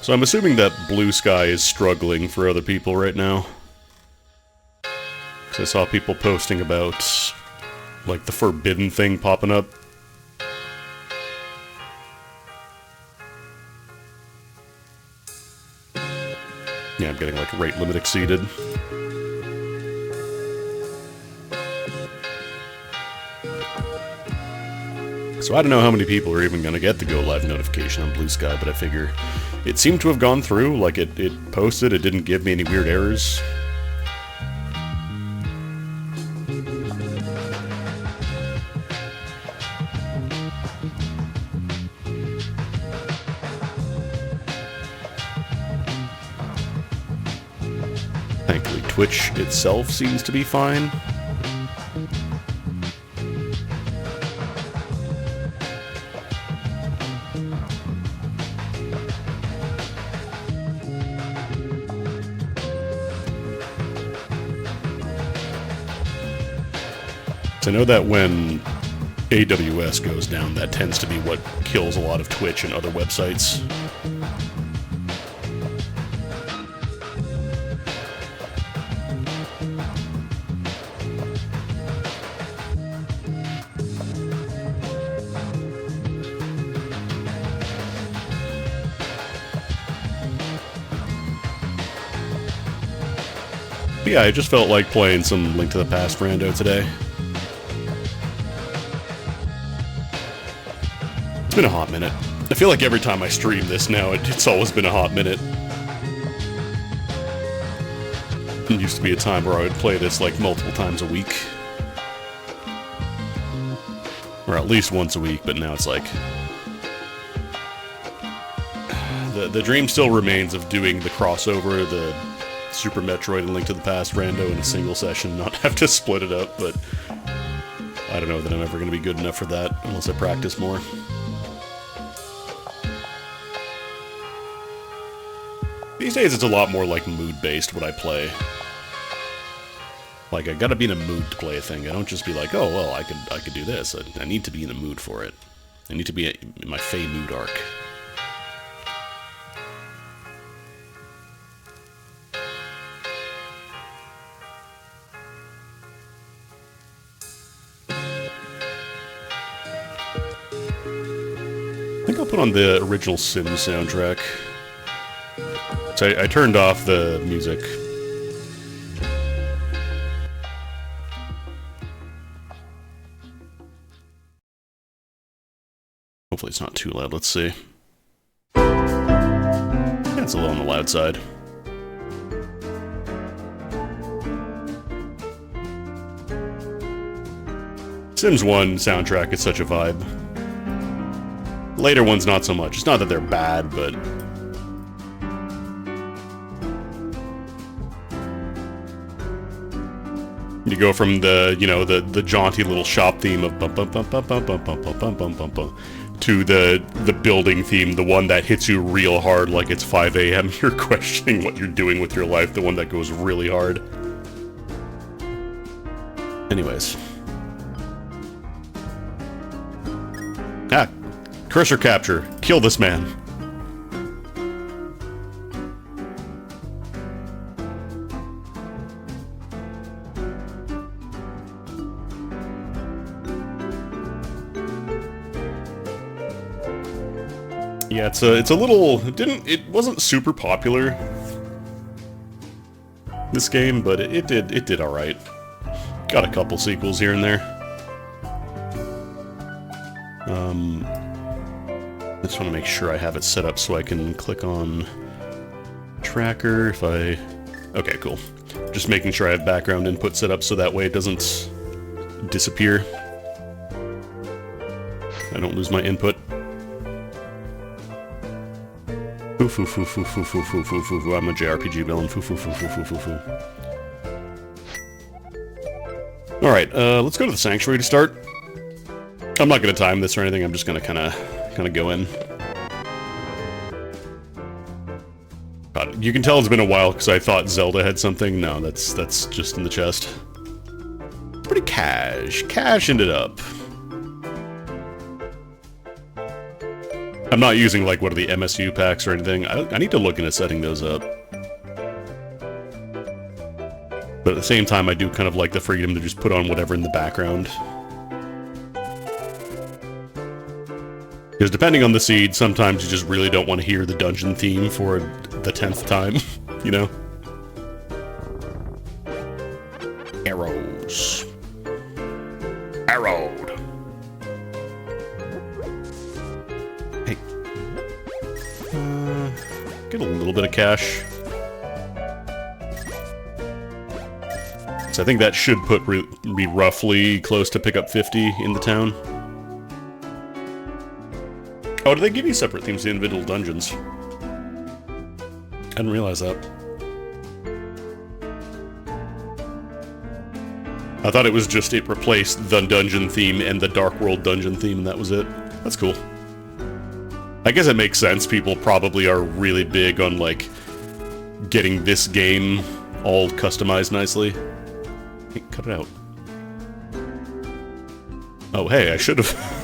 So I'm assuming that Blue Sky is struggling for other people right now. Because I saw people posting about, like, the forbidden thing popping up. Yeah, I'm getting, like, rate limit exceeded. So I don't know how many people are even going to get the Go Live notification on Blue Sky, but I figure it seemed to have gone through. Like, it posted, it didn't give me any weird errors. Thankfully, Twitch itself seems to be fine. I know that when AWS goes down, that tends to be what kills a lot of Twitch and other websites. But yeah, I just felt like playing some Link to the Past rando today. It's been a hot minute. I feel like every time I stream this now, it's always been a hot minute. It used to be a time where I would play this like multiple times a week. Or at least once a week, but now it's like... The dream still remains of doing the crossover, the Super Metroid and Link to the Past rando in a single session, not have to split it up, but... I don't know that I'm ever going to be good enough for that, unless I practice more. These days it's a lot more like mood-based what I play. Like, I gotta be in a mood to play a thing. I don't just be like, oh, well, I could do this. I need to be in a mood for it. I need to be in my Fey mood arc. I think I'll put on the original Sims soundtrack. So I turned off the music. Hopefully it's not too loud, let's see. Yeah, it's a little on the loud side. Sims 1 soundtrack is such a vibe. Later ones not so much. It's not that they're bad, but... You go from the, you know, the jaunty little shop theme of bum bum bum bum bum bum bum bum bum bum bum bum to the building theme, the one that hits you real hard like it's 5 a.m. You're questioning what you're doing with your life, the one that goes really hard. Anyways. Ah, cursor capture. Kill this man. Yeah, it's a little... It wasn't super popular, this game, but it did alright. Got a couple sequels here and there. I just want to make sure I have it set up so I can click on tracker if I... Okay, cool. Just making sure I have background input set up so that way it doesn't disappear. I don't lose my input. Foo foo foo foo foo foo foo foo foo foo. I'm a JRPG villain. Foo foo foo foo foo foo foo. Alright, let's go to the Sanctuary to start. I'm not gonna time this or anything, I'm just gonna kinda go in. God, you can tell it's been a while because I thought Zelda had something. No, that's just in the chest. Pretty cash. Cash ended up. I'm not using, like, what are the MSU packs or anything. I need to look into setting those up. But at the same time, I do kind of like the freedom to just put on whatever in the background. Because depending on the seed, sometimes you just really don't want to hear the dungeon theme for the 10th time, you know? Arrows. Arrowed. Hey. Get a little bit of cash. So I think that should put me roughly close to pick up 50 in the town. Oh, do they give you separate themes to individual dungeons? I didn't realize that. I thought it was just it replaced the dungeon theme and the Dark World dungeon theme, and that was it. That's cool. I guess it makes sense. People probably are really big on, like, getting this game all customized nicely. Hey, cut it out. Oh, hey, I should have...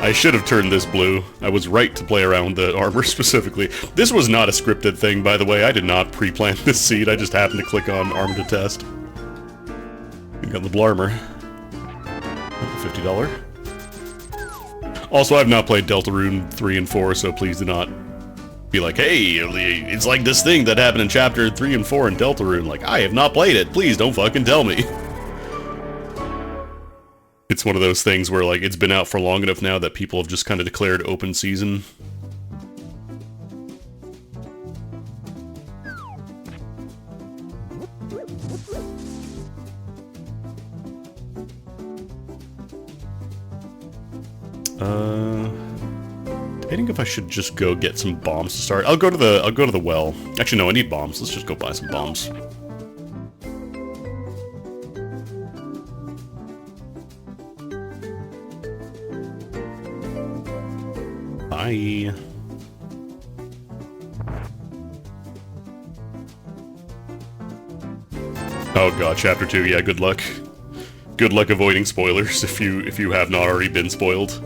I should have turned this blue. I was right to play around the armor specifically. This was not a scripted thing, by the way. I did not pre-plan this seed. I just happened to click on armor to test. We got the blarmer. $50. Also, I've not played Deltarune 3 and 4, so please do not be like, hey, it's like this thing that happened in Chapter 3 and 4 in Deltarune. Like, I have not played it. Please don't fucking tell me. It's one of those things where, like, it's been out for long enough now that people have just kind of declared open season. I think if I should just go get some bombs to start. I'll go to the well. Actually, no, I need bombs. Let's just go buy some bombs. Bye. Oh god, chapter 2, yeah, good luck. Good luck avoiding spoilers if you have not already been spoiled.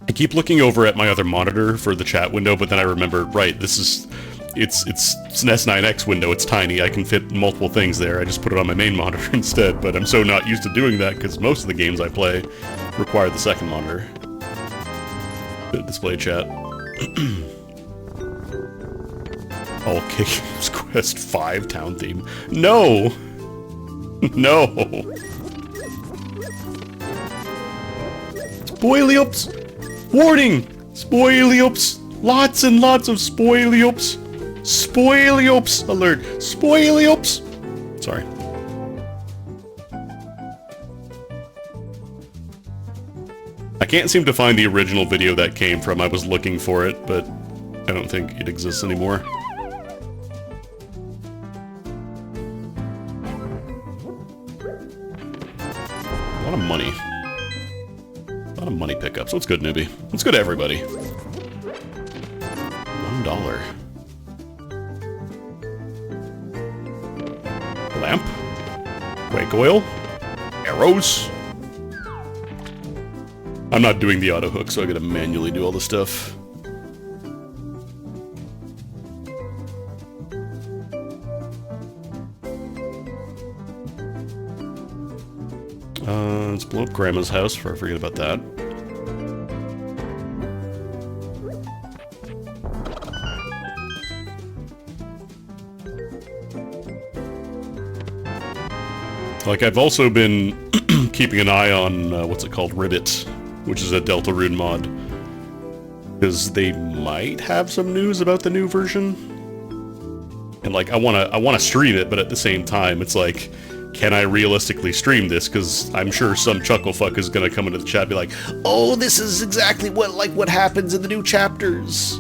I keep looking over at my other monitor for the chat window, but then I remember, right, it's SNES 9X window, it's tiny, I can fit multiple things there, I just put it on my main monitor instead, but I'm so not used to doing that because most of the games I play require the second monitor. Display chat. All Games Quest 5 town theme. No! No! Spoiliops! Warning! Spoiliops! Lots and lots of spoiliops! Spoiliops! Alert! Spoiliops! Sorry. I can't seem to find the original video that came from. I was looking for it, but I don't think it exists anymore. A lot of money. A lot of money pickups. What's good, newbie? What's good, everybody? $1. Lamp. Quake oil. Arrows. I'm not doing the auto hook, so I gotta manually do all the stuff. Let's blow up Grandma's house before I forget about that. Like, I've also been keeping an eye on, what's it called, Ribbit, which is a Deltarune mod. Because they might have some news about the new version. And, like, I wanna stream it, but at the same time, it's like, can I realistically stream this? Because I'm sure some chucklefuck is gonna come into the chat and be like, oh, this is exactly what happens in the new chapters.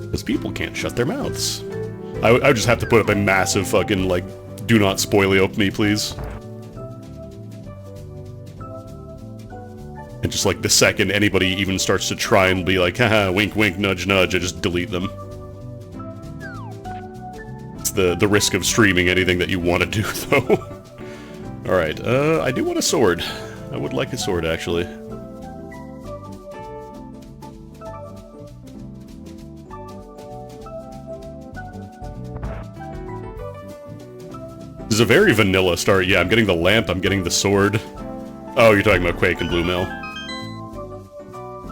Because people can't shut their mouths. I would just have to put up a massive fucking, like, do not spoiliope me, please. just like the second anybody even starts to try and be like, haha, wink wink, nudge nudge, I just delete them. It's the risk of streaming anything that you want to do, though. Alright, I do want a sword. I would like a sword, actually. This is a very vanilla start. Yeah, I'm getting the lamp, I'm getting the sword. Oh, you're talking about Quake and Blue Mill.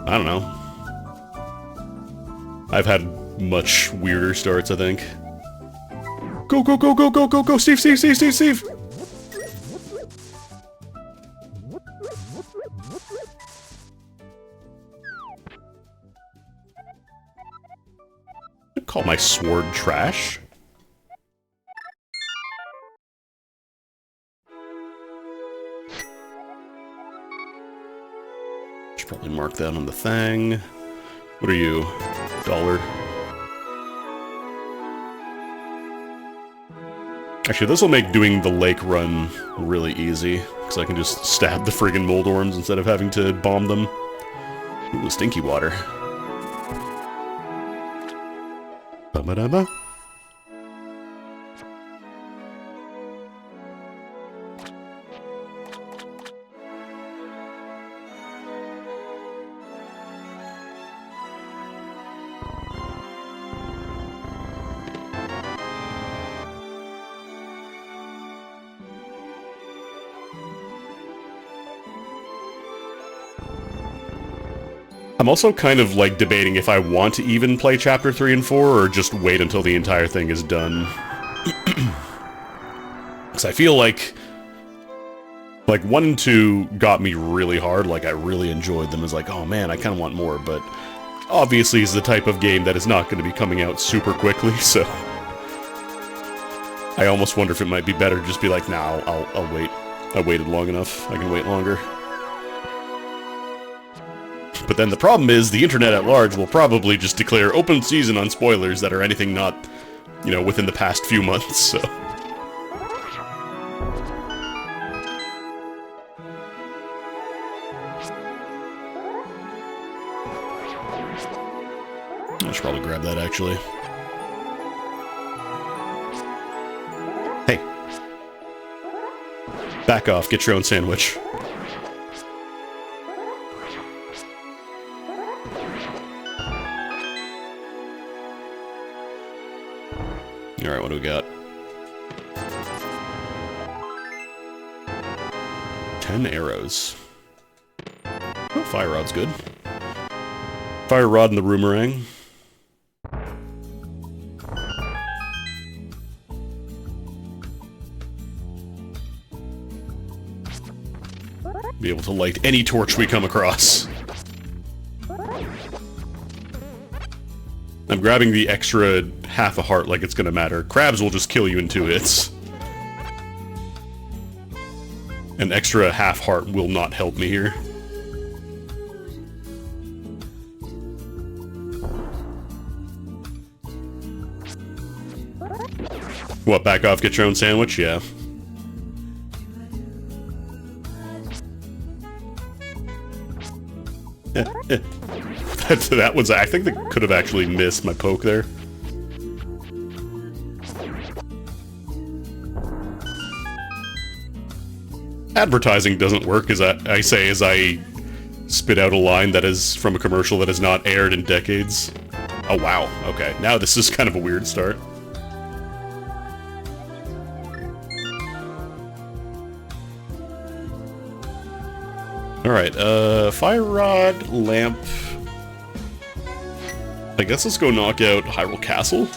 I don't know. I've had much weirder starts, I think. Go, go, go, go, go, go, go, Steve, Steve, Steve, Steve, Steve! I'd call my sword trash. Should probably mark that on the thing. What are you? $1. Actually, this will make doing the lake run really easy, because I can just stab the friggin' moldworms instead of having to bomb them. Ooh, stinky water. Ba-ba-da-ba. I'm also kind of, like, debating if I want to even play Chapter 3 and 4, or just wait until the entire thing is done. Because I feel like 1 and 2 got me really hard, like, I really enjoyed them. It's like, oh man, I kind of want more, but obviously it's the type of game that is not going to be coming out super quickly, so I almost wonder if it might be better to just be like, nah, I'll wait. I waited long enough. I can wait longer. But then the problem is, the internet at large will probably just declare open season on spoilers that are anything not, you know, within the past few months, so... I should probably grab that, actually. Hey. Back off, get your own sandwich. Alright, what do we got? 10 arrows. Oh, fire rod's good. Fire rod and the boomerang. Be able to light any torch we come across. I'm grabbing the extra half a heart like it's gonna matter. Crabs will just kill you in 2 hits. An extra half heart will not help me here. What, back off, get your own sandwich? Yeah. That was, I think that could have actually missed my poke there. Advertising doesn't work, as I say as I spit out a line that is from a commercial that has not aired in decades. Oh wow, okay. Now this is kind of a weird start. Alright, fire rod, lamp... I guess let's go knock out Hyrule Castle.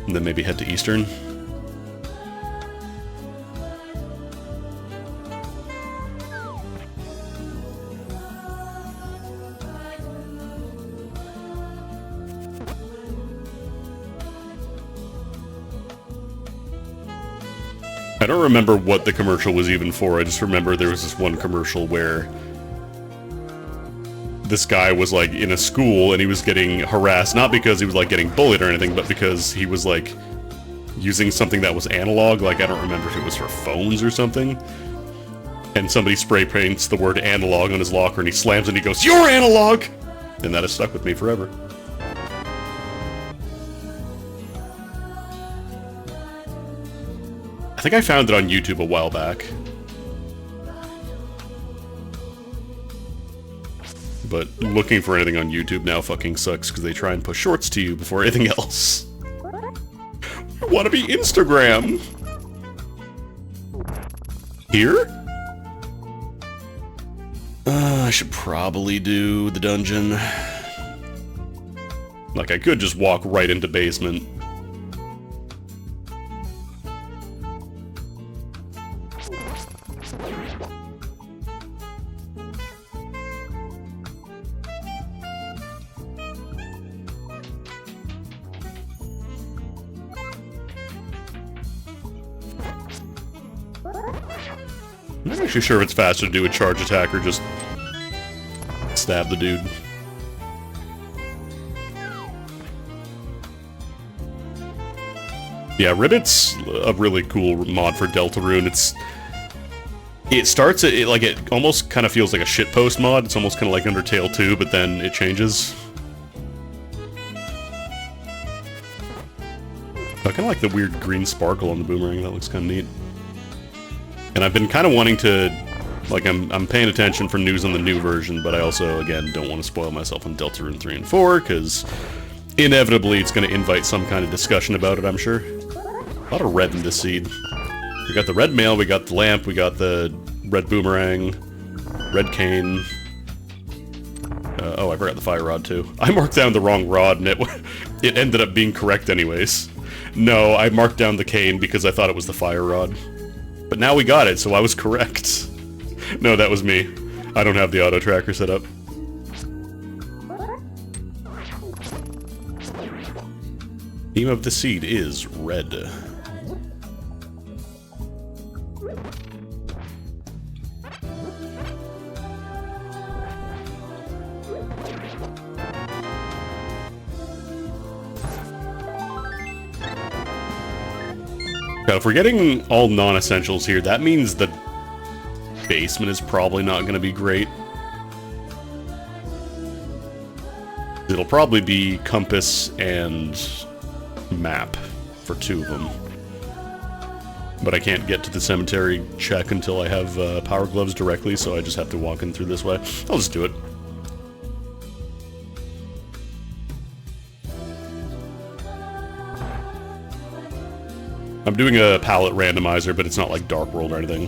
And then maybe head to Eastern. I don't remember what the commercial was even for. I just remember there was this one commercial where this guy was like in a school and he was getting harassed, not because he was like getting bullied or anything, but because he was like using something that was analog. Like, I don't remember if it was for phones or something. and somebody spray paints the word analog on his locker, and he slams it and he goes, "You're analog!" And that has stuck with me forever. I think I found it on YouTube a while back. But looking for anything on YouTube now fucking sucks because they try and push shorts to you before anything else. I want to be Instagram! Here? I should probably do the dungeon. Like, I could just walk right into basement. I'm not actually sure if it's faster to do a charge attack or just stab the dude. Yeah, Ribbit's a really cool mod for Deltarune. It starts at, it almost kind of feels like a shitpost mod. It's almost kind of like Undertale 2, but then it changes. I kind of like the weird green sparkle on the boomerang. That looks kind of neat. And I've been kind of wanting to, like, I'm paying attention for news on the new version, but I also, again, don't want to spoil myself on Deltarune 3 and 4, because inevitably it's going to invite some kind of discussion about it, I'm sure. A lot of red in this seed. We got the red mail, we got the lamp, we got the red boomerang, red cane. Oh, I forgot the fire rod, too. I marked down the wrong rod, and it ended up being correct anyways. No, I marked down the cane because I thought it was the fire rod. But now we got it, so I was correct. No, that was me. I don't have the auto tracker set up. Theme of the seed is red. Now, if we're getting all non-essentials here, that means the basement is probably not going to be great. It'll probably be compass and map for 2 of them. But I can't get to the cemetery check until I have power gloves directly, so I just have to walk in through this way. I'll just do it. I'm doing a palette randomizer, but it's not like Dark World or anything.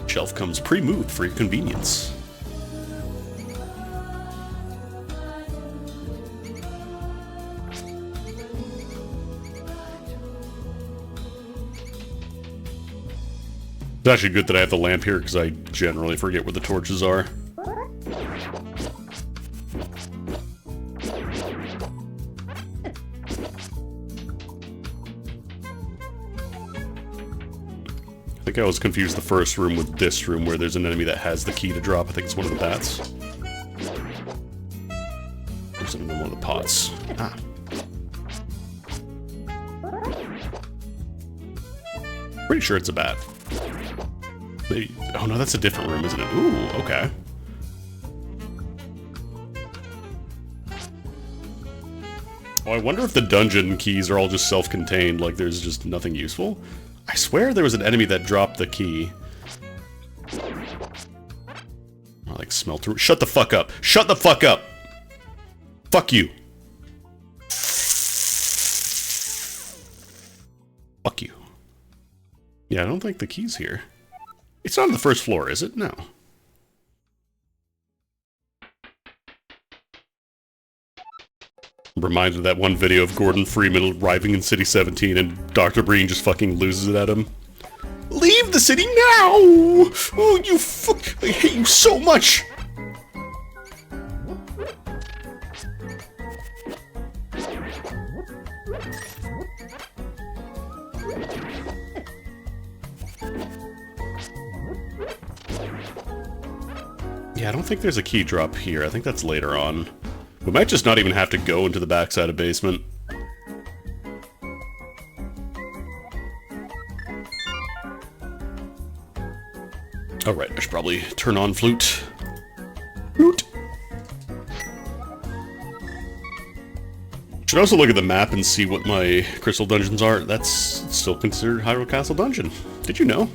Shelf comes pre-moved for your convenience. It's actually good that I have the lamp here, because I generally forget where the torches are. I think I always confused the first room with this room, where there's an enemy that has the key to drop. I think it's one of the bats. There's one of the pots. Ah. Pretty sure it's a bat. Maybe. Oh no, that's a different room, isn't it? Ooh, okay. Oh, I wonder if the dungeon keys are all just self-contained, like there's just nothing useful. I swear there was an enemy that dropped the key. I like smelter. Shut the fuck up. Shut the fuck up! Fuck you. Fuck you. Yeah, I don't think the key's here. It's not on the first floor, is it? No. I'm reminded of that one video of Gordon Freeman arriving in City 17 and Dr. Breen just fucking loses it at him. Leave the city now! Oh, you fuck! I hate you so much! Yeah, I don't think there's a key drop here. I think that's later on. We might just not even have to go into the backside of basement. Alright, I should probably turn on flute. Flute! Should also look at the map and see what my crystal dungeons are. That's still considered Hyrule Castle Dungeon. Did you know?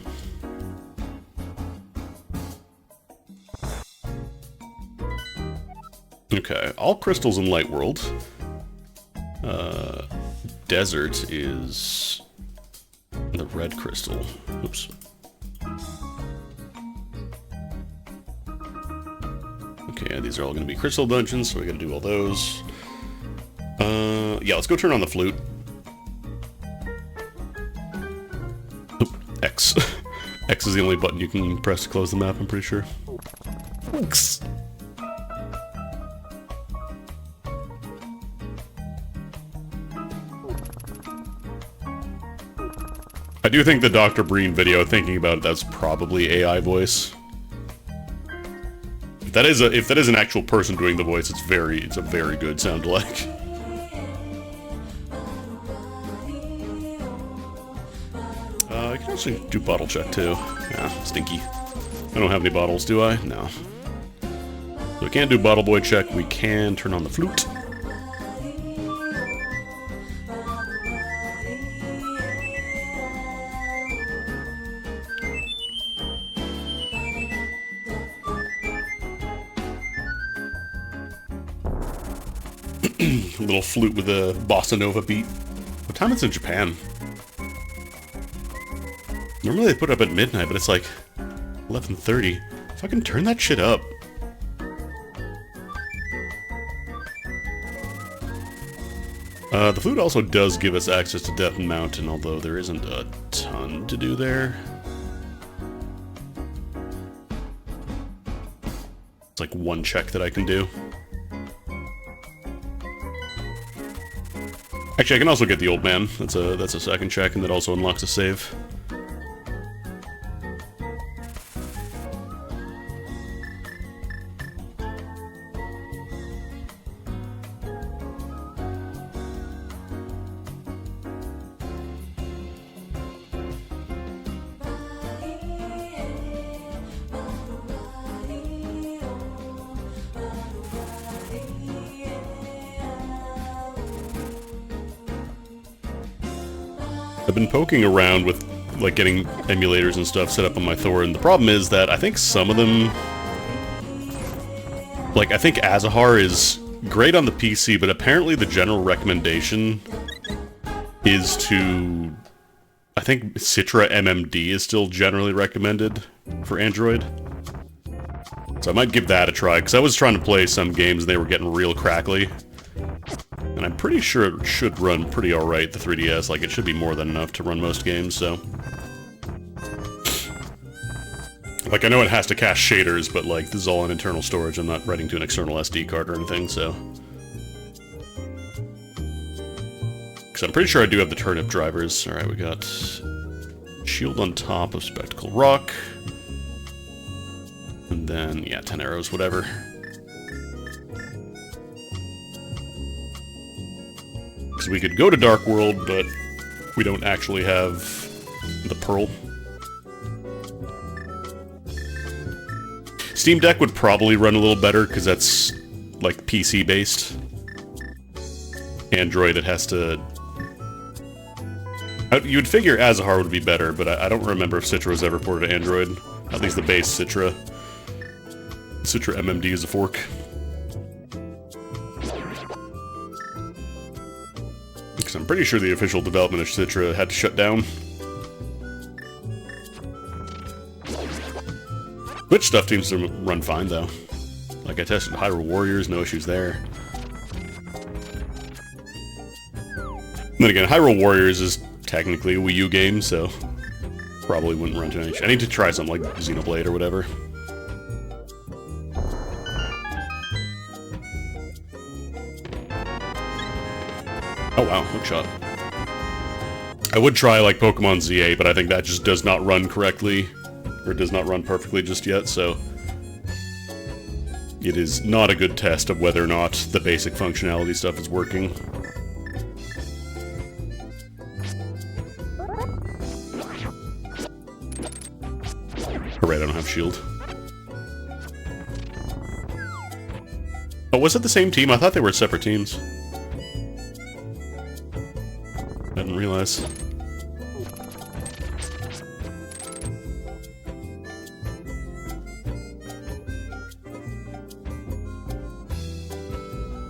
Okay, all crystals in Light World. Desert is the red crystal. Oops. Okay, these are all going to be crystal dungeons, so we got to do all those. Yeah, let's go turn on the flute. Oop, X. X is the only button you can press to close the map, I'm pretty sure. X. I do think the Dr. Breen video, thinking about it, that's probably AI voice. If that is an actual person doing the voice, it's a very good sound alike. I can actually do bottle check too. Yeah, stinky. I don't have any bottles, do I? No. So we can't do bottle boy check. We can turn on the flute. A little flute with a bossa nova beat. What time is it in Japan? Normally they put it up at midnight, but it's like 11:30. If I can turn that shit up. The flute also does give us access to Death Mountain, although there isn't a ton to do there. It's like one check that I can do. Actually, I can also get the old man. That's a second check, and that also unlocks a save. I've been poking around with, like, getting emulators and stuff set up on my Thor, and the problem is that I think some of them... Like, I think Azahar is great on the PC, but apparently the general recommendation is to... I think Citra MMD is still generally recommended for Android. So I might give that a try, because I was trying to play some games and they were getting real crackly. And I'm pretty sure it should run pretty alright, the 3DS. Like, it should be more than enough to run most games, so... Like, I know it has to cache shaders, but, like, this is all on internal storage. I'm not writing to an external SD card or anything, so... Because I'm pretty sure I do have the turnip drivers. Alright, we got... Shield on top of Spectacle Rock. And then, yeah, 10 arrows, whatever. So we could go to Dark World, but we don't actually have the Pearl. Steam Deck would probably run a little better, because that's, like, PC-based. Android, it has to... You would figure Azahar would be better, but I don't remember if Citra was ever ported to Android. At least the base Citra. Citra MMD is a fork. Because I'm pretty sure the official development of Citra had to shut down. Which stuff seems to run fine, though. Like, I tested Hyrule Warriors, no issues there. And then again, Hyrule Warriors is technically a Wii U game, so probably wouldn't run to any issue. I need to try something like Xenoblade or whatever. Oh wow, hookshot. I would try, like, Pokemon ZA, but I think that just does not run correctly. Or does not run perfectly just yet, so... it is not a good test of whether or not the basic functionality stuff is working. Alright, I don't have shield. Oh, was it the same team? I thought they were separate teams. I didn't realize.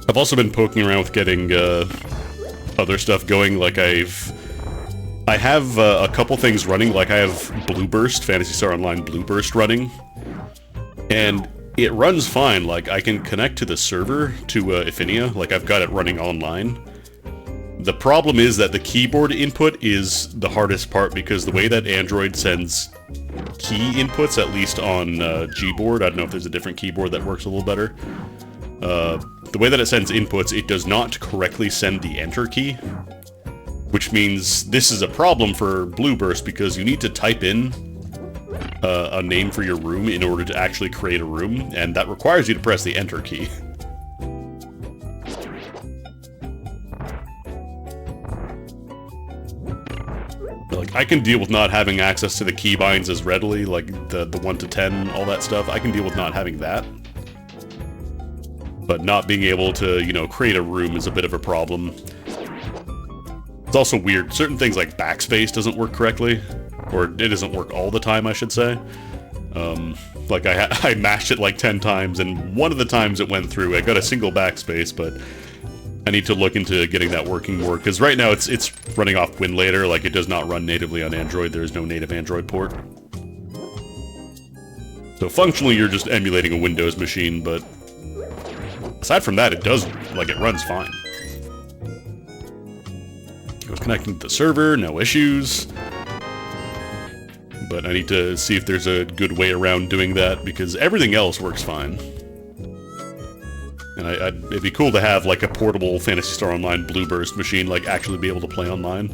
I've also been poking around with getting other stuff going. Like I have a couple things running. Like I have Blue Burst, Phantasy Star Online Blue Burst running, and it runs fine. Like I can connect to the server to Iphinia. Like I've got it running online. The problem is that the keyboard input is the hardest part because the way that Android sends key inputs, at least on Gboard, I don't know if there's a different keyboard that works a little better. The way that it sends inputs, it does not correctly send the enter key, which means this is a problem for Blue Burst because you need to type in a name for your room in order to actually create a room, and that requires you to press the enter key. Like, I can deal with not having access to the keybinds as readily, like the 1 to 10, all that stuff. I can deal with not having that. But not being able to, you know, create a room is a bit of a problem. It's also weird. Certain things like backspace doesn't work correctly. Or it doesn't work all the time, I should say. Like, I mashed it like 10 times, and one of the times it went through. I got a single backspace, but I need to look into getting that working more. Because right now it's running off WinLater. Like, it does not run natively on Android. There is no native Android port. So functionally, you're just emulating a Windows machine, but aside from that, it runs fine. I was connecting to the server, no issues. But I need to see if there's a good way around doing that, because everything else works fine. And it'd be cool to have, like, a portable Phantasy Star Online Blue Burst machine, like, actually be able to play online.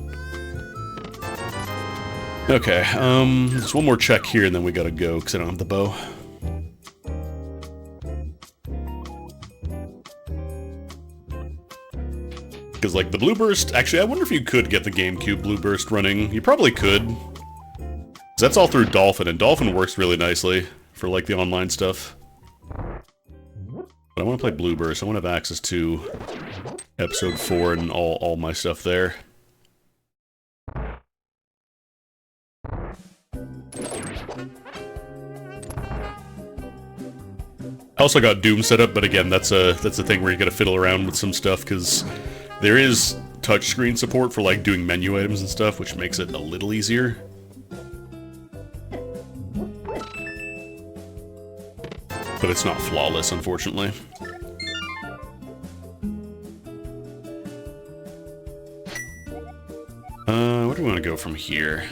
Okay, there's one more check here, and then we gotta go, because I don't have the bow. Because, like, the Blue Burst... Actually, I wonder if you could get the GameCube Blue Burst running. You probably could. Because that's all through Dolphin, and Dolphin works really nicely for, like, the online stuff. But I want to play Blue Burst. I want to have access to Episode 4 and all my stuff there. I also got Doom set up, but again, that's a thing where you gotta fiddle around with some stuff, because there is touchscreen support for, like, doing menu items and stuff, which makes it a little easier. But it's not flawless, unfortunately. Where do we want to go from here?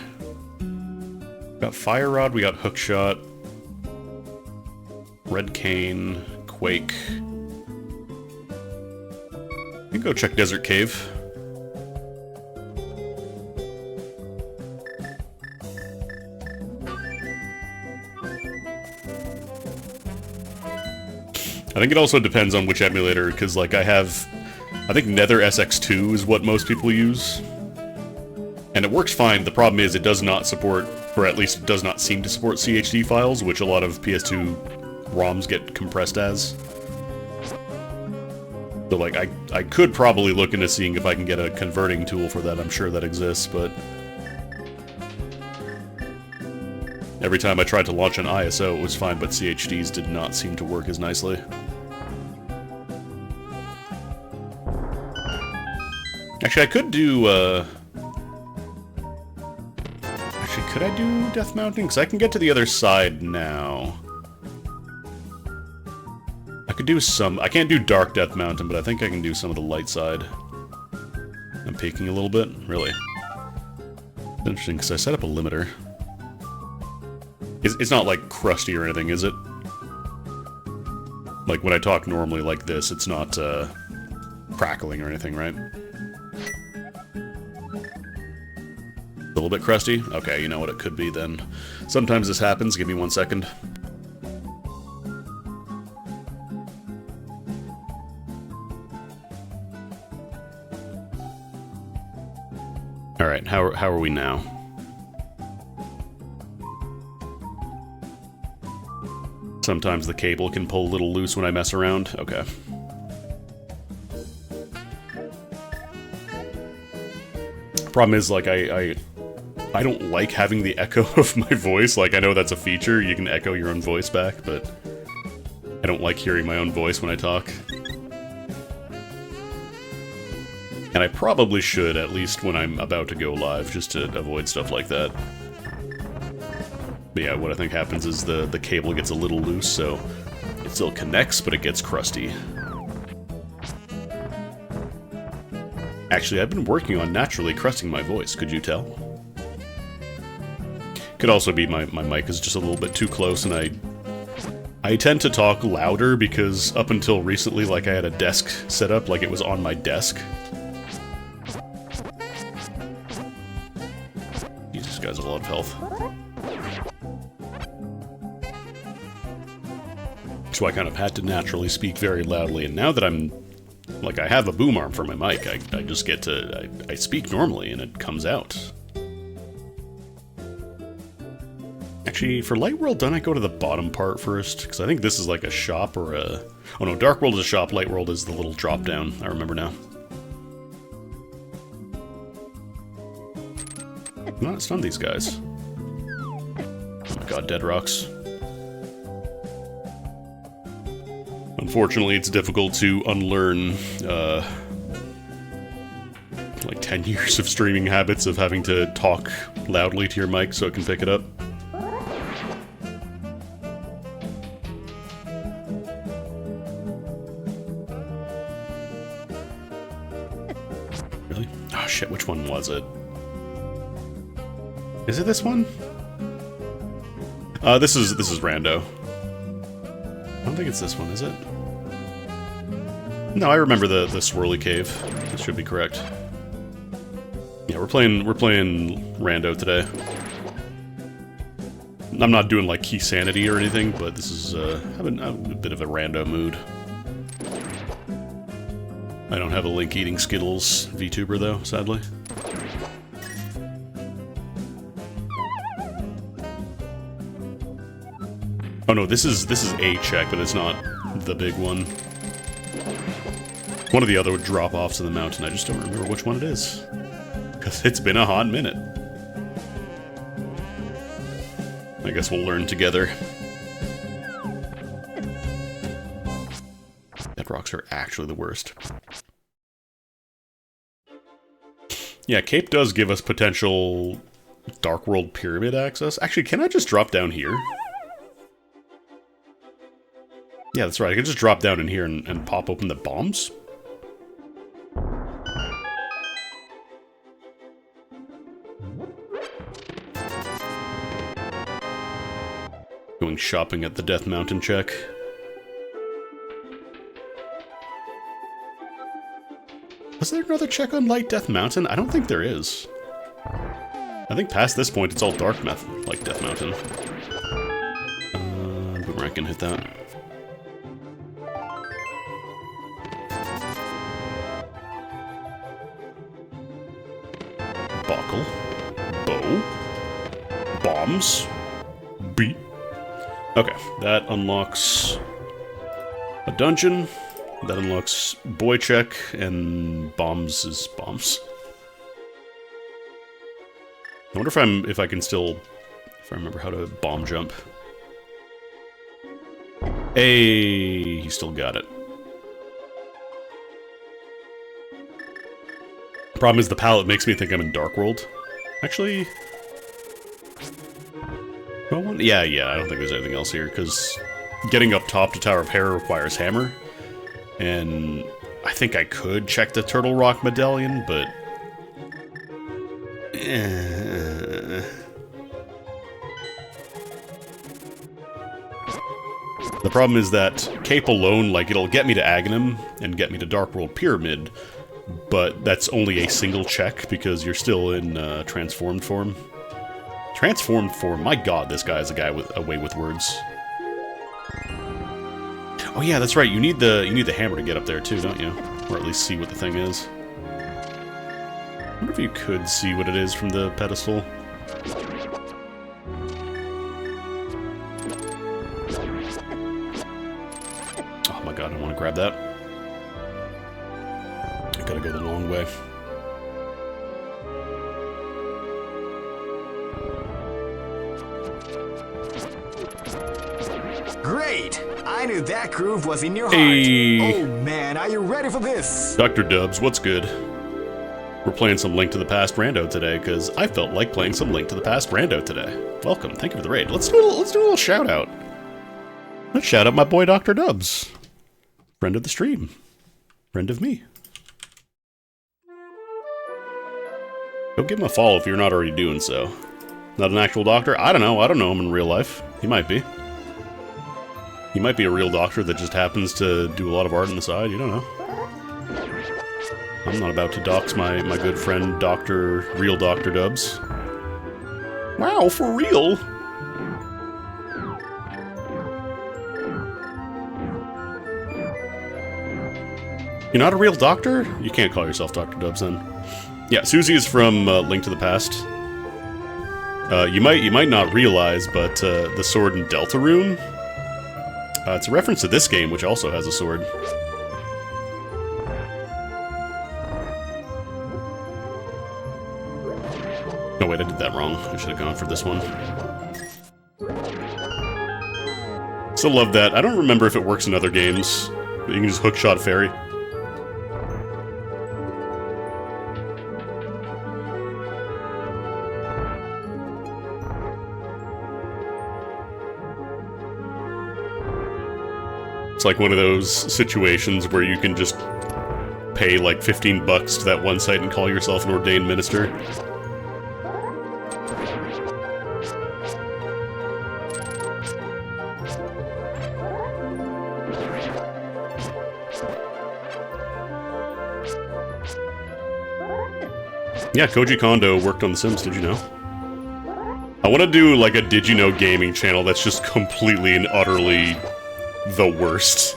We got Fire Rod, we got Hookshot, Red Cane, Quake. We can go check Desert Cave. I think it also depends on which emulator, because, like, I think Nether SX2 is what most people use. And it works fine. The problem is it does not support, or at least it does not seem to support CHD files, which a lot of PS2 ROMs get compressed as. So, like, I could probably look into seeing if I can get a converting tool for that. I'm sure that exists, but every time I tried to launch an ISO, it was fine, but CHDs did not seem to work as nicely. Actually, I could do, Actually, could I do death mounting? Because I can get to the other side now. I could do some... I can't do dark death mountain, but I think I can do some of the light side. I'm peeking a little bit? Really? Interesting, because I set up a limiter. It's not, like, crusty or anything, is it? Like, when I talk normally like this, it's not, crackling or anything, right? A little bit crusty? Okay, you know what it could be then. Sometimes this happens. Give me 1 second. Alright, how are we now? Sometimes the cable can pull a little loose when I mess around. Okay. Problem is, like, I don't like having the echo of my voice. Like, I know that's a feature, you can echo your own voice back, but I don't like hearing my own voice when I talk. And I probably should, at least when I'm about to go live, just to avoid stuff like that. But yeah, what I think happens is the cable gets a little loose, so it still connects, but it gets crusty. Actually, I've been working on naturally crusting my voice, could you tell? Could also be my mic is just a little bit too close, and I tend to talk louder because up until recently, like, I had a desk set up, like it was on my desk. Jesus, guys have a lot of health. So I kind of had to naturally speak very loudly, and now that I'm, like, I have a boom arm for my mic, I just get to, I speak normally and it comes out. Actually, for Light World, don't I go to the bottom part first? Because I think this is like a shop or a... Oh no, Dark World is a shop, Light World is the little drop down, I remember now. Not stun these guys. Oh my god, dead rocks. Unfortunately, it's difficult to unlearn, like 10 years of streaming habits of having to talk loudly to your mic so it can pick it up. Really? Oh shit, which one was it? Is it this one? This is rando. I don't think it's this one, is it? No, I remember the swirly cave. This should be correct. Yeah, we're playing rando today. I'm not doing like key sanity or anything, but this is having a bit of a rando mood. I don't have a Link eating Skittles VTuber though, sadly. Oh no, this is a check, but it's not the big one. One of the other drop-offs in the mountain, I just don't remember which one it is. Because it's been a hot minute. I guess we'll learn together. Bedrocks are actually the worst. Yeah, Cape does give us potential Dark World Pyramid access. Actually, can I just drop down here? Yeah, that's right. I can just drop down in here and pop open the bombs. Going shopping at the Death Mountain check. Was there another check on Light Death Mountain? I don't think there is. I think past this point it's all Dark like Death Mountain. Boomerang can hit that. Buckle. Bow. Bombs. Beat. Okay, that unlocks a dungeon. That unlocks boy check, and bombs is bombs. I wonder if I can still, if I remember how to bomb jump. Hey, he still got it. Problem is the palette makes me think I'm in Dark World. Actually, yeah, I don't think there's anything else here, because getting up top to Tower of Hera requires hammer, and I think I could check the Turtle Rock medallion, but... The problem is that Cape alone, like, it'll get me to Aghanim and get me to Dark World Pyramid, but that's only a single check because you're still in transformed form. Transformed form? My god, this guy is a guy with a way with words. Oh yeah, that's right. You need the hammer to get up there too, don't you? Or at least see what the thing is. I wonder if you could see what it is from the pedestal. Oh my god, I want to grab that. I gotta go the long way. Great! I knew that groove was in your heart. Hey. Oh man, are you ready for this? Dr. Dubs, what's good? We're playing some Link to the Past rando today, because I felt like playing some Link to the Past rando today. Welcome, thank you for the raid. Let's do a little shout out. Let's shout out my boy Dr. Dubs. Friend of the stream. Friend of me. Go give him a follow if you're not already doing so. Not an actual doctor? I don't know. I don't know him in real life. He might be. He might be a real doctor that just happens to do a lot of art on the side. You don't know. I'm not about to dox my good friend real Dr. Dubs. Wow, for real? You're not a real doctor? You can't call yourself Dr. Dubs then. Yeah, Susie is from Link to the Past. You might not realize, but the sword in Deltarune, it's a reference to this game, which also has a sword. Oh wait, I did that wrong. I should have gone for this one. Still love that. I don't remember if it works in other games, but you can just hookshot fairy. It's like one of those situations where you can just pay like 15 bucks to that one site and call yourself an ordained minister. Yeah, Koji Kondo worked on The Sims, did you know? I want to do like a Did You Know gaming channel that's just completely and utterly the worst.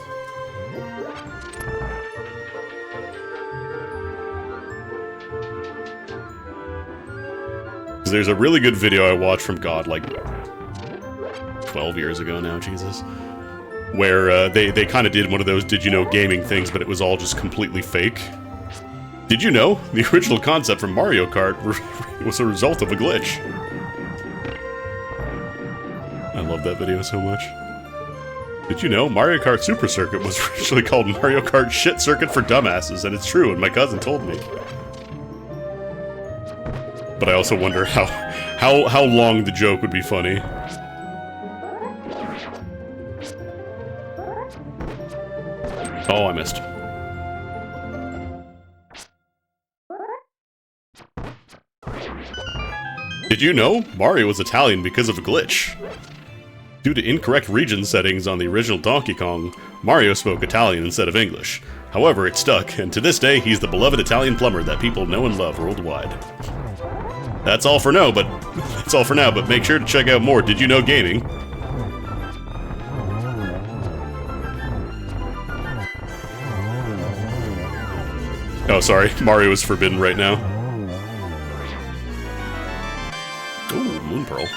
There's a really good video I watched from God, like 12 years ago now, Jesus, where they kind of did one of those Did You Know gaming things, but it was all just completely fake. Did you know the original concept from Mario Kart was a result of a glitch? I love that video so much. Did you know Mario Kart Super Circuit was originally called Mario Kart Shit Circuit for Dumbasses? And it's true, and my cousin told me. But I also wonder how long the joke would be funny. Oh, I missed. Did you know Mario was Italian because of a glitch? Due to incorrect region settings on the original Donkey Kong, Mario spoke Italian instead of English. However, it stuck, and to this day, he's the beloved Italian plumber that people know and love worldwide. That's all for now, but make sure to check out more Did You Know Gaming. Oh, sorry, Mario is forbidden right now. Ooh, Moon Pearl.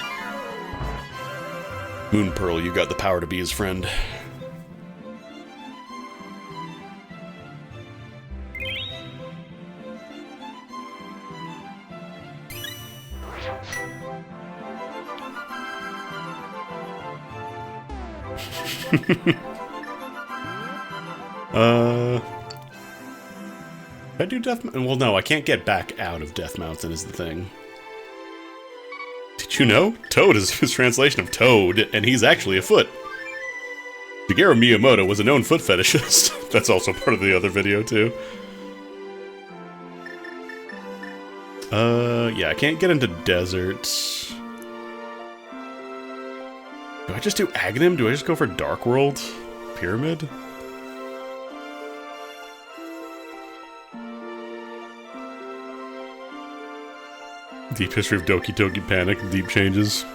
Moon Pearl, you got the power to be his friend. Can I do Death Mountain? Well, no, I can't get back out of Death Mountain is the thing. Did you know? Toad is his translation of Toad, and he's actually a foot. Shigeru Miyamoto was a known foot fetishist. That's also part of the other video, too. Yeah, I can't get into deserts. Do I just do Aghanim? Do I just go for Dark World? Pyramid? Deep history of Doki Doki Panic, deep changes.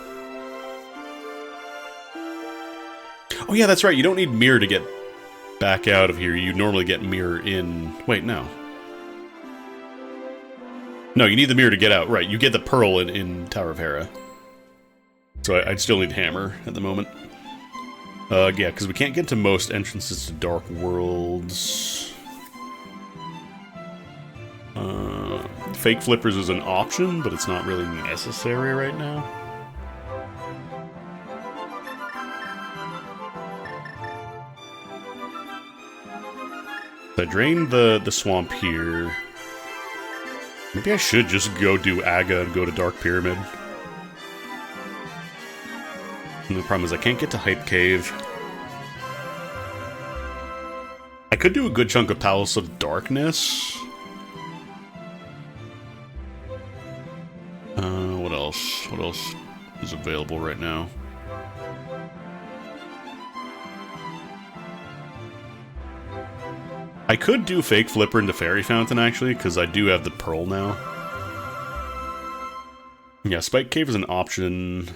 Oh yeah, that's right, you don't need Mirror to get back out of here. You normally get Mirror in... Wait, no. No, you need the mirror to get out. Right, you get the pearl in Tower of Hera. So I'd still need hammer at the moment. Yeah, because we can't get to most entrances to Dark Worlds. Fake flippers is an option, but it's not really necessary right now. I drained the swamp here. Maybe I should just go do Aga and go to Dark Pyramid. And the problem is I can't get to Hype Cave. I could do a good chunk of Palace of Darkness. What else? What else is available right now? I could do Fake Flipper into Fairy Fountain, actually, because I do have the Pearl now. Yeah, Spike Cave is an option.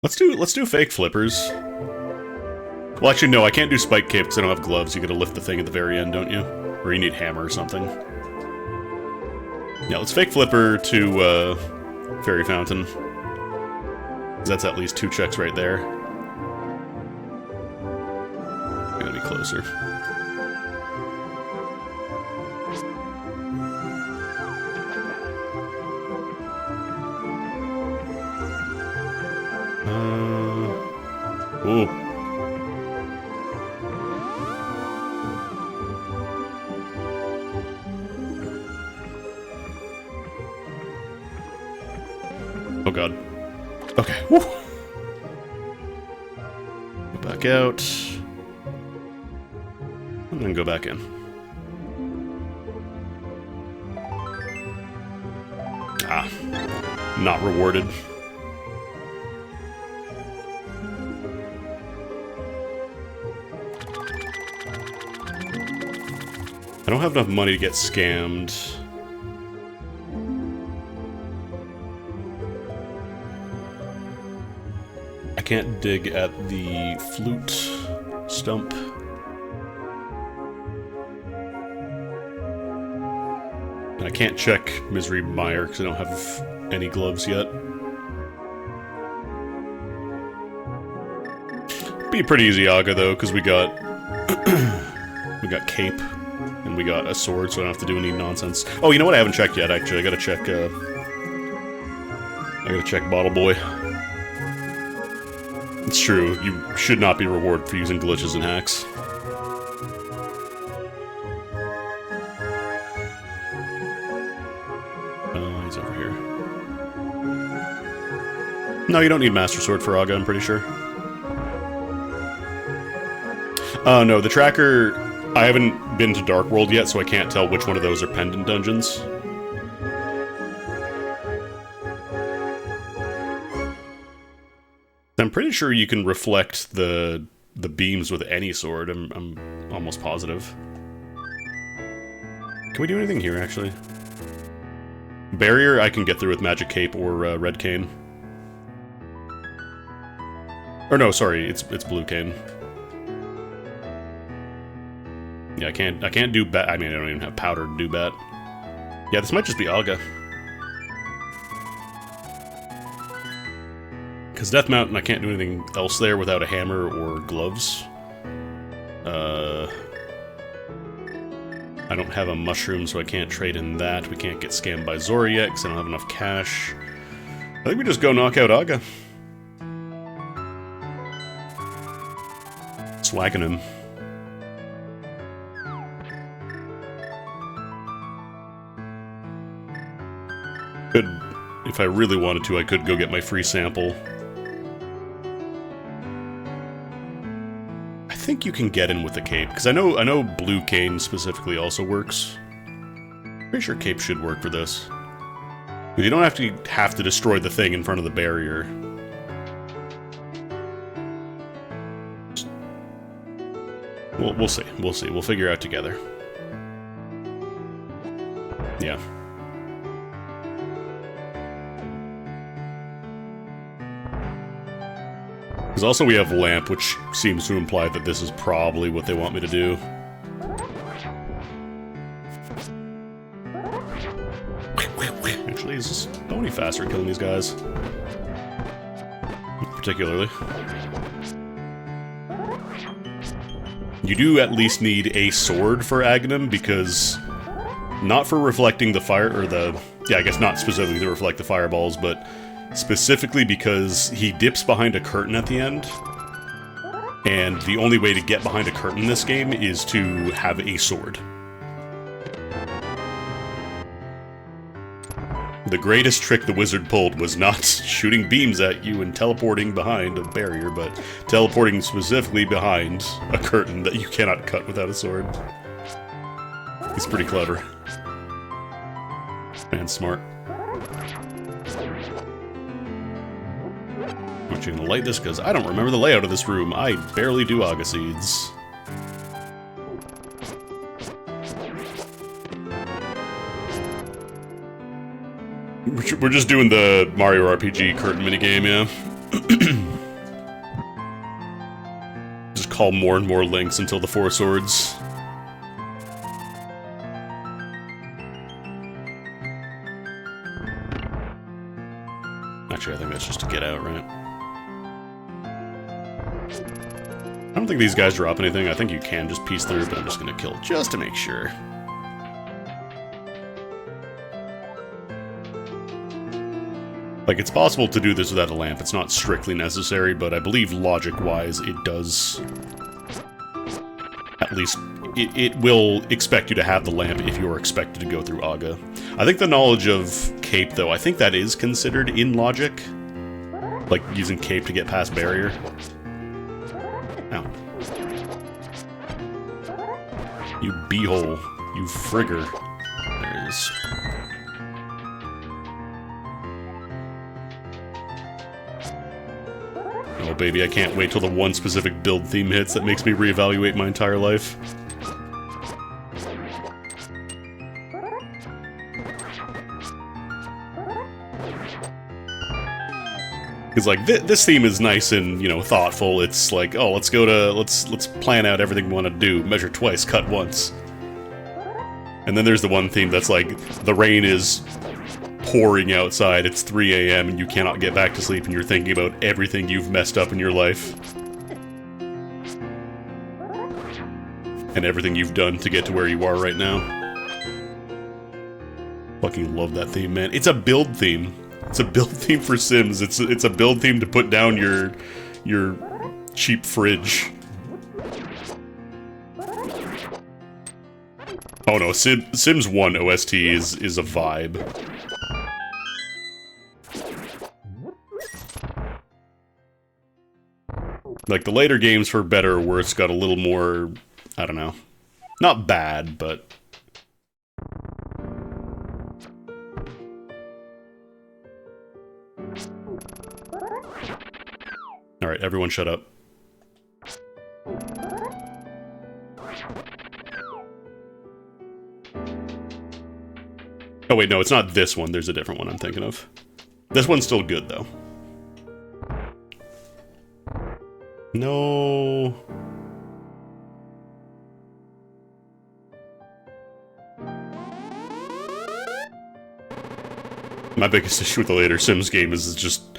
Let's do Fake Flippers. Well, actually, no, I can't do Spike Cave because I don't have gloves. You gotta lift the thing at the very end, don't you? Or you need hammer or something. Yeah, let's Fake Flipper to Fairy Fountain. That's at least 2 checks right there. Gotta be closer. Ooh. Oh god. Okay. Woo. Go back out. And then go back in. Ah. Not rewarded. I don't have enough money to get scammed. I can't dig at the flute stump. And I can't check Misery Mire because I don't have any gloves yet. Be a pretty easy Aga though, because we got we got cape. And we got a sword, so I don't have to do any nonsense. Oh, you know what? I haven't checked yet, actually. I gotta check Bottle Boy. It's true. You should not be rewarded for using glitches and hacks. He's over here. No, you don't need Master Sword for Aga, I'm pretty sure. Oh, no, the tracker... I haven't been to Dark World yet, so I can't tell which one of those are pendant dungeons. I'm pretty sure you can reflect the beams with any sword. I'm almost positive. Can we do anything here, actually? Barrier I can get through with Magic Cape or Red Cane. Or no, sorry, it's Blue Cane. Yeah, I can't do bat. I mean, I don't even have powder to do bat. Yeah, this might just be Aga. Because Death Mountain, I can't do anything else there without a hammer or gloves. I don't have a mushroom, so I can't trade in that. We can't get scammed by Zora yet, because I don't have enough cash. I think we just go knock out Aga. Swagging him. If I really wanted to, I could go get my free sample. I think you can get in with the cape, because I know Blue Cane specifically also works. Pretty sure cape should work for this. You don't have to destroy the thing in front of the barrier. We'll see. We'll see. We'll figure it out together. Yeah. Because also we have Lamp, which seems to imply that this is probably what they want me to do. Actually, is Pony faster at killing these guys? Particularly. You do at least need a sword for Aghanim, because... Not for reflecting the fire, or the... Yeah, I guess not specifically to reflect the fireballs, but specifically because he dips behind a curtain at the end. And the only way to get behind a curtain in this game is to have a sword. The greatest trick the wizard pulled was not shooting beams at you and teleporting behind a barrier, but teleporting specifically behind a curtain that you cannot cut without a sword. He's pretty clever. And smart. I'm actually gonna light this because I don't remember the layout of this room. I barely do Aga seeds. We're just doing the Mario RPG curtain minigame, yeah. Just call more and more links until the 4 swords. Actually, I think that's just to get out, right? I don't think these guys drop anything. I think you can just piece through, but I'm just gonna kill just to make sure. Like, it's possible to do this without a lamp. It's not strictly necessary, but I believe logic-wise it does... At least, it will expect you to have the lamp if you're expected to go through Aga. I think the knowledge of Cape, though, I think that is considered in logic. Like, using Cape to get past barrier. Ow. You beehole. You frigger. There it is. Oh baby, I can't wait till the one specific build theme hits that makes me reevaluate my entire life. Because like this theme is nice and, you know, thoughtful. It's like, oh, let's plan out everything we want to do. Measure twice, cut once. And then there's the one theme that's like, the rain is pouring outside, it's 3 a.m. and you cannot get back to sleep and you're thinking about everything you've messed up in your life. And everything you've done to get to where you are right now. Fucking love that theme, man. It's a build theme. It's a build theme for Sims. It's a build theme to put down your cheap fridge. Oh no, Sims 1 OST is a vibe. Like, the later games, for better or worse, got a little more, I don't know, not bad, but... Alright, everyone shut up. Oh wait, no, it's not this one, there's a different one I'm thinking of. This one's still good, though. No. My biggest issue with the later Sims game is just...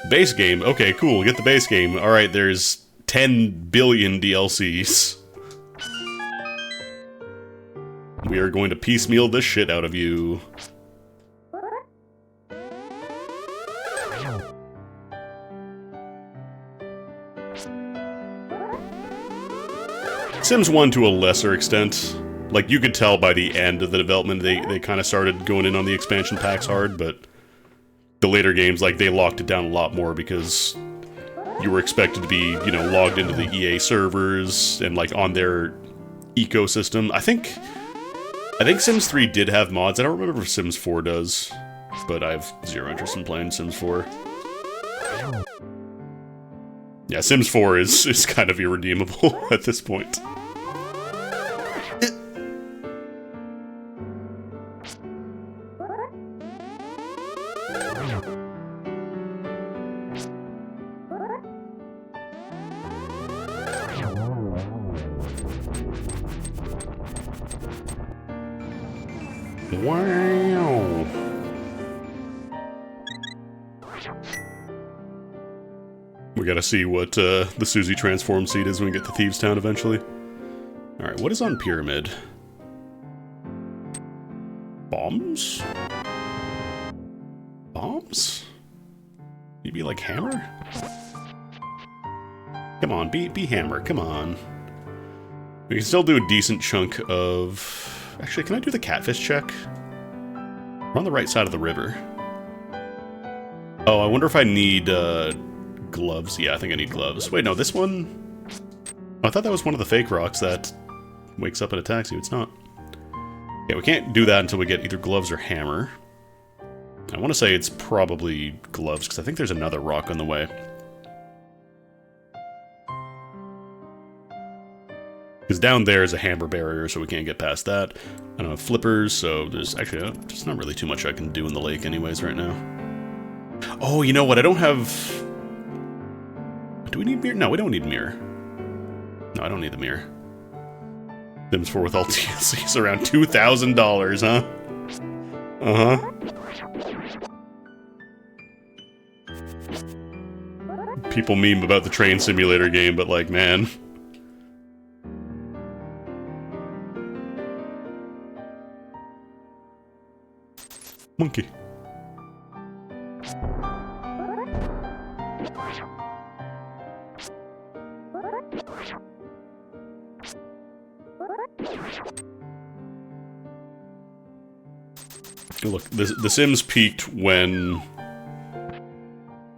Base game, okay, cool, get the base game. Alright, there's 10 billion DLCs. We are going to piecemeal the shit out of you. Sims 1 to a lesser extent. Like, you could tell by the end of the development they kind of started going in on the expansion packs hard, but the later games, like, they locked it down a lot more because you were expected to be, you know, logged into the EA servers and, like, on their ecosystem. I think Sims 3 did have mods. I don't remember if Sims 4 does, but I have zero interest in playing Sims 4. Yeah, Sims 4 is kind of irredeemable at this point. Wow. We gotta see what the Susie transform seed is when we get to Thieves Town eventually. Alright, what is on Pyramid? Bombs? Bombs? Maybe like Hammer? Come on, be Hammer, come on. We can still do a decent chunk of... Actually, can I do the catfish check? We're on the right side of the river. Oh, I wonder if I need gloves. Yeah, I think I need gloves. Wait, no, this one... Oh, I thought that was one of the fake rocks that wakes up and attacks you. It's not. Yeah, we can't do that until we get either gloves or hammer. I want to say it's probably gloves, because I think there's another rock on the way. Because down there is a hammer barrier, so we can't get past that. I don't have flippers, so there's actually there's not really too much I can do in the lake anyways right now. Oh, you know what? I don't have... Do we need mirror? No, we don't need mirror. No, I don't need the mirror. Sims 4 with all DLCs around $2,000, huh? Uh-huh. People meme about the train simulator game, but like, man... Monkey. Look, the Sims peaked when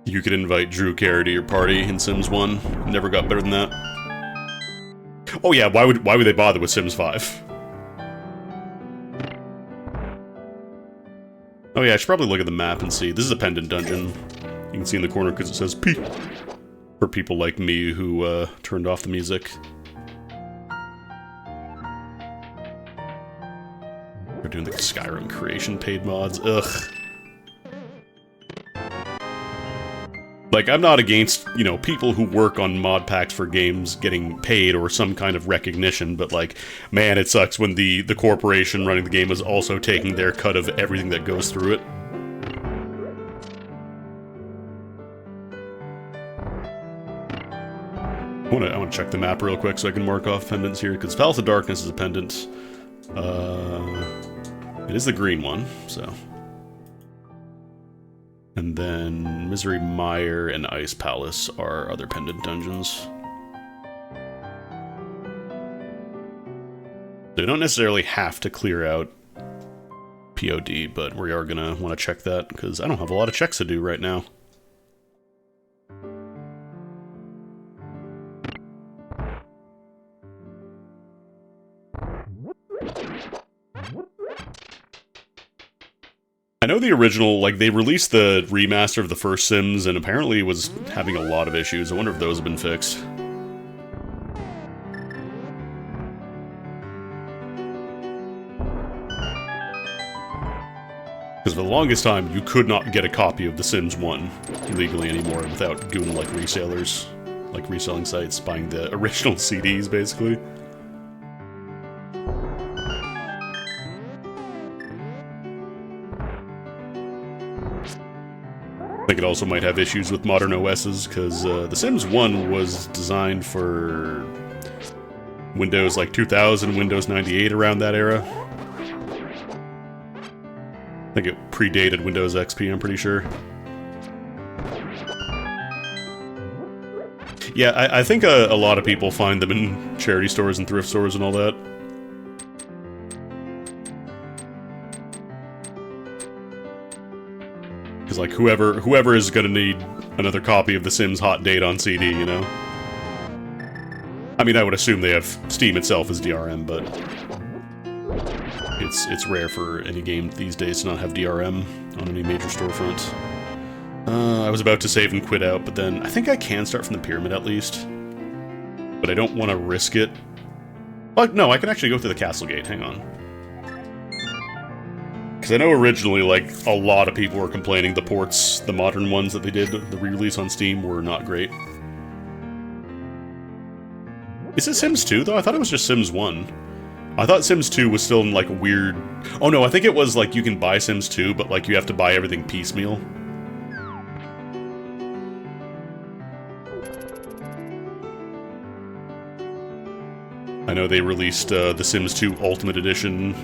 you could invite Drew Carey to your party in Sims 1. Never got better than that. Oh yeah, why would they bother with Sims 5? Oh yeah, I should probably look at the map and see. This is a pendant dungeon. You can see in the corner because it says P. For people like me who turned off the music. We're doing the Skyrim creation paid mods. Ugh. Like, I'm not against, you know, people who work on mod packs for games getting paid or some kind of recognition, but like, man, it sucks when the corporation running the game is also taking their cut of everything that goes through it. I want to check the map real quick so I can mark off pendants here, because Palace of Darkness is a pendant. It is the green one, so... And then Misery Mire and Ice Palace are other pendant dungeons. So you don't necessarily have to clear out POD, but we are gonna want to check that, because I don't have a lot of checks to do right now. I know the original, like, they released the remaster of the first Sims, and apparently it was having a lot of issues. I wonder if those have been fixed. Because for the longest time, you could not get a copy of The Sims 1 legally anymore without doing, like, resellers. Like, reselling sites, buying the original CDs, basically. I think it also might have issues with modern OSs, because The Sims 1 was designed for Windows like 2000, Windows 98, around that era. I think it predated Windows XP, I'm pretty sure. Yeah, I think a lot of people find them in charity stores and thrift stores and all that. Because, like, whoever is gonna need another copy of The Sims Hot Date on CD, you know? I mean, I would assume they have Steam itself as DRM, but... It's rare for any game these days to not have DRM on any major storefront. I was about to save and quit out, but then I think I can start from the pyramid at least. But I don't want to risk it. Oh, no, I can actually go through the castle gate, hang on. Because I know originally, like, a lot of people were complaining the ports, the modern ones that they did, the re-release on Steam, were not great. Is it Sims 2, though? I thought it was just Sims 1. I thought Sims 2 was still in like a weird... Oh no, I think it was like you can buy Sims 2, but like you have to buy everything piecemeal. I know they released the Sims 2 Ultimate Edition,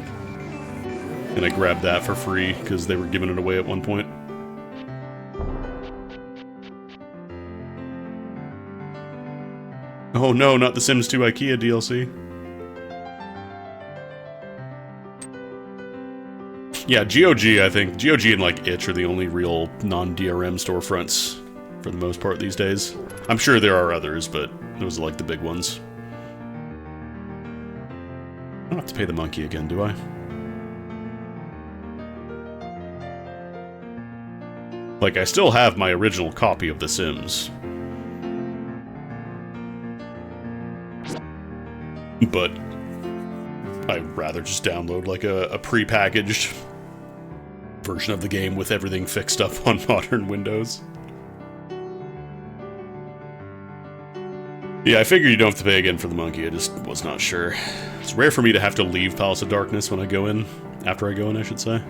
and I grabbed that for free because they were giving it away at one point. Oh no, not the Sims 2 IKEA DLC. Yeah, GOG, I think. GOG and, like, Itch are the only real non-DRM storefronts for the most part these days. I'm sure there are others, but those are, like, the big ones. I don't have to pay the monkey again, do I? Like, I still have my original copy of The Sims. But I'd rather just download, like, a pre-packaged version of the game with everything fixed up on modern Windows. Yeah, I figured you don't have to pay again for the monkey, I just was not sure. It's rare for me to have to leave Palace of Darkness when I go in. After I go in, I should say.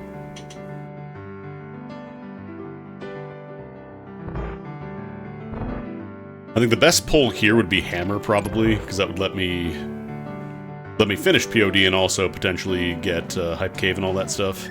I think the best pull here would be Hammer, probably, because that would let me finish POD and also potentially get Hype Cave and all that stuff.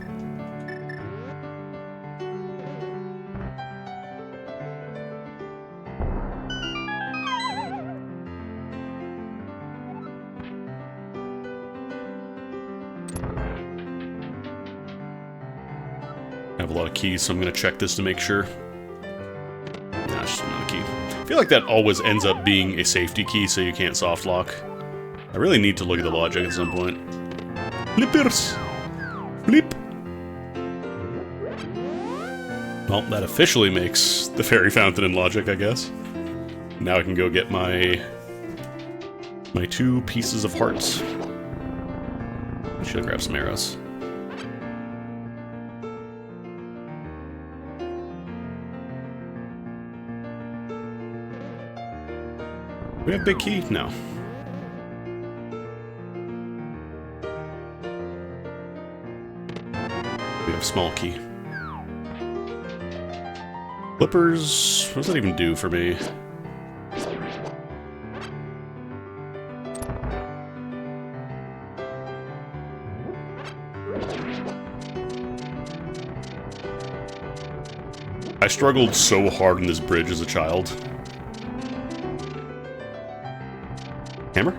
I have a lot of keys, so I'm going to check this to make sure. Nah, it's just not a key. I feel like that always ends up being a safety key, so you can't soft lock. I really need to look at the logic at some point. Flippers! Flip! Well, that officially makes the fairy fountain in logic, I guess. Now I can go get my 2 pieces of hearts. I should grab some arrows. We have big key? No. We have small key. Flippers... what does that even do for me? I struggled so hard in this bridge as a child. Hammer?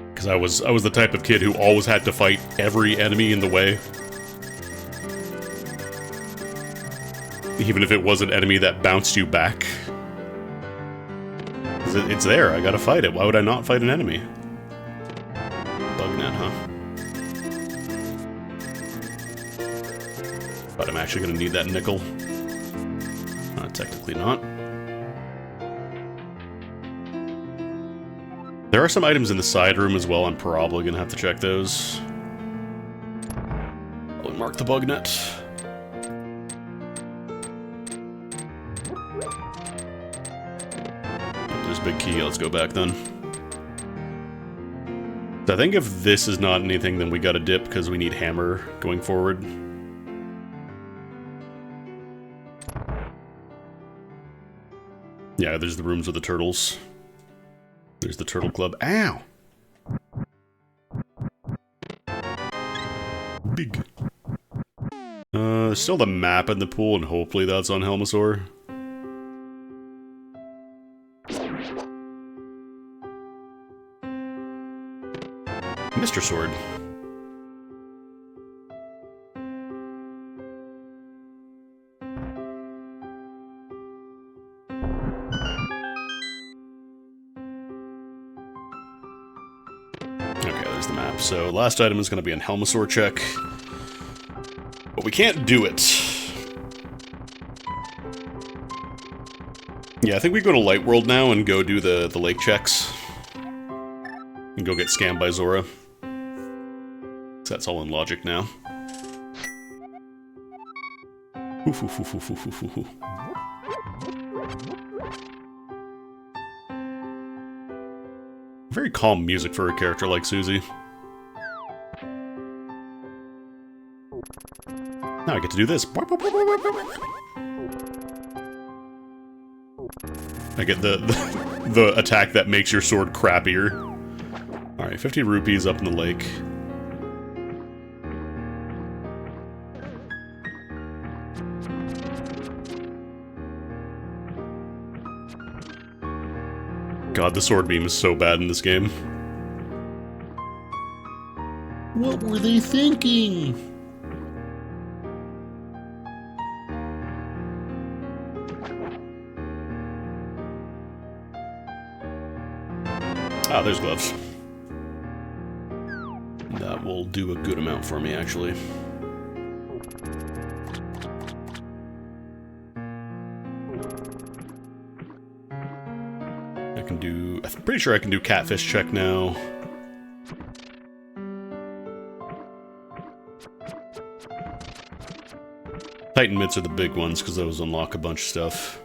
Because I was the type of kid who always had to fight every enemy in the way. Even if it was an enemy that bounced you back. It's there, I gotta fight it. Why would I not fight an enemy? Bug net, huh? But I'm actually gonna need that nickel. Technically not. There are some items in the side room as well. I'm probably gonna have to check those. I'll mark the bug net. There's a big key. Let's go back then. I think if this is not anything, then we gotta dip because we need hammer going forward. Yeah, there's the rooms with the turtles. There's the turtle club. Ow! Big. Still the map in the pool, and hopefully that's on Helmasaur. Mr. Sword. So, last item is going to be an Helmasaur check. But we can't do it. Yeah, I think we go to Light World now and go do the lake checks. And go get scammed by Zora. So that's all in logic now. Very calm music for a character like Susie. Now I get to do this. I get the attack that makes your sword crappier. Alright, 50 rupees up in the lake. God, the sword beam is so bad in this game. What were they thinking? Ah, there's gloves. That will do a good amount for me, actually. I'm pretty sure I can do catfish check now. Titan mitts are the big ones, because those unlock a bunch of stuff.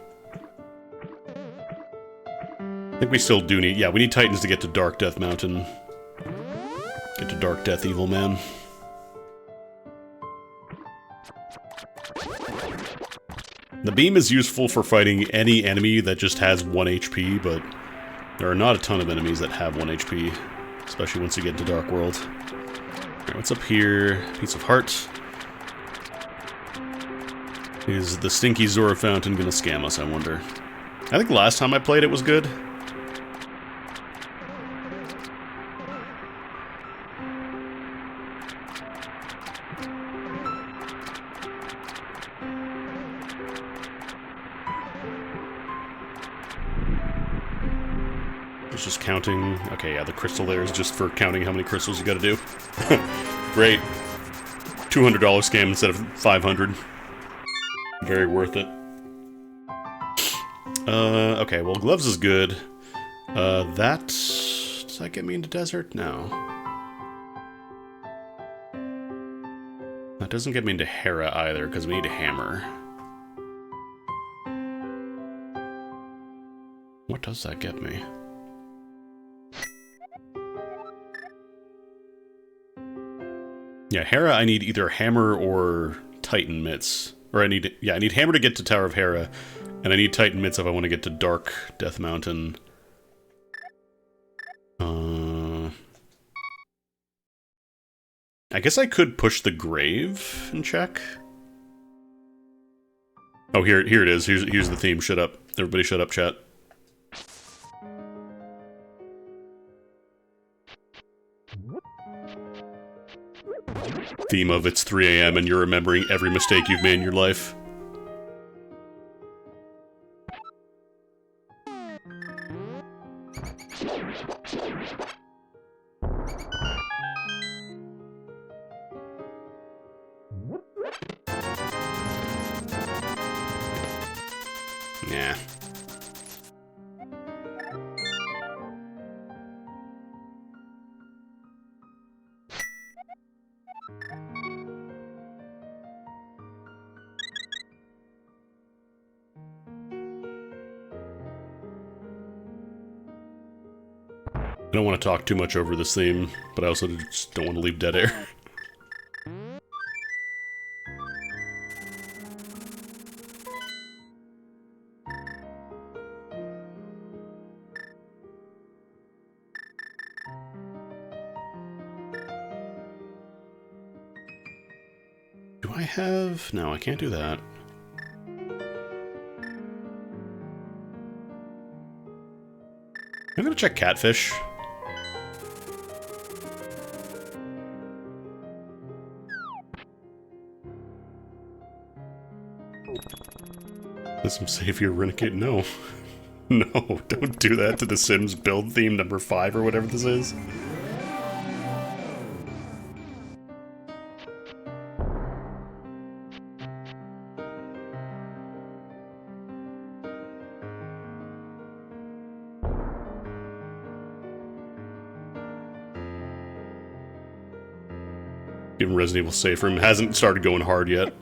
I think we still do need... Yeah, we need Titans to get to Dark Death Mountain. Get to Dark Death Evil Man. The beam is useful for fighting any enemy that just has 1 HP, but there are not a ton of enemies that have 1 HP, especially once you get into Dark World. Alright, what's up here? Piece of heart. Is the stinky Zora fountain gonna scam us, I wonder? I think last time I played it was good. It's just counting. Okay, yeah, the crystal there is just for counting how many crystals you gotta do. Great. $200 scam instead of 500. Very worth it. Okay, well, gloves is good. Does that get me into desert? No. That doesn't get me into Hera either, because we need a hammer. What does that get me? Yeah, Hera, I need either hammer or Titan mitts. Or I need hammer to get to Tower of Hera, and I need Titan mitts if I want to get to Dark Death Mountain. I guess I could push the grave and check. Oh, here it is. Here's the theme. Shut up. Everybody shut up, chat. Theme of it's 3 AM and you're remembering every mistake you've made in your life. Yeah. I don't want to talk too much over this theme, but I also just don't want to leave dead air. Do I have... No, I can't do that. I'm gonna check catfish. Some savior renegade? No. No, don't do that to the Sims build theme number 5 or whatever this is. Even Resident Evil safe room hasn't started going hard yet.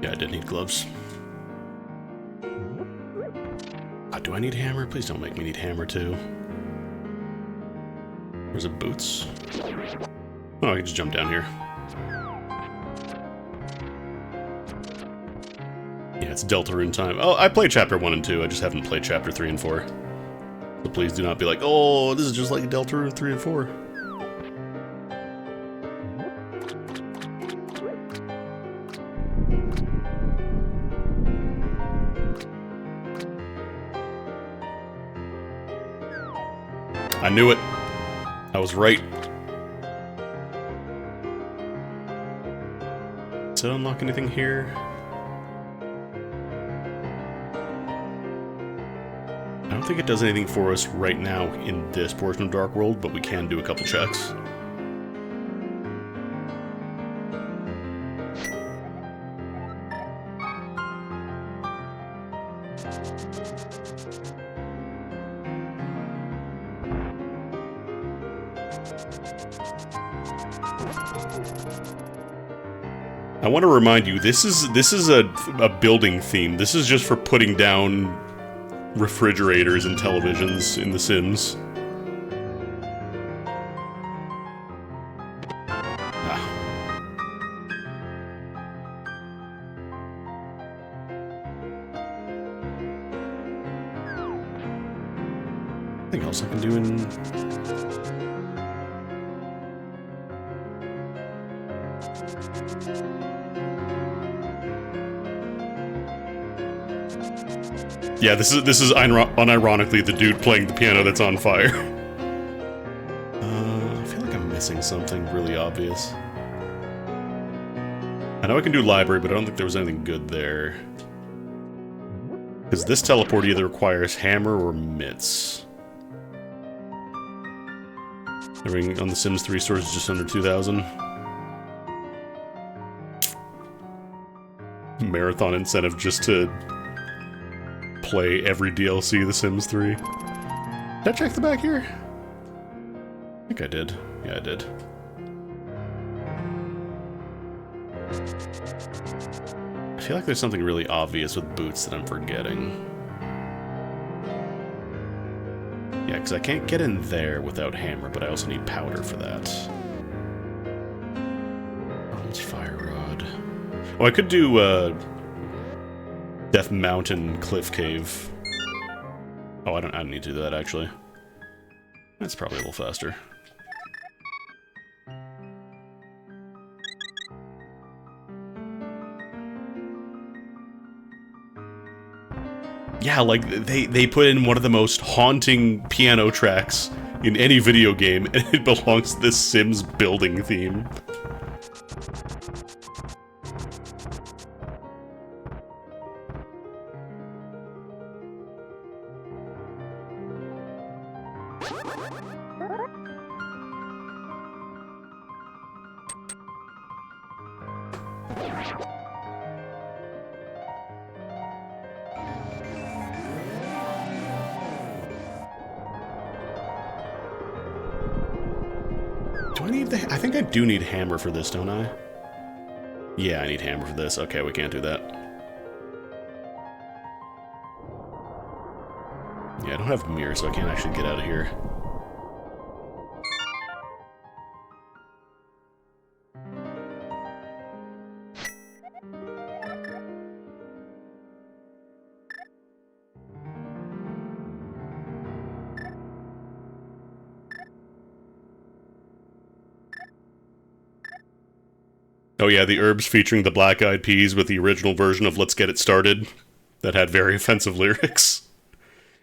Yeah, I did need gloves. Do I need hammer? Please don't make me need hammer too. Where's it? Boots? Oh, I can just jump down here. Yeah, it's Deltarune time. Oh, I played Chapter 1 and 2. I just haven't played Chapter 3 and 4. So please do not be like, oh, this is just like Deltarune 3 and 4. I knew it. I was right. Does it unlock anything here? I don't think it does anything for us right now in this portion of Dark World, but we can do a couple checks. I want to remind you, this is a building theme. This is just for putting down refrigerators and televisions in The Sims. Anything else I can do in... Yeah, this is unironically the dude playing the piano that's on fire. I feel like I'm missing something really obvious. I know I can do library, but I don't think there was anything good there. Because this teleport either requires hammer or mitts. Everything on the Sims 3 stores is just under 2,000. Marathon incentive just to play every DLC of The Sims 3. Did I check the back here? I think I did. Yeah, I did. I feel like there's something really obvious with boots that I'm forgetting. Yeah, because I can't get in there without hammer, but I also need powder for that. Bronze fire rod. Oh, I could do, Death Mountain Cliff Cave. Oh, I don't need to do that, actually. That's probably a little faster. Yeah, like, they put in one of the most haunting piano tracks in any video game, and it belongs to this Sims building theme. Do I need the... I think I do need hammer for this, don't I? Yeah, I need hammer for this. Okay, we can't do that. Yeah, I don't have mirror, so I can't actually get out of here. Oh yeah, the herbs featuring the Black Eyed Peas with the original version of Let's Get It Started that had very offensive lyrics.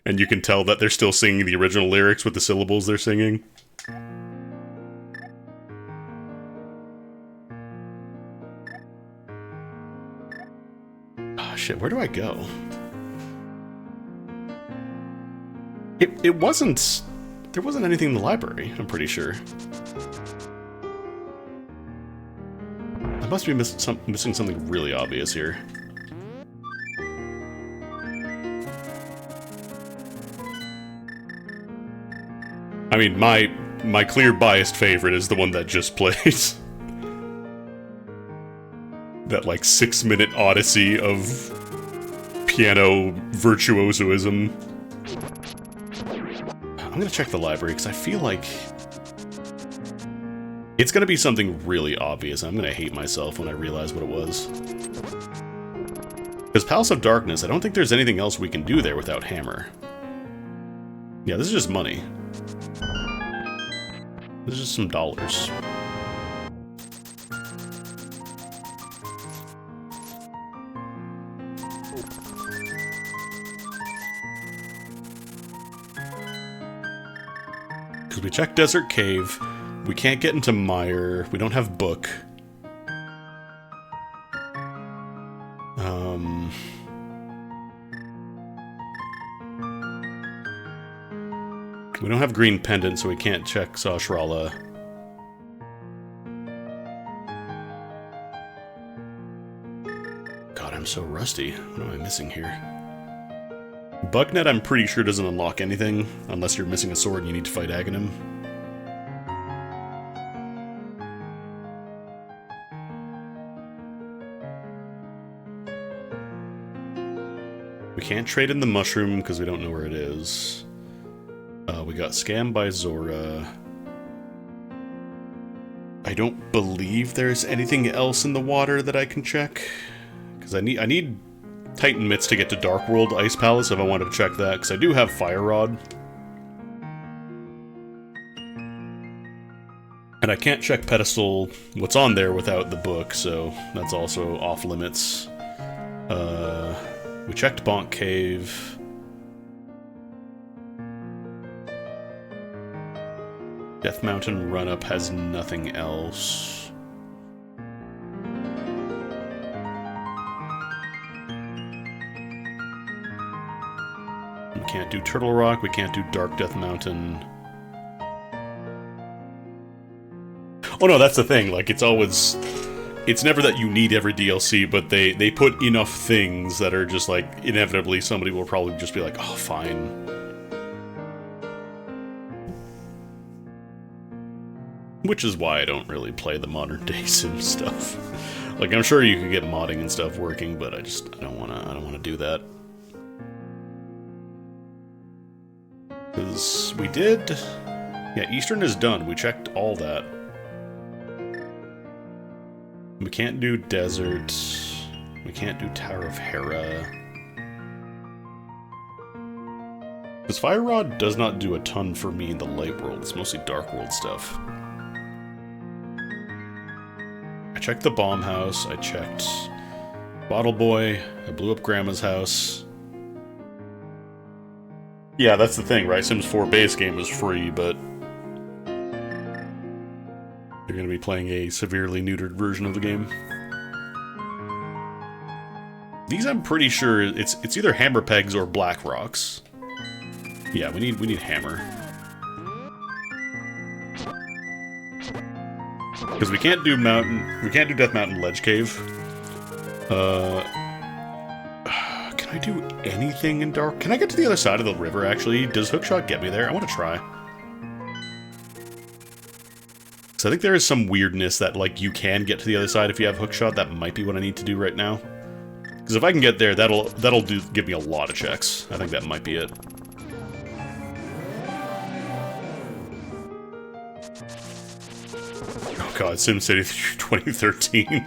And you can tell that they're still singing the original lyrics with the syllables they're singing. Oh shit, where do I go? It wasn't... There wasn't anything in the library, I'm pretty sure. I must be missing something really obvious here. I mean, my clear biased favorite is the one that just played. That, like, 6-minute odyssey of piano virtuosoism. I'm gonna check the library, because I feel like it's gonna be something really obvious. I'm gonna hate myself when I realize what it was. Because Palace of Darkness, I don't think there's anything else we can do there without Hammer. Yeah, this is just money. This is just some dollars. Because we checked Desert Cave, we can't get into Mire, we don't have Book. We don't have Green Pendant, so we can't check Sashrala. God, I'm so rusty. What am I missing here? Bucknet, I'm pretty sure doesn't unlock anything, unless you're missing a sword and you need to fight Aghanim. We can't trade in the mushroom because we don't know where it is. We got scammed by Zora. I don't believe there's anything else in the water that I can check. Because I need Titan Mitts to get to Dark World Ice Palace if I wanted to check that, because I do have Fire Rod. And I can't check Pedestal, what's on there, without the book, so that's also off limits. We checked Bonk Cave. Death Mountain Run-Up has nothing else. We can't do Turtle Rock, we can't do Dark Death Mountain. Oh no, that's the thing, like, it's always... It's never that you need every DLC, but they put enough things that are just like, inevitably somebody will probably just be like, oh, fine. Which is why I don't really play the modern day sim stuff. Like, I'm sure you could get modding and stuff working, but I don't wanna do that. Because we did... Yeah, Eastern is done. We checked all that. We can't do Desert. We can't do Tower of Hera. Because Fire Rod does not do a ton for me in the Light World. It's mostly Dark World stuff. I checked the Bomb House. I checked Bottle Boy. I blew up Grandma's house. Yeah, that's the thing, right? Sims 4 base game is free, but... You're going to be playing a severely neutered version of the game. These, I'm pretty sure, it's either Hammer Pegs or Black Rocks. Yeah, we need Hammer. Because we can't do Death Mountain Ledge Cave. Can I do anything in Dark? Can I get to the other side of the river, actually? Does Hookshot get me there? I want to try. So I think there is some weirdness that, like, you can get to the other side if you have Hookshot. That might be what I need to do right now. Because if I can get there, that'll give me a lot of checks. I think that might be it. Oh god, SimCity 2013.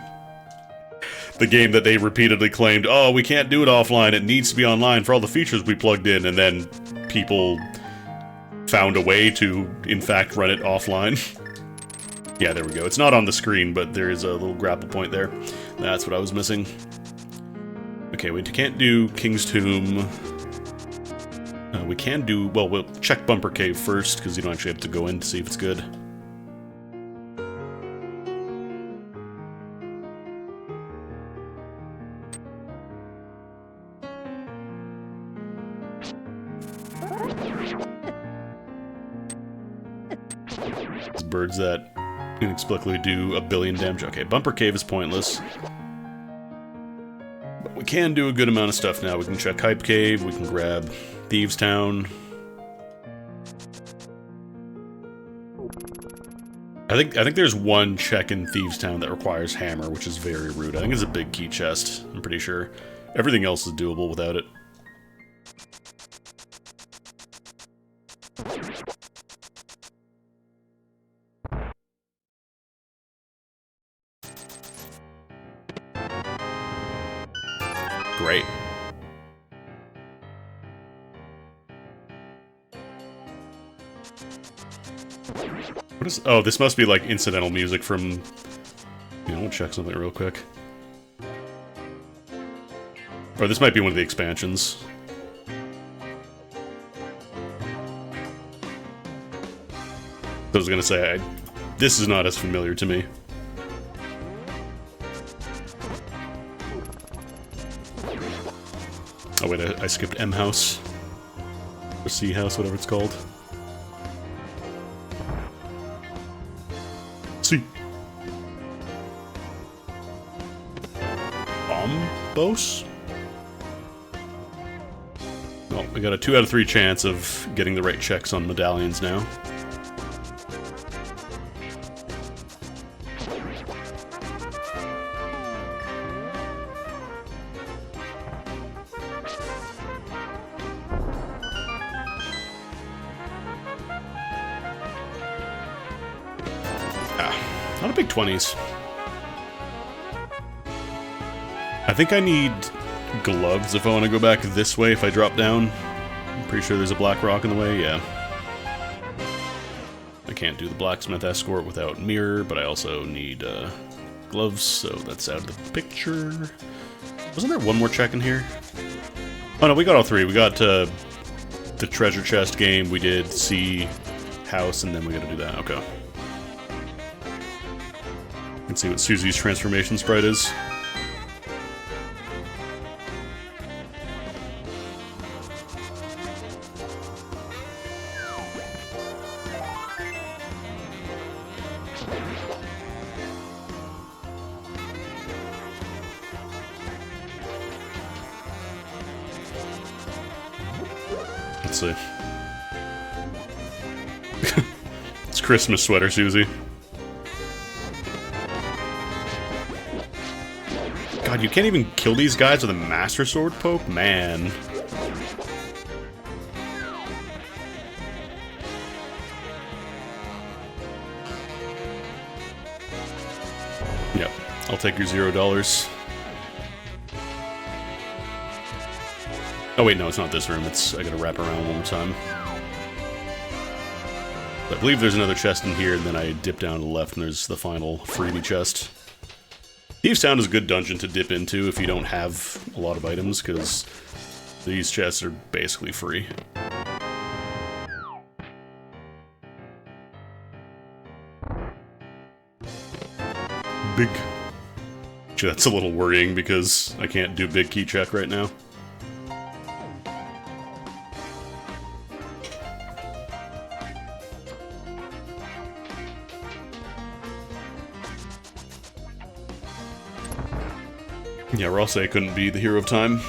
The game that they repeatedly claimed, oh, we can't do it offline, it needs to be online for all the features we plugged in, and then people found a way to, in fact, run it offline. Yeah, there we go. It's not on the screen, but there is a little grapple point there. That's what I was missing. Okay, we can't do King's Tomb. We can do... Well, we'll check Bumper Cave first, because you don't actually have to go in to see if it's good. These birds that inexplicably do 1 billion damage. Okay, Bumper Cave is pointless. But we can do a good amount of stuff now. We can check Hype Cave, we can grab Thieves Town. I think there's one check in Thieves Town that requires hammer, which is very rude. I think it's a big key chest, I'm pretty sure. Everything else is doable without it. Great. What is... Oh, this must be like incidental music from... we'll check something real quick. Or this might be one of the expansions. I was gonna say, this is not as familiar to me. Oh wait, I skipped M House. Or C House, whatever it's called. C. Bombos? Well, we got a 2 out of 3 chance of getting the right checks on medallions now. Not a big 20s. I think I need gloves if I want to go back this way if I drop down. I'm pretty sure there's a black rock in the way, yeah. I can't do the blacksmith escort without mirror, but I also need gloves, so that's out of the picture. Wasn't there one more check in here? Oh no, we got all 3. We got the treasure chest game, we did C house, and then we gotta do that. Okay. Let's see what Susie's transformation sprite is. Let's see. It's Christmas sweater, Susie. God, you can't even kill these guys with a Master Sword poke? Man. Yep, I'll take your $0. Oh wait, no, it's not this room. I gotta wrap around one more time. I believe there's another chest in here, and then I dip down to the left, and there's the final freebie chest. Thieves Town is a good dungeon to dip into if you don't have a lot of items, because these chests are basically free. Big. Actually, that's a little worrying because I can't do big key check right now. Yeah, Ross couldn't be the hero of time.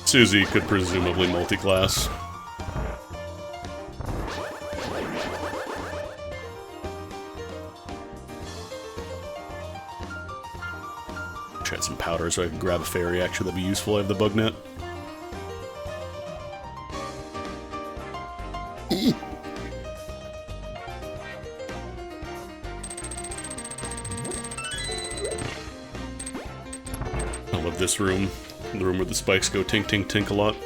Susie could presumably multi-class. Try some powder so I can grab a fairy. Actually, that'd be useful. I have the bug net. This room, the room where the spikes go tink tink tink a lot.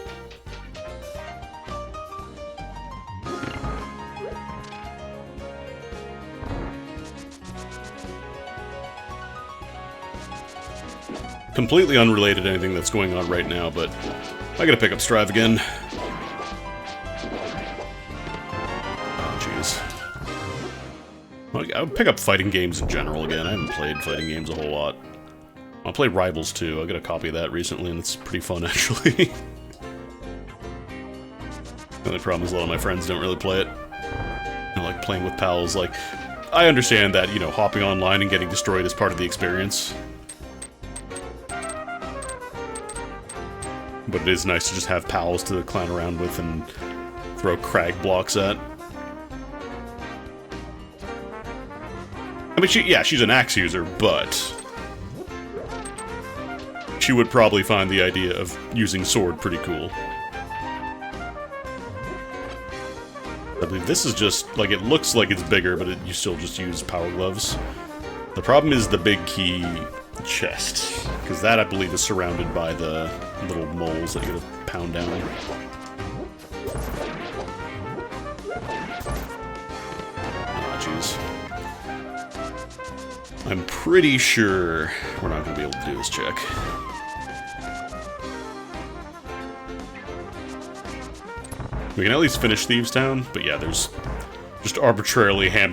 Completely unrelated to anything that's going on right now, but I gotta pick up Strive again. Oh, jeez. Well, I would pick up fighting games in general again. I haven't played fighting games a whole lot. I played Rivals 2. I got a copy of that recently, and it's pretty fun, actually. The only problem is a lot of my friends don't really play it. I like playing with pals. Like, I understand that, you know, hopping online and getting destroyed is part of the experience. But it is nice to just have pals to clown around with and throw crag blocks at. I mean, she's an axe user, but she would probably find the idea of using sword pretty cool. I believe this is just, like, it looks like it's bigger, but you still just use power gloves. The problem is the big key chest, because that, I believe, is surrounded by the little moles that you gotta pound down. Ah, jeez. I'm pretty sure we're not gonna be able to do this check. We can at least finish Thieves Town, but yeah, there's just arbitrarily hammer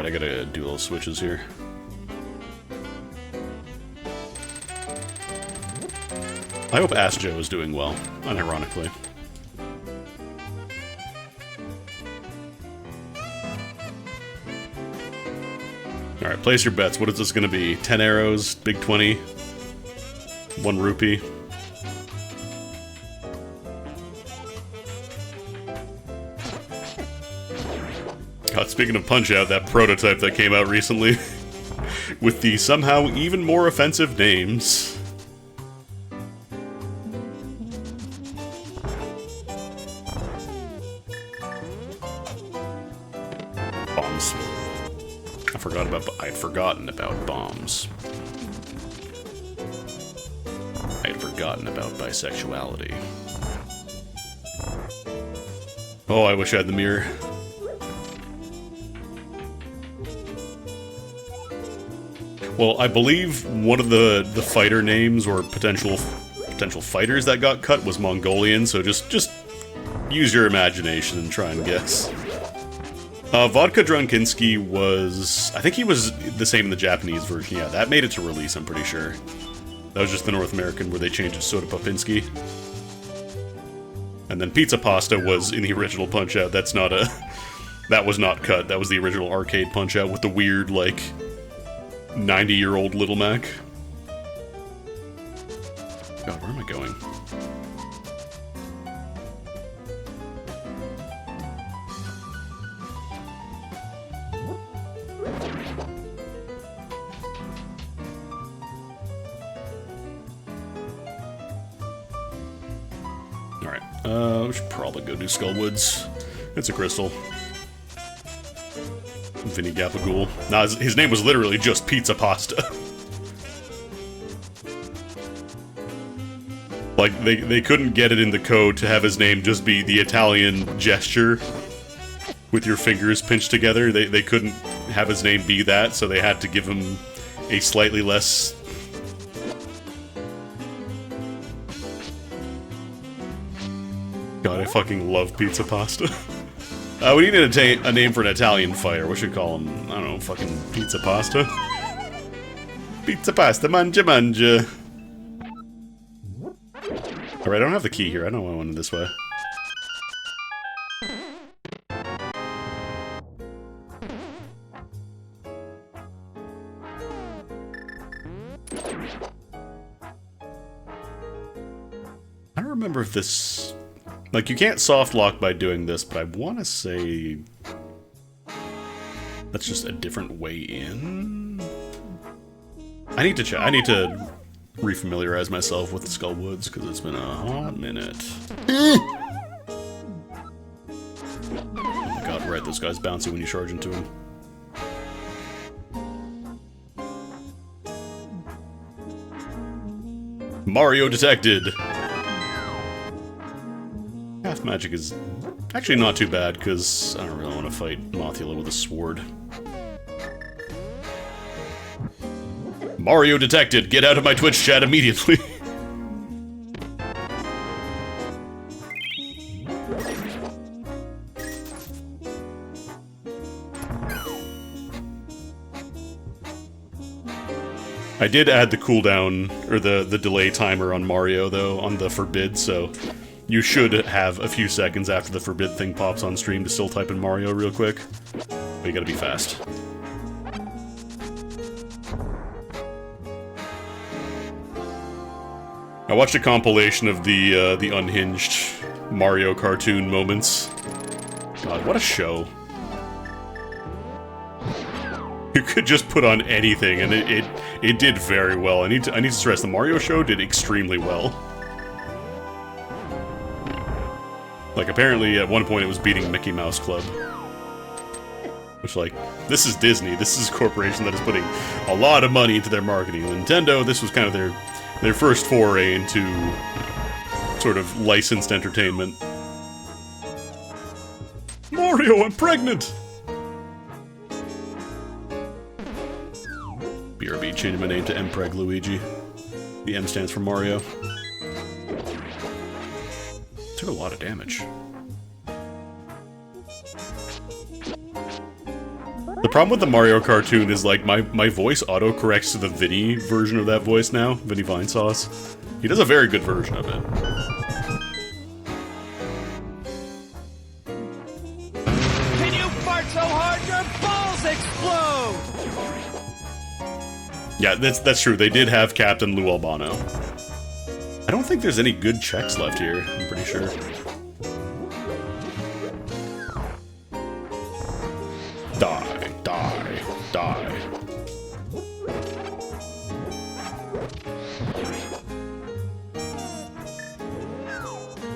Alright, I gotta do little switches here. I hope Ask Joe is doing well, unironically. Alright, place your bets. What is this gonna be? 10 arrows, big 20, 1 rupee. God, speaking of Punch-Out, that prototype that came out recently with the somehow even more offensive names. Bombs. I'd forgotten about bombs. I had forgotten about bisexuality. Oh, I wish I had the mirror. Well, I believe one of the fighter names or potential fighters that got cut was Mongolian, so just use your imagination and try and guess. Vodka Drunkinski was... I think he was the same in the Japanese version. Yeah, that made it to release, I'm pretty sure. That was just the North American where they changed it to Soda Popinski. And then Pizza Pasta was in the original Punch-Out. That's not a... That was not cut. That was the original arcade Punch-Out with the weird, like... 90-year-old Little Mac. God, where am I going? Alright, we should probably go do Skullwoods. It's a crystal. Vinny Gabagool. Nah, his name was literally just Pizza Pasta. Like, they couldn't get it in the code to have his name just be the Italian gesture with your fingers pinched together. They couldn't have his name be that, so they had to give him a slightly less... God, I fucking love Pizza Pasta. We need a name for an Italian fighter. What should we call him? I don't know, fucking Pizza Pasta? Pizza Pasta, manja manja. Alright, I don't have the key here. I know I went this way. I don't remember if this... Like, you can't soft lock by doing this, but I want to say... That's just a different way in? I need to check. I need to refamiliarize myself with Skullwoods, because it's been a hot minute. Oh my god, right, this guy's bouncy when you charge into him. Mario detected! Half magic is actually not too bad, because I don't really want to fight Mothula with a sword. Mario detected! Get out of my Twitch chat immediately! I did add the cooldown, or the delay timer on Mario, though, on the forbid, so... You should have a few seconds after the forbid thing pops on stream to still type in Mario real quick. But you gotta be fast. I watched a compilation of the unhinged Mario cartoon moments. God, what a show. You could just put on anything, and it did very well. I need to stress, the Mario show did extremely well. Like, apparently, at one point it was beating Mickey Mouse Club. Which, like, this is Disney. This is a corporation that is putting a lot of money into their marketing. Nintendo, this was kind of their first foray into sort of licensed entertainment. Mario, I'm pregnant! BRB changing my name to Mpreg Luigi. The M stands for Mario. Took a lot of damage. The problem with the Mario cartoon is, like, my voice auto-corrects to the Vinny version of that voice now. Vinny Vinesauce. He does a very good version of it. Can you fart so hard your balls explode? Yeah, that's true. They did have Captain Lou Albano. I don't think there's any good checks left here, I'm pretty sure. Die, die, die.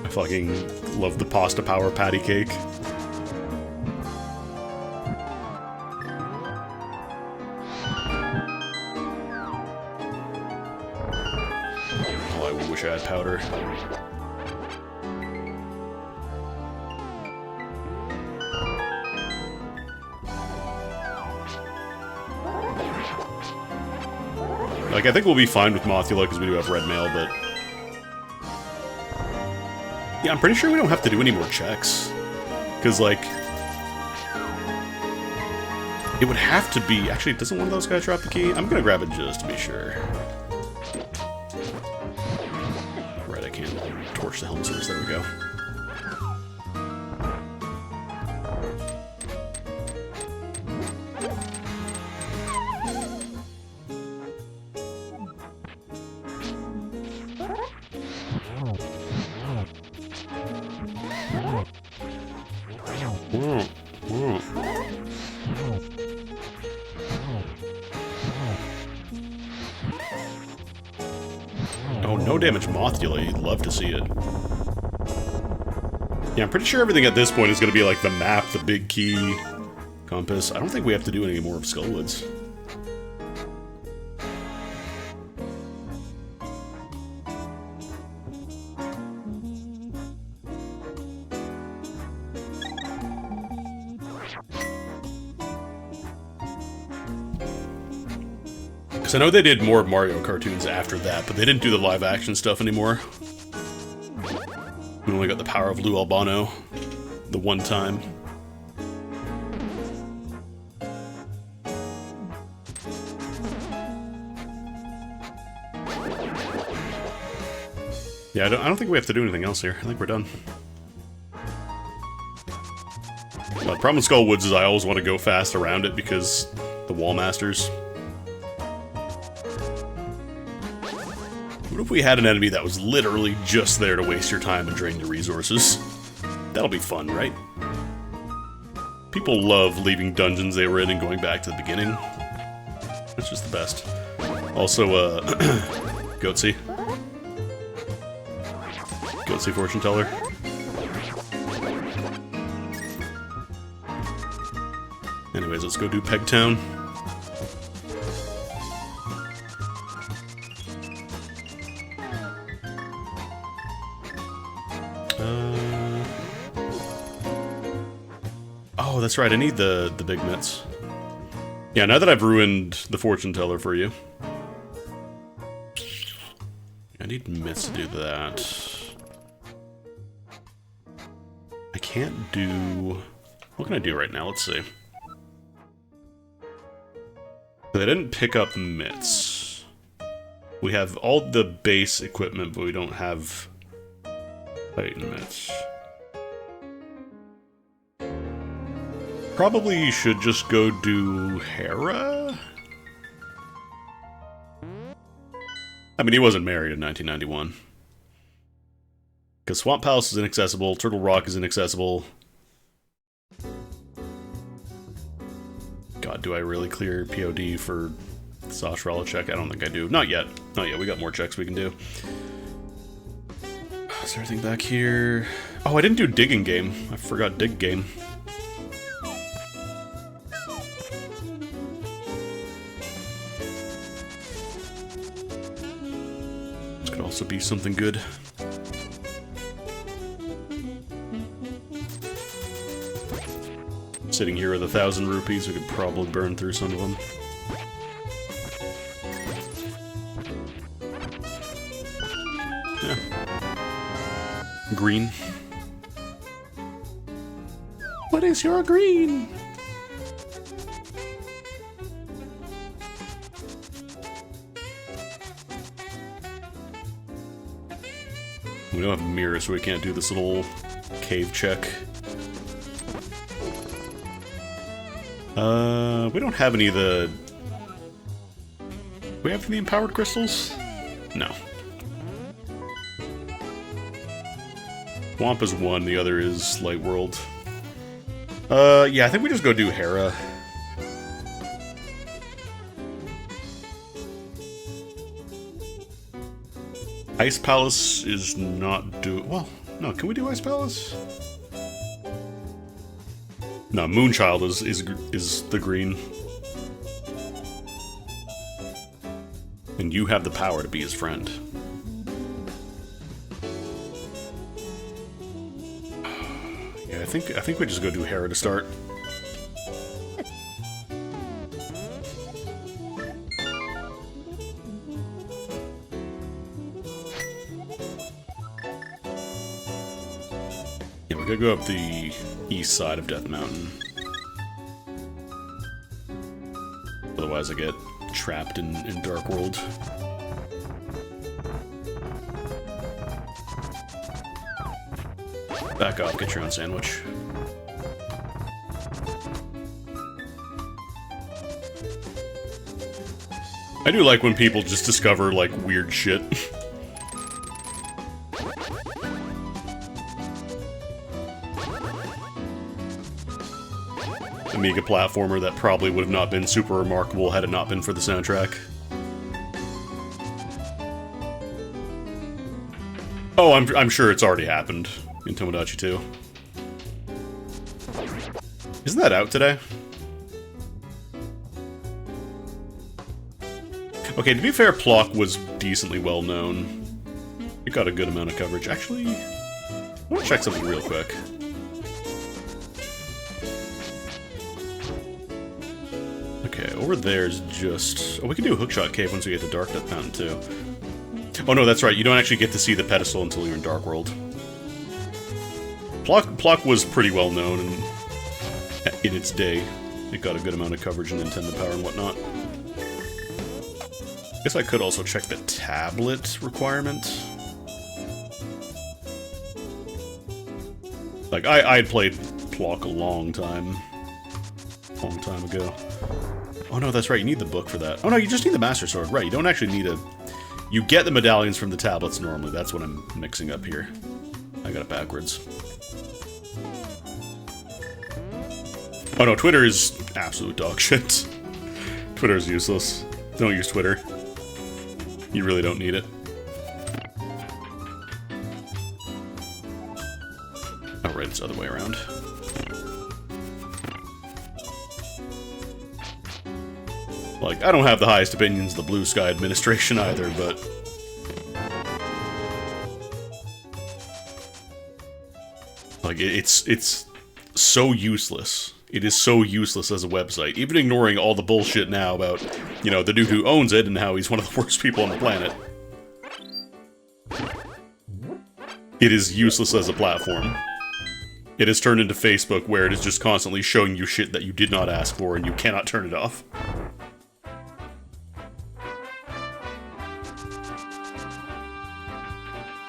I fucking love the pasta power patty cake. Oh, I wish I had powder. Like, I think we'll be fine with Mothula because we do have red mail, but... Yeah, I'm pretty sure we don't have to do any more checks. Because, like... It would have to be... Actually, doesn't one of those guys drop the key? I'm gonna grab it just to be sure. Right, I can't torch the helm source. There we go. Oh, no damage Mothula. You'd love to see it. Yeah, I'm pretty sure everything at this point is going to be like the map, the big key, compass. I don't think we have to do any more of Skullwoods. Because I know they did more Mario cartoons after that, but they didn't do the live-action stuff anymore. We only got the power of Lou Albano the one time. Yeah, I don't think we have to do anything else here. I think we're done. The problem with Skullwoods is I always want to go fast around it because the Wall Masters. What if we had an enemy that was literally just there to waste your time and drain your resources? That'll be fun, right? People love leaving dungeons they were in and going back to the beginning. It's just the best. Also, Goatsy. Goatsy Fortune Teller. Anyways, let's go do Pegtown. Oh, that's right, I need the big mitts. Yeah, now that I've ruined the fortune teller for you. I need mitts to do that. I can't do... What can I do right now? Let's see. I didn't pick up mitts. We have all the base equipment, but we don't have Titan mitts. Probably should just go do Hera? I mean, he wasn't married in 1991. Because Swamp Palace is inaccessible, Turtle Rock is inaccessible. God, do I really clear POD for Sashrala check? I don't think I do. Not yet. Not yet. We got more checks we can do. Is there anything back here? Oh, I didn't do Digging Game. I forgot Dig Game. This could also be something good. Sitting here with 1,000 rupees, we could probably burn through some of them. Yeah. Green. What is your green? We don't have mirrors, so we can't do this little cave check. We don't have any of the... Do we have the empowered crystals? No. Wampa's one, the other is Light World. Yeah, I think we just go do Hera. Ice Palace is not well, no, can we do Ice Palace? No, Moonchild is the green. And you have the power to be his friend. Yeah, I think we just go do Hera to start. Yeah, we gotta go up the east side of Death Mountain. Otherwise I get trapped in Dark World. Back off, get your own sandwich. I do like when people just discover, like, weird shit. Amiga platformer that probably would have not been super remarkable had it not been for the soundtrack. Oh, I'm sure it's already happened in Tomodachi 2. Isn't that out today? Okay, to be fair, Plock was decently well known. It got a good amount of coverage. Actually, I want to check something real quick. Okay, over there's just... Oh, we can do a Hookshot Cave once we get to Dark Death Mountain, too. Oh no, that's right, you don't actually get to see the pedestal until you're in Dark World. Plock was pretty well known in its day. It got a good amount of coverage in Nintendo Power and whatnot. I guess I could also check the tablet requirement. Like, I had played Plock a long time ago. Oh no, that's right, you need the book for that. Oh no, you just need the Master Sword, right, you don't actually need a... You get the medallions from the tablets normally, that's what I'm mixing up here. I got it backwards. Oh no, Twitter is absolute dog shit. Twitter is useless. Don't use Twitter. You really don't need it. Oh right, it's the other way around. Like, I don't have the highest opinions of the Blue Sky administration either, but... Like, it's so useless. It is so useless as a website. Even ignoring all the bullshit now about, you know, the dude who owns it and how he's one of the worst people on the planet. It is useless as a platform. It has turned into Facebook, where it is just constantly showing you shit that you did not ask for and you cannot turn it off.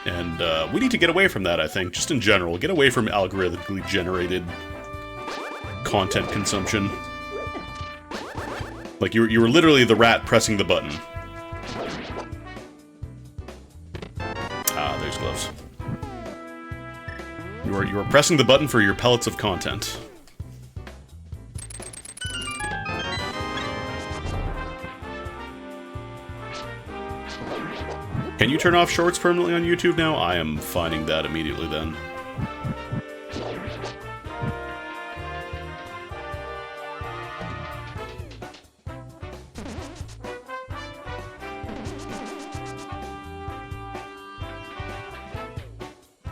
And we need to get away from that, I think, just in general. Get away from algorithmically generated content consumption. Like, you were literally the rat pressing the button. Ah, there's gloves. You are pressing the button for your pellets of content. Can you turn off shorts permanently on YouTube now? I am finding that immediately then.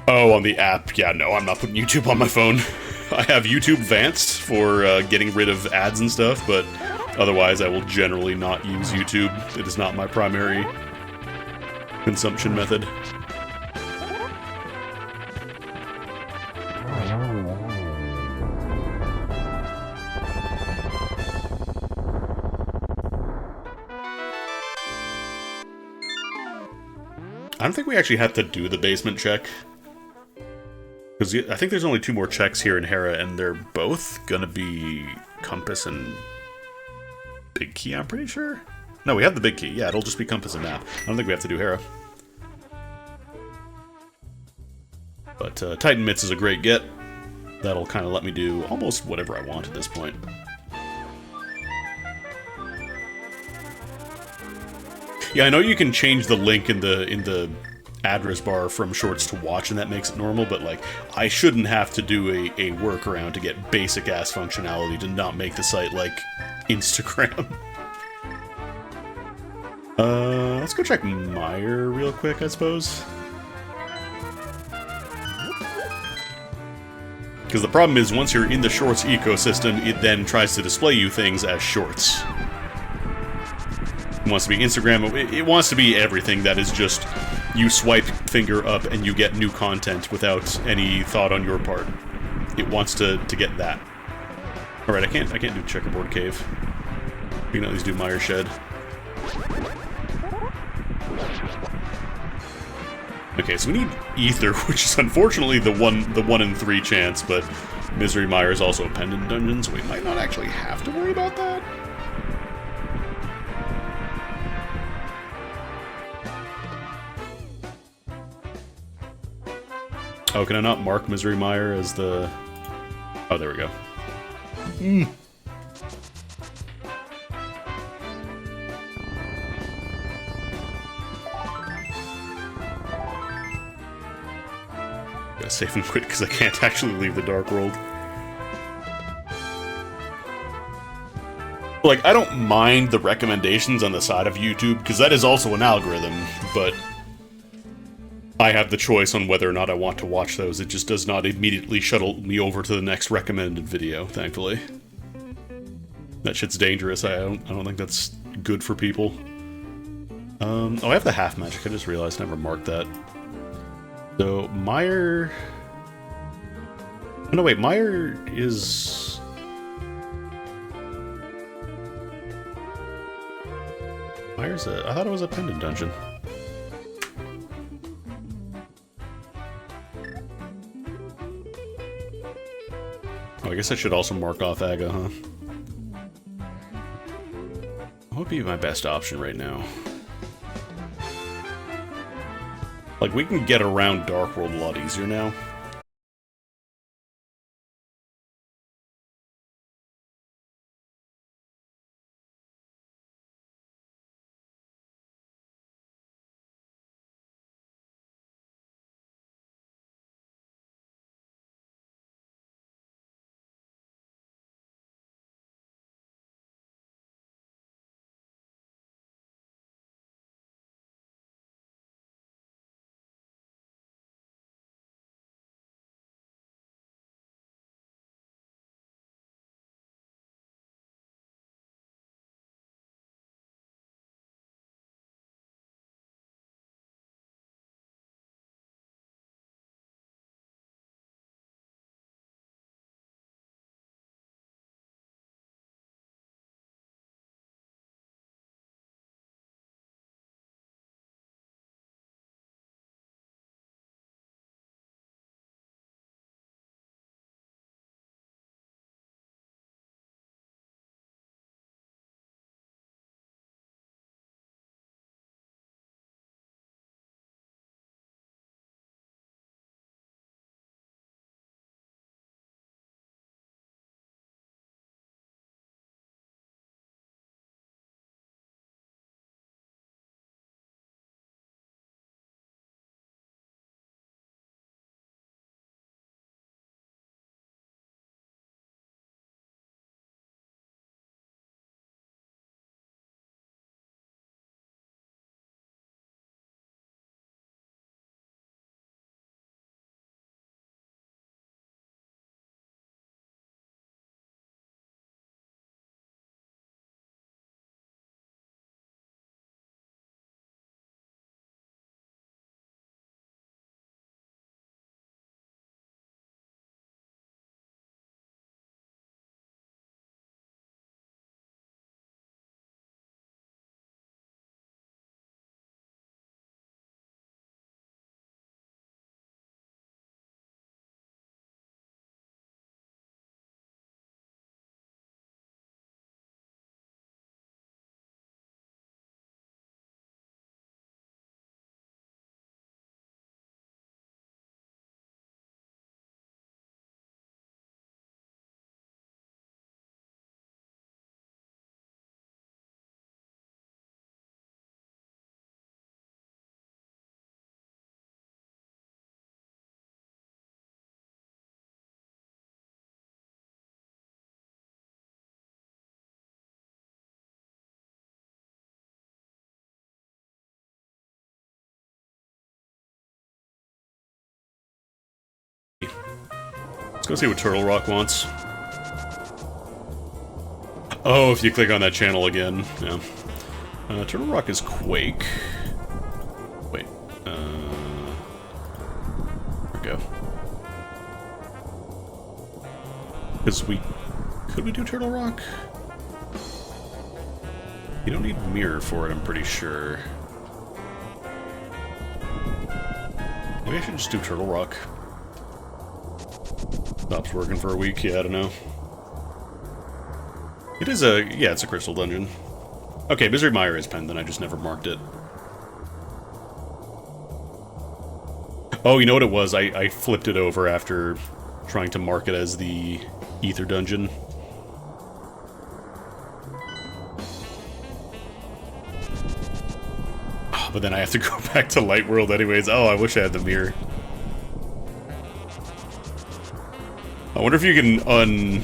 Oh, on the app. Yeah, no, I'm not putting YouTube on my phone. I have YouTube Advanced for getting rid of ads and stuff, but otherwise I will generally not use YouTube. It is not my primary consumption method. don't think we actually had to do the basement check. Because I think there's only 2 more checks here in Hera, and they're both gonna be Compass and Big Key, I'm pretty sure. No, we have the Big Key. Yeah, it'll just be Compass and Map. I don't think we have to do Hera. But Titan Mitts is a great get. That'll kind of let me do almost whatever I want at this point. Yeah, I know you can change the link in the address bar from shorts to watch, and that makes it normal, but like, I shouldn't have to do a workaround to get basic ass functionality to not make the site like Instagram. Let's go check Mire real quick, I suppose. Because the problem is, once you're in the Shorts ecosystem, it then tries to display you things as Shorts. It wants to be Instagram, it wants to be everything that is just, you swipe finger up and you get new content without any thought on your part. It wants to get that. Alright, I can't do Checkerboard Cave. We can at least do Mire Shed. Okay, so we need Ether, which is unfortunately the 1 in 3 chance, but Misery Mire is also a pendant dungeon, so we might not actually have to worry about that. Oh, can I not mark Misery Mire as the... Oh, there we go. Gotta save and quit because I can't actually leave the Dark World. Like, I don't mind the recommendations on the side of YouTube, because that is also an algorithm, but I have the choice on whether or not I want to watch those. It just does not immediately shuttle me over to the next recommended video, thankfully. That shit's dangerous. I don't think that's good for people. Oh, I have the half magic. I just realized I never marked that. So, Mire... Oh, no, wait. Mire is... Mire's a... I thought it was a pendant dungeon. Oh, I guess I should also mark off Aga, huh? What would be my best option right now? Like, we can get around Dark World a lot easier now. Let's go see what Turtle Rock wants. Oh, if you click on that channel again, yeah. Turtle Rock is Quake. Wait, there we go. Because could we do Turtle Rock? You don't need Mirror for it, I'm pretty sure. Maybe I should just do Turtle Rock. Stops working for a week, yeah, I don't know. It is yeah, it's a crystal dungeon. Okay, Misery Mire is penned, then I just never marked it. Oh, you know what it was? I flipped it over after trying to mark it as the Ether Dungeon. Oh, but then I have to go back to Light World anyways. Oh, I wish I had the mirror. I wonder if you can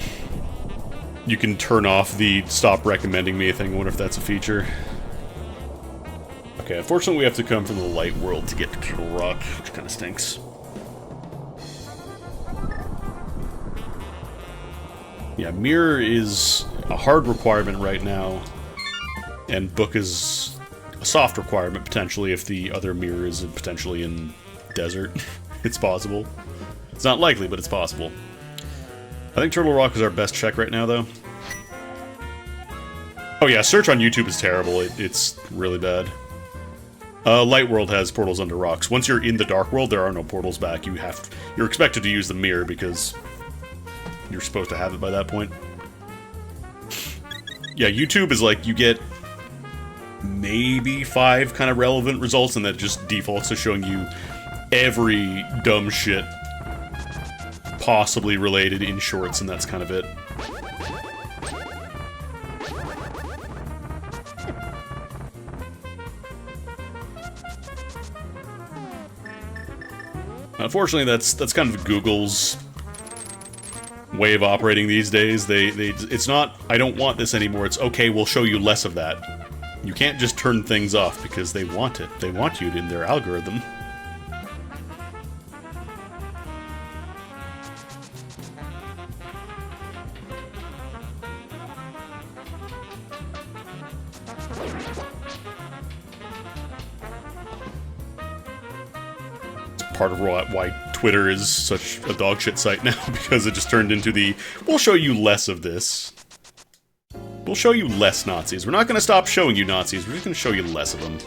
you can turn off the stop recommending me thing. I wonder if that's a feature. Okay, unfortunately we have to come from the Light World to get to Turtle Rock, which kind of stinks. Yeah, Mirror is a hard requirement right now, and Book is a soft requirement, potentially, if the other Mirror is potentially in Desert. It's possible. It's not likely, but it's possible. I think Turtle Rock is our best check right now, though. Oh yeah, search on YouTube is terrible. It's really bad. Light World has portals under rocks. Once you're in the Dark World, there are no portals back. You're expected to use the mirror because you're supposed to have it by that point. Yeah, YouTube is like, you get maybe 5 kind of relevant results, and that just defaults to showing you every dumb shit possibly related in shorts, and that's kind of it. Unfortunately, that's kind of Google's way of operating these days. It's not, I don't want this anymore, it's okay, we'll show you less of that. You can't just turn things off because they want it. They want you in their algorithm. Part of why Twitter is such a dogshit site now, because it just turned into the, we'll show you less of this. We'll show you less Nazis. We're not going to stop showing you Nazis, we're just going to show you less of them.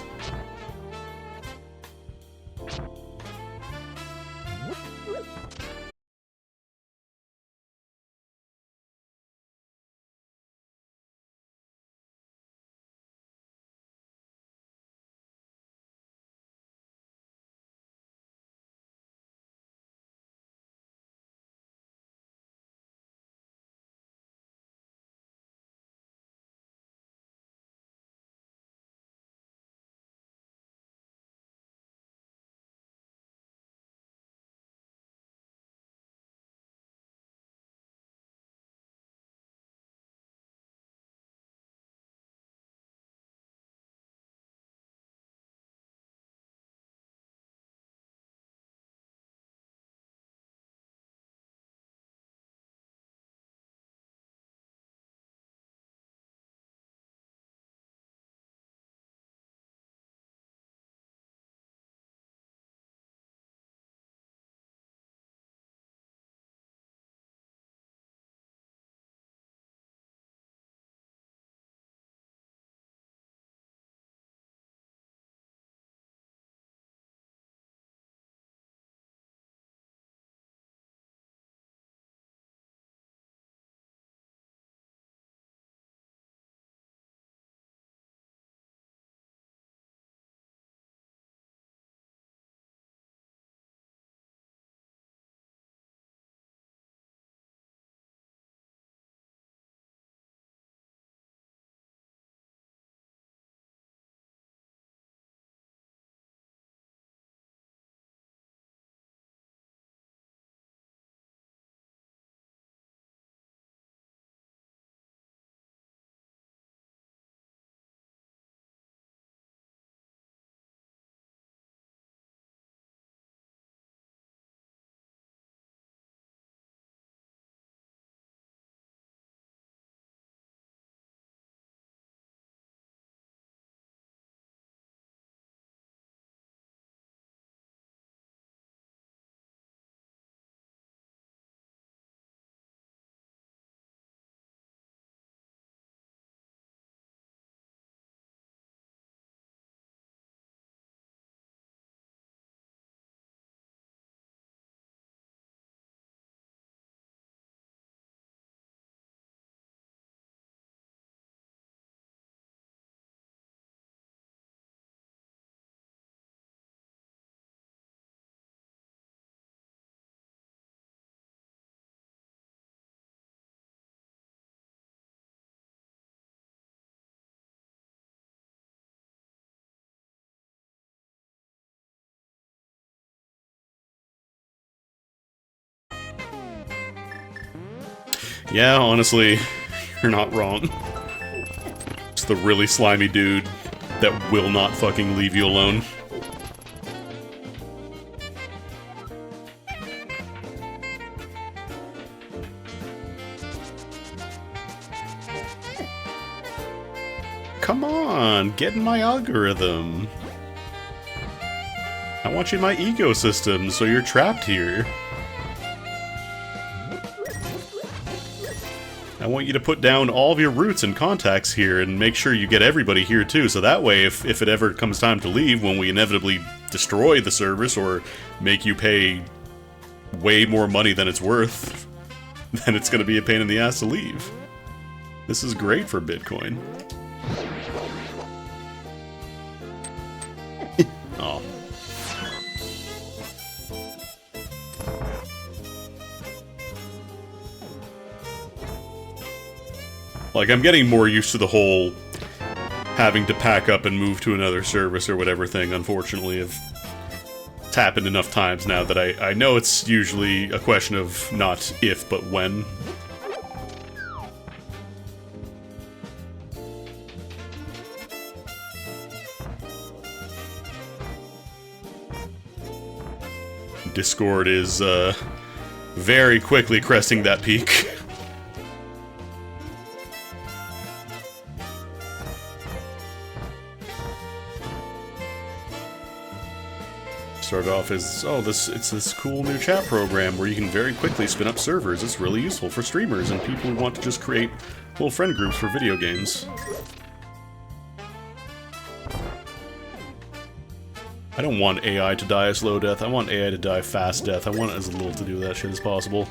Yeah, honestly, you're not wrong. It's the really slimy dude that will not fucking leave you alone. Come on, get in my algorithm. I want you in my ecosystem, so you're trapped here. I want you to put down all of your roots and contacts here and make sure you get everybody here too, so that way if it ever comes time to leave, when we inevitably destroy the service or make you pay way more money than it's worth, then it's gonna be a pain in the ass to leave. This is great for Bitcoin. Oh. Like, I'm getting more used to the whole having to pack up and move to another service or whatever thing, unfortunately. It's happened enough times now that I know it's usually a question of not if, but when. Discord is, very quickly cresting that peak. Started off as, oh, it's this cool new chat program where you can very quickly spin up servers. It's really useful for streamers and people who want to just create little friend groups for video games. I don't want AI to die a slow death. I want AI to die a fast death. I want as little to do with that shit as possible.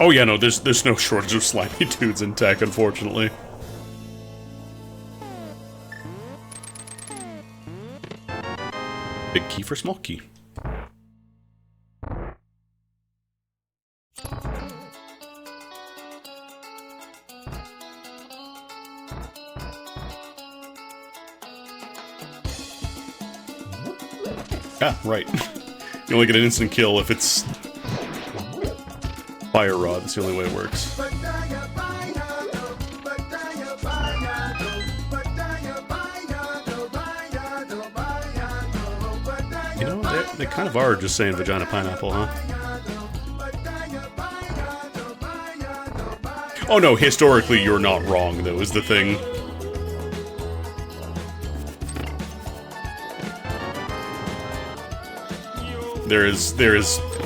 Oh yeah, no, there's no shortage of slimy dudes in tech, unfortunately. Big key for small key. Ah, right. You only get an instant kill if it's fire rod. That's the only way it works. You know, they kind of are just saying vagina pineapple, huh? Oh no, historically you're not wrong, though, is the thing. There has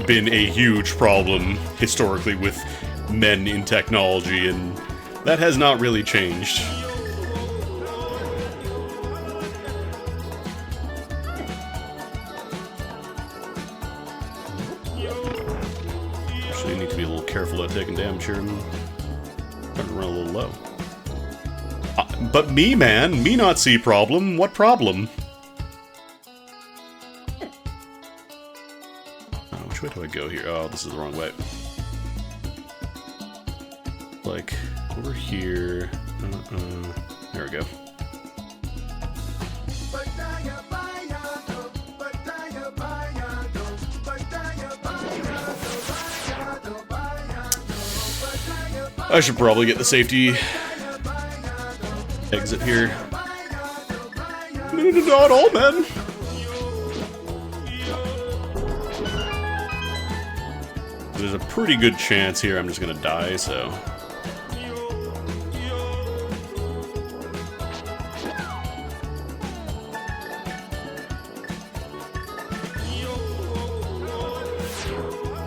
been a huge problem historically with men in technology, and that has not really changed. Actually, you need to be a little careful at taking damage here. I'm starting to run a little low. But me, man, me not see problem. What problem? Which way do I go here? Oh, this is the wrong way. Like, over here. There we go. I should probably get the safety exit here. Not all men. There's a pretty good chance here I'm just gonna die, so...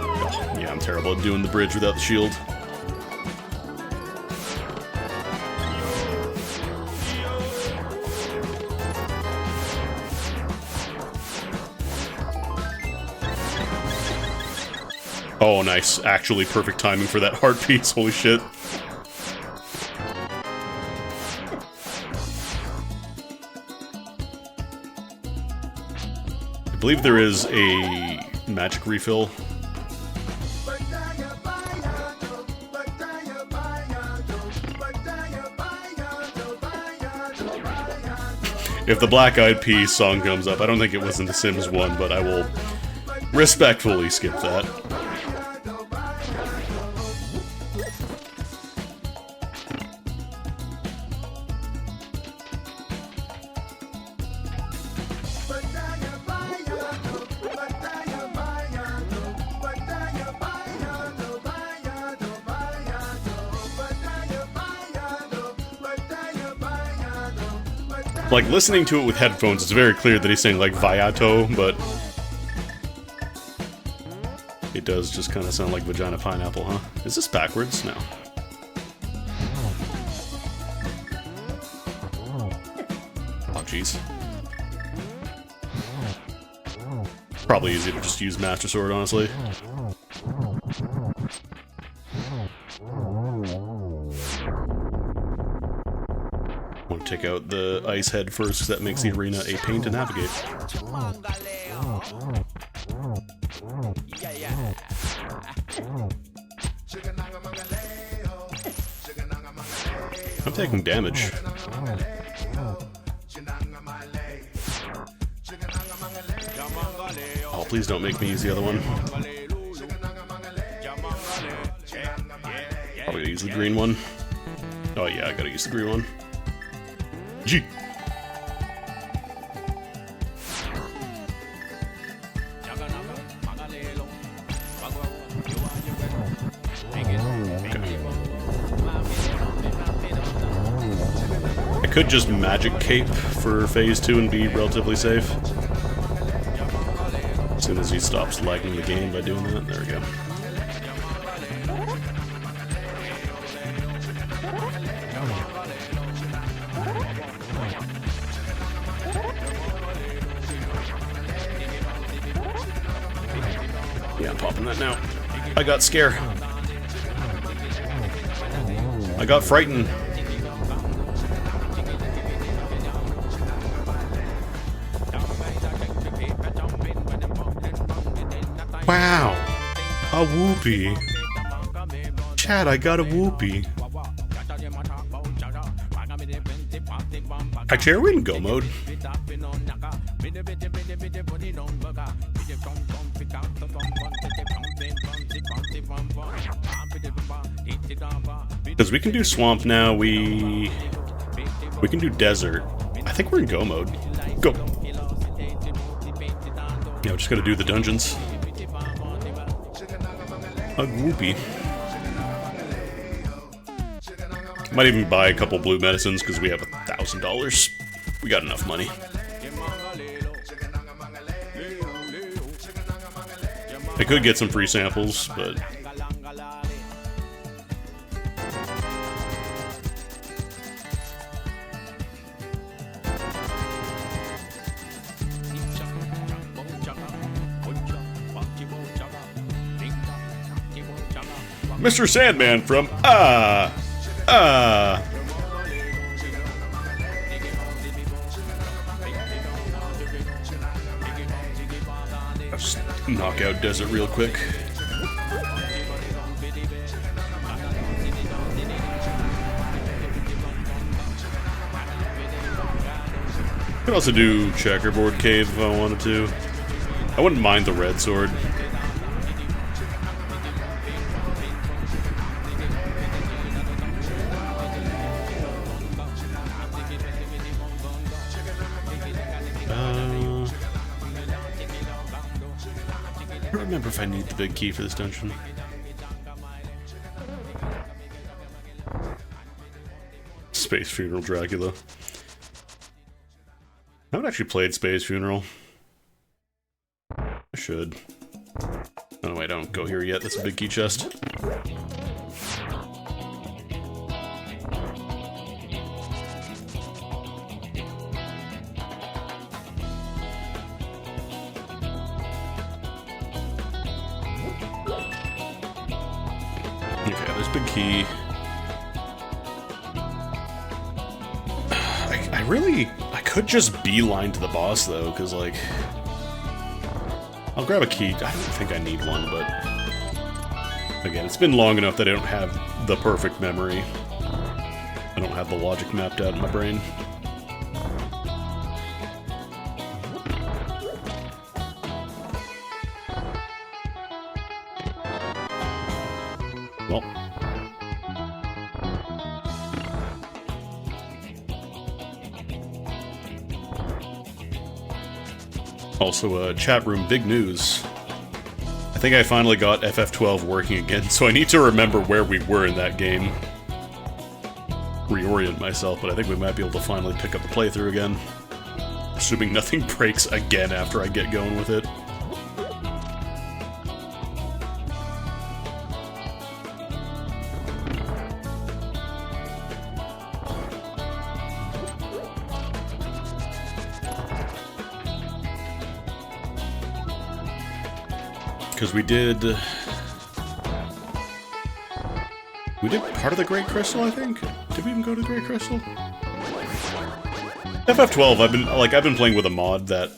Oh, yeah, I'm terrible at doing the bridge without the shield. Oh, nice. Actually perfect timing for that heart piece. Holy shit. I believe there is a magic refill. If the Black Eyed Peas song comes up, I don't think it was in The Sims 1, but I will respectfully skip that. Like, listening to it with headphones, it's very clear that he's saying, like, Viato, but it does just kind of sound like vagina pineapple, huh? Is this backwards? No. Oh, jeez. Probably easy to just use Master Sword, honestly. Want to take out the ice head first, because that makes the arena a pain to navigate. I'm taking damage. Oh, please don't make me use the other one. Probably gonna use the green one. Oh yeah, I gotta use the green one. G. I could just magic cape for phase 2 and be relatively safe. As soon as he stops lagging the game by doing that, there we go. Yeah, I'm popping that now. I got scared. I got frightened. Wow! A whoopee. Chad, I got a whoopee. Actually, are we in go mode? Because we can do swamp now, we can do desert. I think we're in go mode. Go! Yeah, we just gotta do the dungeons. A whoopee. Might even buy a couple blue medicines because we have $1,000. We got enough money. I could get some free samples, but Mr. Sandman from I'll just knock out desert real quick. Could also do checkerboard cave if I wanted to. I wouldn't mind the red sword. I don't remember if I need the big key for this dungeon. Space Funeral Dracula. I haven't actually played Space Funeral. I should. Oh no, wait, don't go here yet. That's a big key chest. Okay, there's big key. I could just beeline to the boss though, because like, I'll grab a key. I don't think I need one, but again, it's been long enough that I don't have the perfect memory. I don't have the logic mapped out in my brain. Also, chat room, big news. I think I finally got FF12 working again, so I need to remember where we were in that game. Reorient myself, but I think we might be able to finally pick up the playthrough again. Assuming nothing breaks again after I get going with it. Because we did part of the Great Crystal, I think? Did we even go to the Great Crystal? FF12, I've been playing with a mod that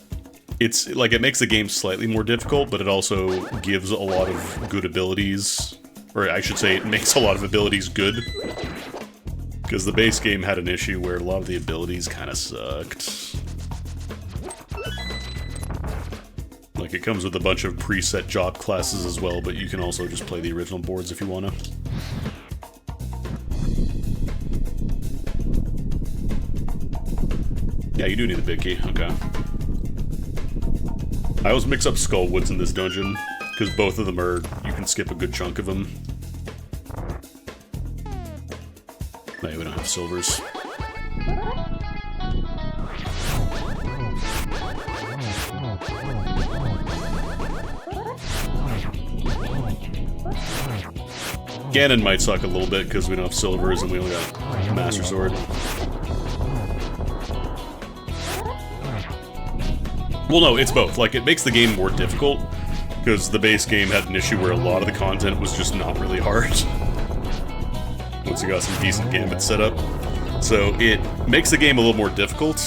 it's like it makes the game slightly more difficult, but it also gives a lot of good abilities, or I should say it makes a lot of abilities good. Because the base game had an issue where a lot of the abilities kind of sucked. Like, it comes with a bunch of preset job classes as well, but you can also just play the original boards if you wanna. Yeah, you do need a big key, okay. I always mix up Skullwoods in this dungeon, because both of them are, you can skip a good chunk of them. No, we don't have silvers. Ganon might suck a little bit because we don't have silvers and we only got Master Sword. Well, no, it's both. Like, it makes the game more difficult because the base game had an issue where a lot of the content was just not really hard. Once you got some decent gambits set up. So it makes the game a little more difficult,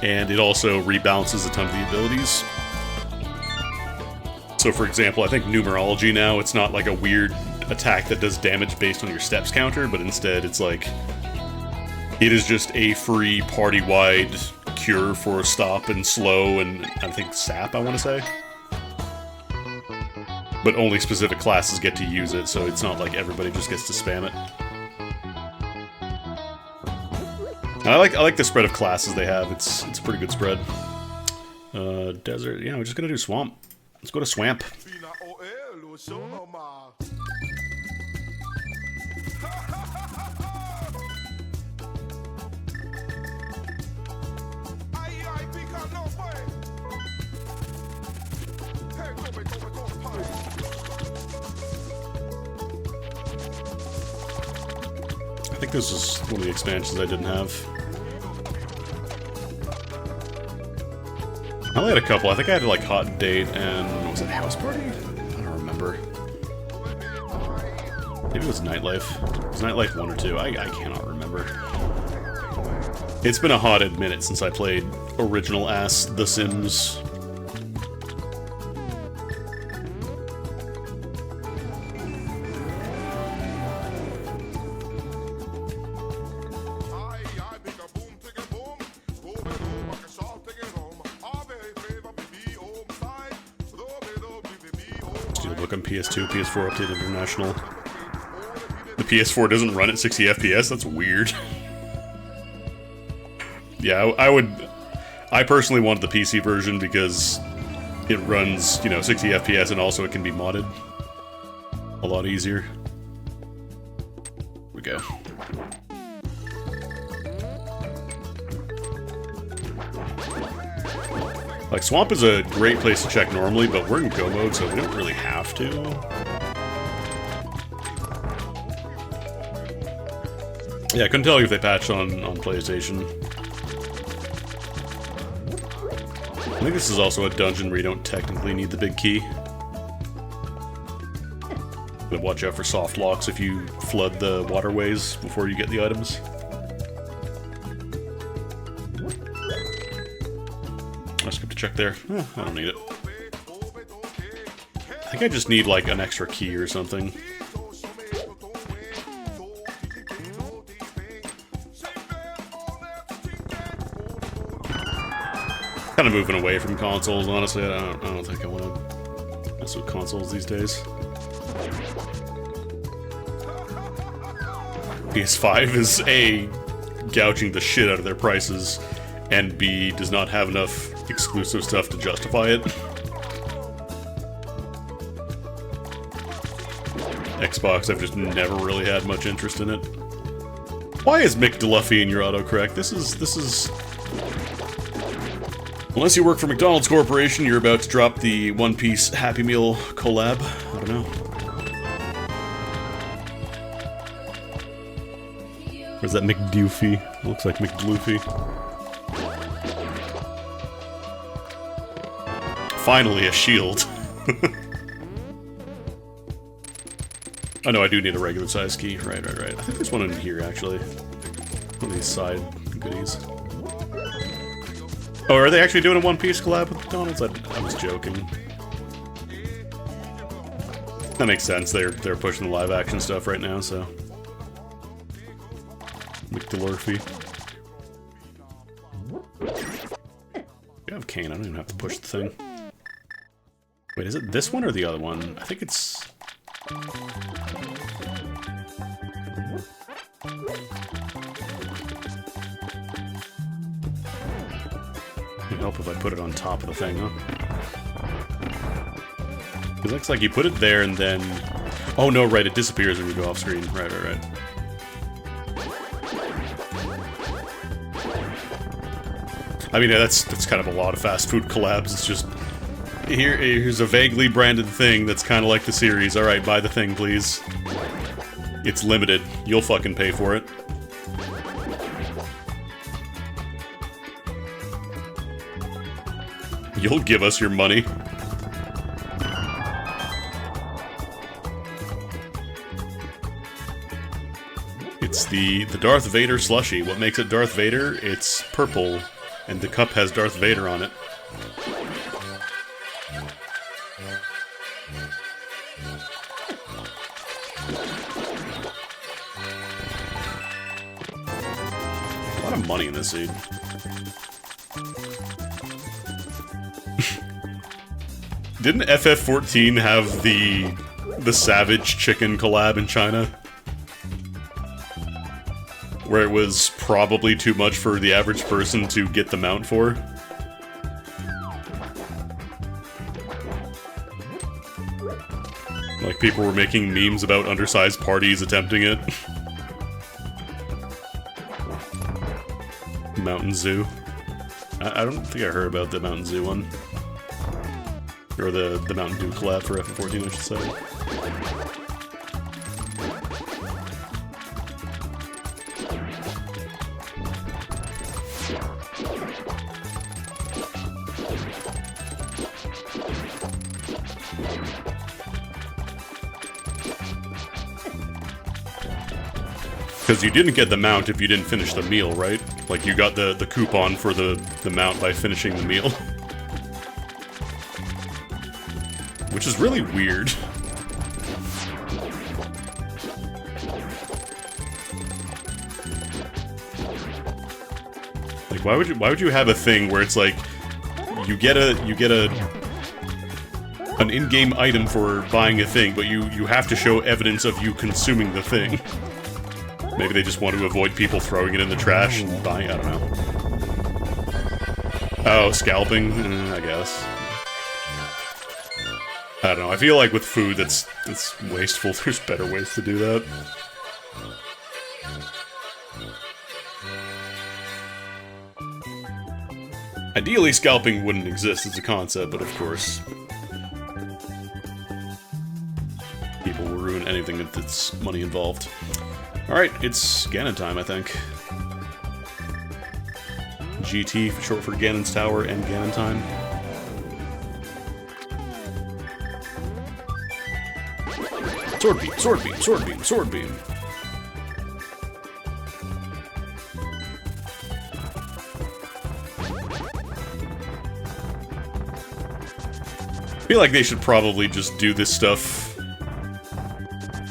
and it also rebalances a ton of the abilities. So for example, I think numerology now, it's not like a weird attack that does damage based on your steps counter, but instead it's like, it is just a free party-wide cure for stop and slow and I think sap, I want to say. But only specific classes get to use it, so it's not like everybody just gets to spam it. And I like the spread of classes they have. It's a pretty good spread. Desert, yeah, we're just gonna do swamp. Let's go to swamp. I think this is one of the expansions I didn't have. I only had a couple. I think I had like Hot Date and was it House Party? I don't remember. Maybe it was Nightlife. Was Nightlife 1 or 2? I cannot remember. It's been a hot minute since I played original ass The Sims. On PS2, PS4 updated international. The PS4 doesn't run at 60 FPS? That's weird. Yeah, I personally wanted the PC version because it runs, you know, 60 FPS and also it can be modded a lot easier. Here we go. Like, Swamp is a great place to check normally, but we're in go mode, so we don't really have to. Yeah, I couldn't tell you if they patched on PlayStation. I think this is also a dungeon where you don't technically need the big key. But watch out for soft locks if you flood the waterways before you get the items. I skipped a check there. I don't need it. I think I just need, like, an extra key or something. Kind of moving away from consoles, honestly. I don't think I want to mess with consoles these days. PS5 is A, gouging the shit out of their prices, and B, does not have enough exclusive stuff to justify it. Xbox, I've just never really had much interest in it. Why is Mick DeLuffy in your autocorrect? This is... Unless you work for McDonald's Corporation, you're about to drop the One Piece Happy Meal collab. I don't know. Or is that McDoofy? Looks like McDloofy. Finally, a shield. Oh no, I do need a regular size key. Right. I think there's one in here, actually. One of these side goodies. Oh, are they actually doing a One Piece collab with McDonald's? I was joking. That makes sense. They're pushing the live action stuff right now, so. McDelurfy. You have Kane. I don't even have to push the thing. Wait, is it this one or the other one? I think it's... It'd help if I put it on top of the thing, huh? Because it looks like you put it there and then... Oh no, right, it disappears when you go off screen. Right. I mean, that's kind of a lot of fast food collabs. It's just... Here's a vaguely branded thing that's kind of like the series. Alright, buy the thing, please. It's limited. You'll fucking pay for it. You'll give us your money. It's the Darth Vader slushie. What makes it Darth Vader? It's purple, and the cup has Darth Vader on it. A lot of money in this seed. Didn't FF14 have the Savage Chicken collab in China? Where it was probably too much for the average person to get the mount for? Like, people were making memes about undersized parties attempting it. Mountain Zoo. I don't think I heard about the Mountain Zoo one. Or the Mountain Dew collab for FF14, I should say. Because you didn't get the mount if you didn't finish the meal, right? Like, you got the coupon for the mount by finishing the meal. Which is really weird. Like, why would you have a thing where it's like you get an in-game item for buying a thing, but you have to show evidence of you consuming the thing. Maybe they just want to avoid people throwing it in the trash and buying, I don't know. Oh, scalping? I guess. I don't know, I feel like with food that's wasteful, there's better ways to do that. Ideally, scalping wouldn't exist as a concept, but of course... people will ruin anything if it's money involved. Alright, it's Ganon time, I think. GT, short for Ganon's Tower and Ganon time. Sword beam, sword beam, sword beam, sword beam. I feel like they should probably just do this stuff.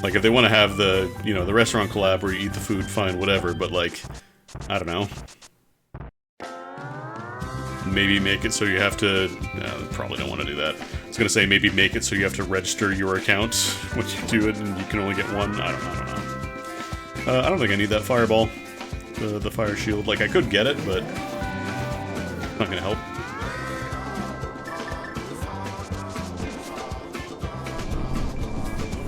Like, if they want to have the, you know, the restaurant collab where you eat the food, fine, whatever, but like, I don't know. Maybe make it so you have to... probably don't want to do that. I was gonna say maybe make it so you have to register your account when you do it and you can only get one. I don't know. I don't think I need that fireball. The fire shield. Like, I could get it, but... not gonna help.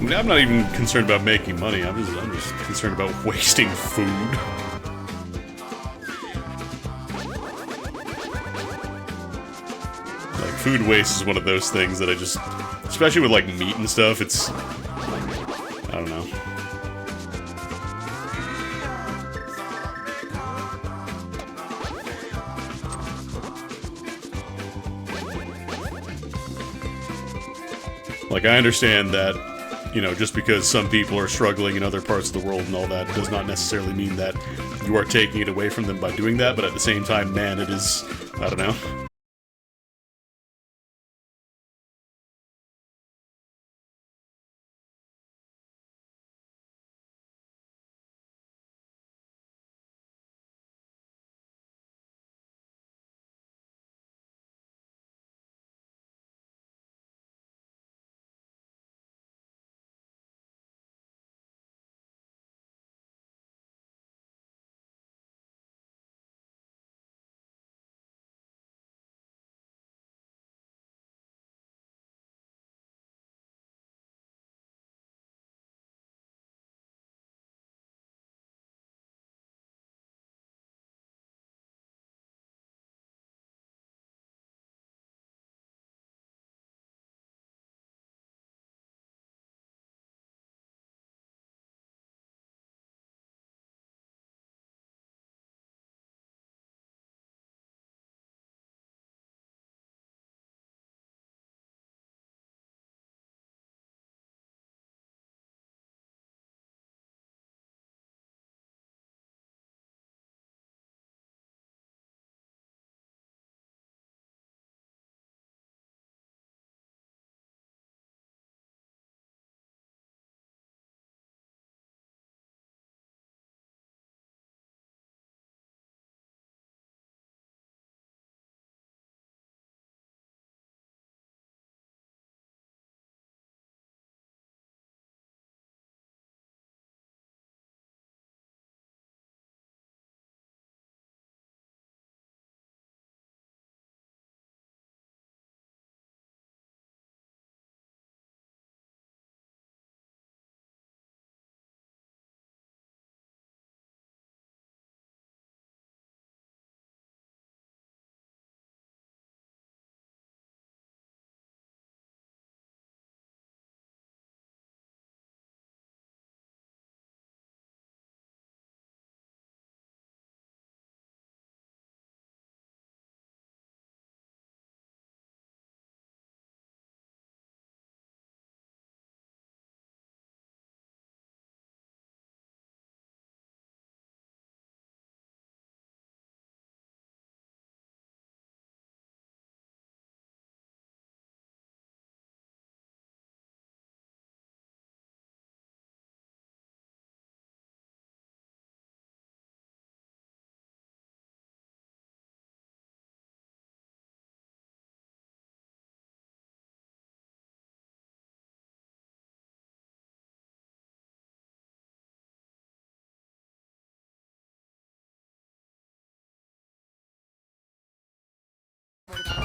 I mean, I'm not even concerned about making money. I'm just concerned about wasting food. Like, food waste is one of those things that I just, especially with like meat and stuff, it's, I don't know. Like, I understand that, you know, just because some people are struggling in other parts of the world and all that does not necessarily mean that you are taking it away from them by doing that, but at the same time, man, it is, I don't know.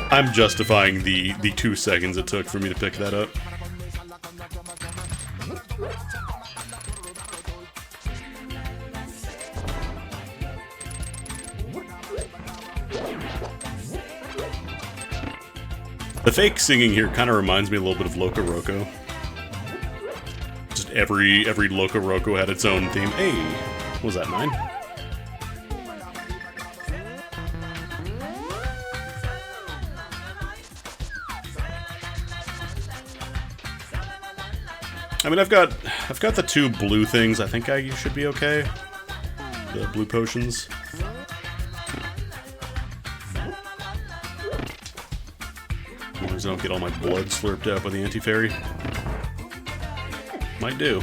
I'm justifying the 2 seconds it took for me to pick that up. The fake singing here kind of reminds me a little bit of Loco Roco. Just every Loco Roco had its own theme. Hey, what was that, 9? I mean, I've got the 2 blue things. I think I should be okay. The blue potions. As long as I don't get all my blood slurped out by the anti-fairy. Might do.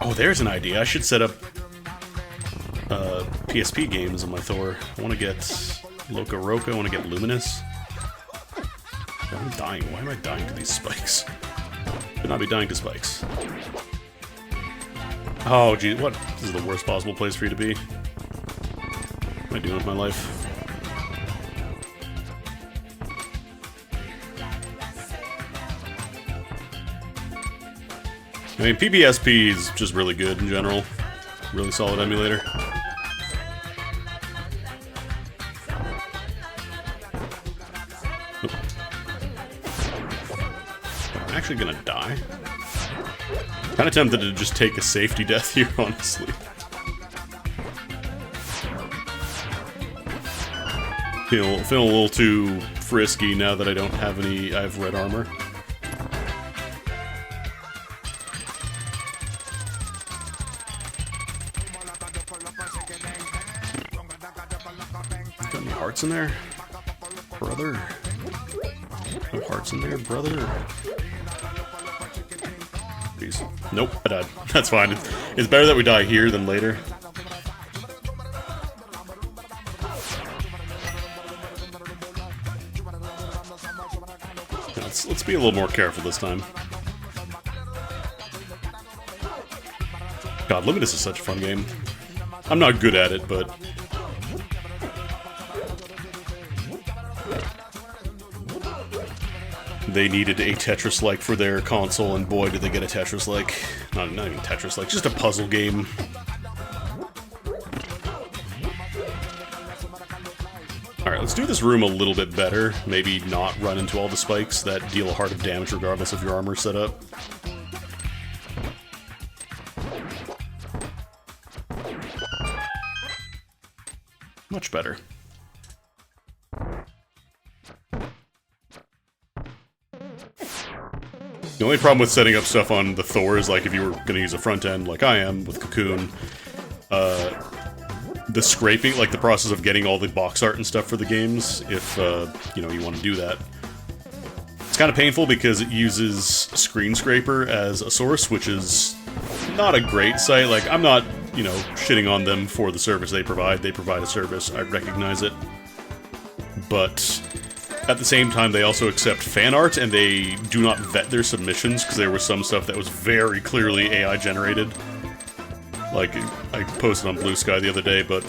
Oh, there's an idea. I should set up PSP games on my Thor. I want to get Loco Roco. I want to get Luminous. I'm dying. Why am I dying to these spikes? Should not be dying to spikes. Oh, geez, what? This is the worst possible place for you to be. What am I doing with my life? I mean, PBSP is just really good in general. Really solid emulator. Oop. I'm actually gonna die. Kinda tempted to just take a safety death here, honestly. Feeling a little too frisky now that I don't have any. I have red armor. Got any hearts in there, brother? No hearts in there, brother. Please. Nope, I died. That's fine. It's better that we die here than later. Let's be a little more careful this time. God, Limitless is such a fun game. I'm not good at it, but... they needed a Tetris-like for their console, and boy, did they get a Tetris-like. Not even Tetris-like, just a puzzle game. Alright, let's do this room a little bit better. Maybe not run into all the spikes that deal a heart of damage regardless of your armor setup. Much better. The only problem with setting up stuff on the Thor is, like, if you were going to use a front end like I am with Cocoon, the scraping, like the process of getting all the box art and stuff for the games, if, you know, you want to do that. It's kind of painful because it uses Screen Scraper as a source, which is not a great site. Like, I'm not, you know, shitting on them for the service they provide. They provide a service, I recognize it. But at the same time, they also accept fan art, and they do not vet their submissions, because there was some stuff that was very clearly AI generated. Like, I posted on Blue Sky the other day, but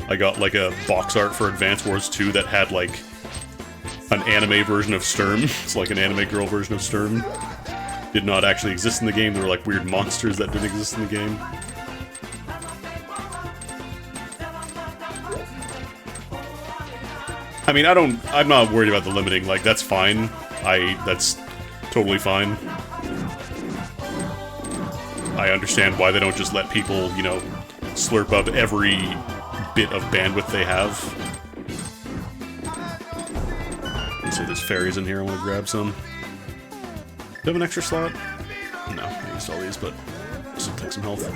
I got, like, a box art for Advance Wars 2 that had, like, an anime version of Sturm. It's like an anime girl version of Sturm. Did not actually exist in the game. There were, like, weird monsters that didn't exist in the game. I mean, I'm not worried about the limiting. Like, that's fine. That's totally fine. I understand why they don't just let people, you know, slurp up every bit of bandwidth they have. Let's see, there's fairies in here. I want to grab some. Do you have an extra slot? No, I used all these, but this will take some health.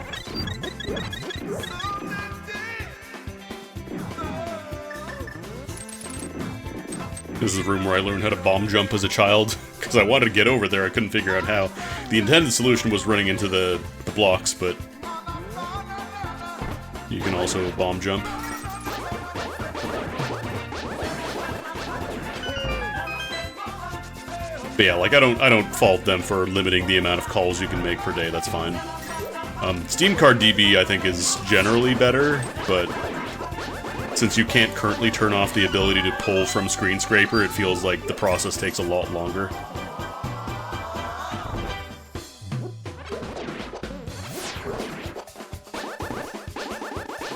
This is the room where I learned how to bomb jump as a child, because I wanted to get over there, I couldn't figure out how. The intended solution was running into the blocks, but you can also bomb jump. But yeah, like, I don't fault them for limiting the amount of calls you can make per day, that's fine. Steam Card DB, I think, is generally better, but since you can't currently turn off the ability to pull from Screen Scraper, it feels like the process takes a lot longer.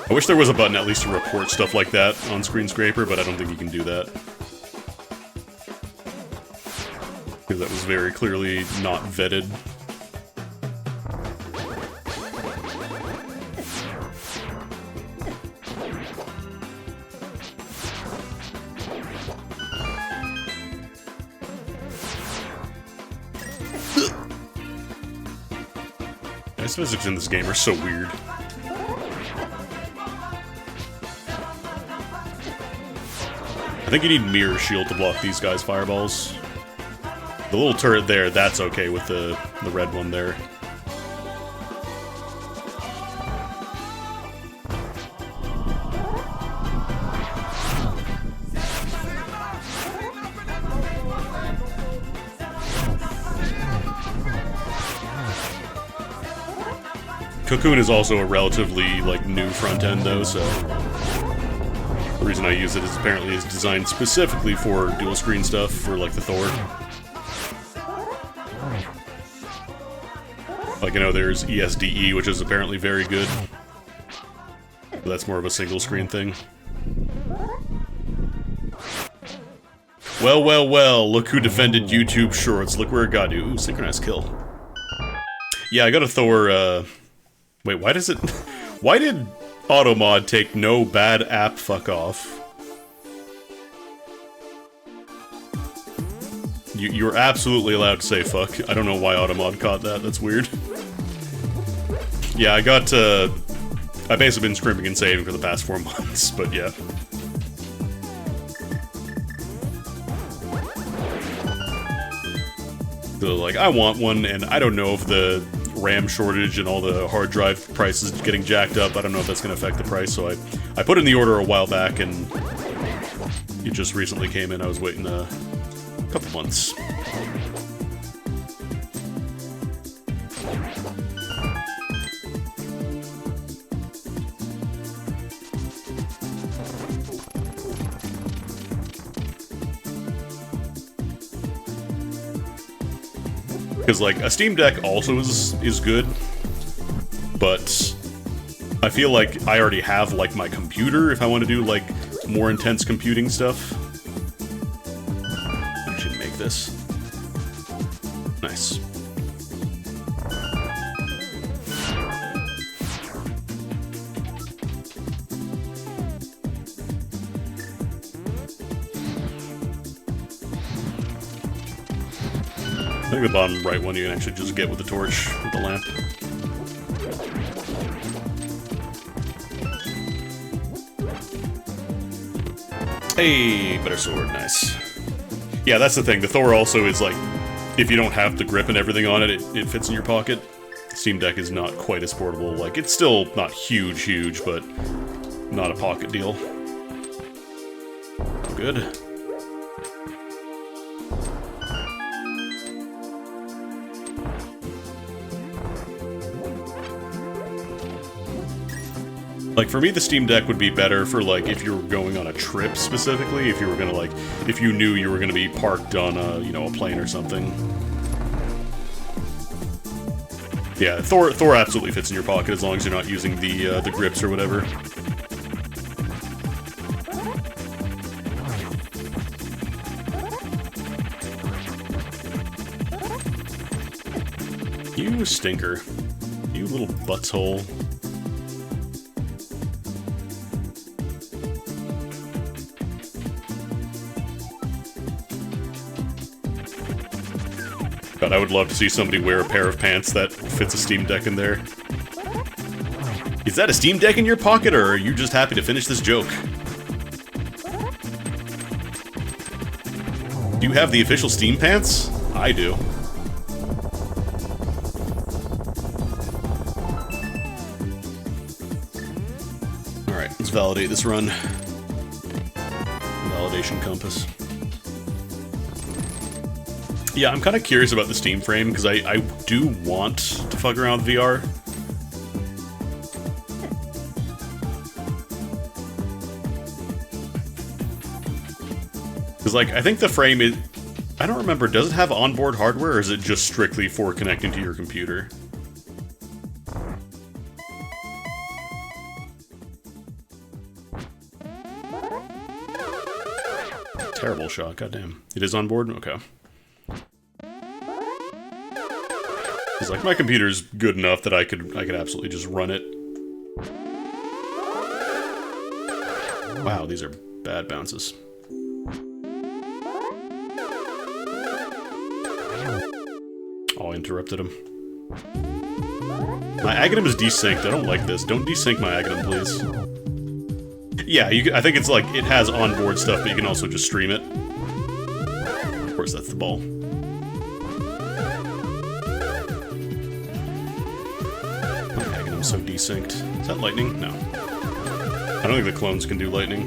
I wish there was a button at least to report stuff like that on Screen Scraper, but I don't think you can do that. Because that was very clearly not vetted. Ice physics in this game are so weird. I think you need Mirror Shield to block these guys' fireballs. The little turret there, that's okay with the red one there. Cocoon is also a relatively, like, new front end, though, so... The reason I use it is apparently it's designed specifically for dual screen stuff, for, like, the Thor. Like, you know, there's ESDE, which is apparently very good. But that's more of a single screen thing. Well, well, well, look who defended YouTube Shorts. Look where it got you. Ooh, synchronized kill. Yeah, I got a Thor, Wait, why does it... Why did Automod take no bad app fuck off? You're absolutely allowed to say fuck. I don't know why Automod caught that. That's weird. Yeah, I got, I've basically been scrimping and saving for the past 4 months, but yeah. So, like, I want one, and I don't know if the RAM shortage and all the hard drive prices getting jacked up, I don't know if that's going to affect the price, so I put in the order a while back, and it just recently came in. I was waiting a couple months. Because, like, a Steam Deck also is good, but I feel like I already have, like, my computer if I want to do, like, more intense computing stuff. I should make this. Nice. I think the bottom right one you can actually just get with the torch, with the lamp. Hey, better sword, nice. Yeah, that's the thing, the Thor also is like, if you don't have the grip and everything on it, it fits in your pocket. Steam Deck is not quite as portable, like, it's still not huge, but not a pocket deal. Good. Like, for me, the Steam Deck would be better for, like, if you were going on a trip, specifically. If you were gonna, like, if you knew you were gonna be parked on a, you know, a plane or something. Yeah, Thor absolutely fits in your pocket as long as you're not using the grips or whatever. You stinker. You little butthole. God, I would love to see somebody wear a pair of pants that fits a Steam Deck in there. Is that a Steam Deck in your pocket, or are you just happy to finish this joke? Do you have the official Steam pants? I do. Alright, let's validate this run. Validation compass. Yeah, I'm kind of curious about the Steam frame, because I do want to fuck around with VR. Because, like, I think the frame is... I don't remember, does it have onboard hardware, or is it just strictly for connecting to your computer? Terrible shot, goddamn. It is onboard? Okay. Because, like, my computer's good enough that I could absolutely just run it. Wow, these are bad bounces. Oh, I interrupted him. My Aghanim is desynced. I don't like this. Don't desync my Aghanim, please. Yeah, I think it's like, it has onboard stuff, but you can also just stream it. Of course, that's the ball. So desynced. Is that lightning? No. I don't think the clones can do lightning.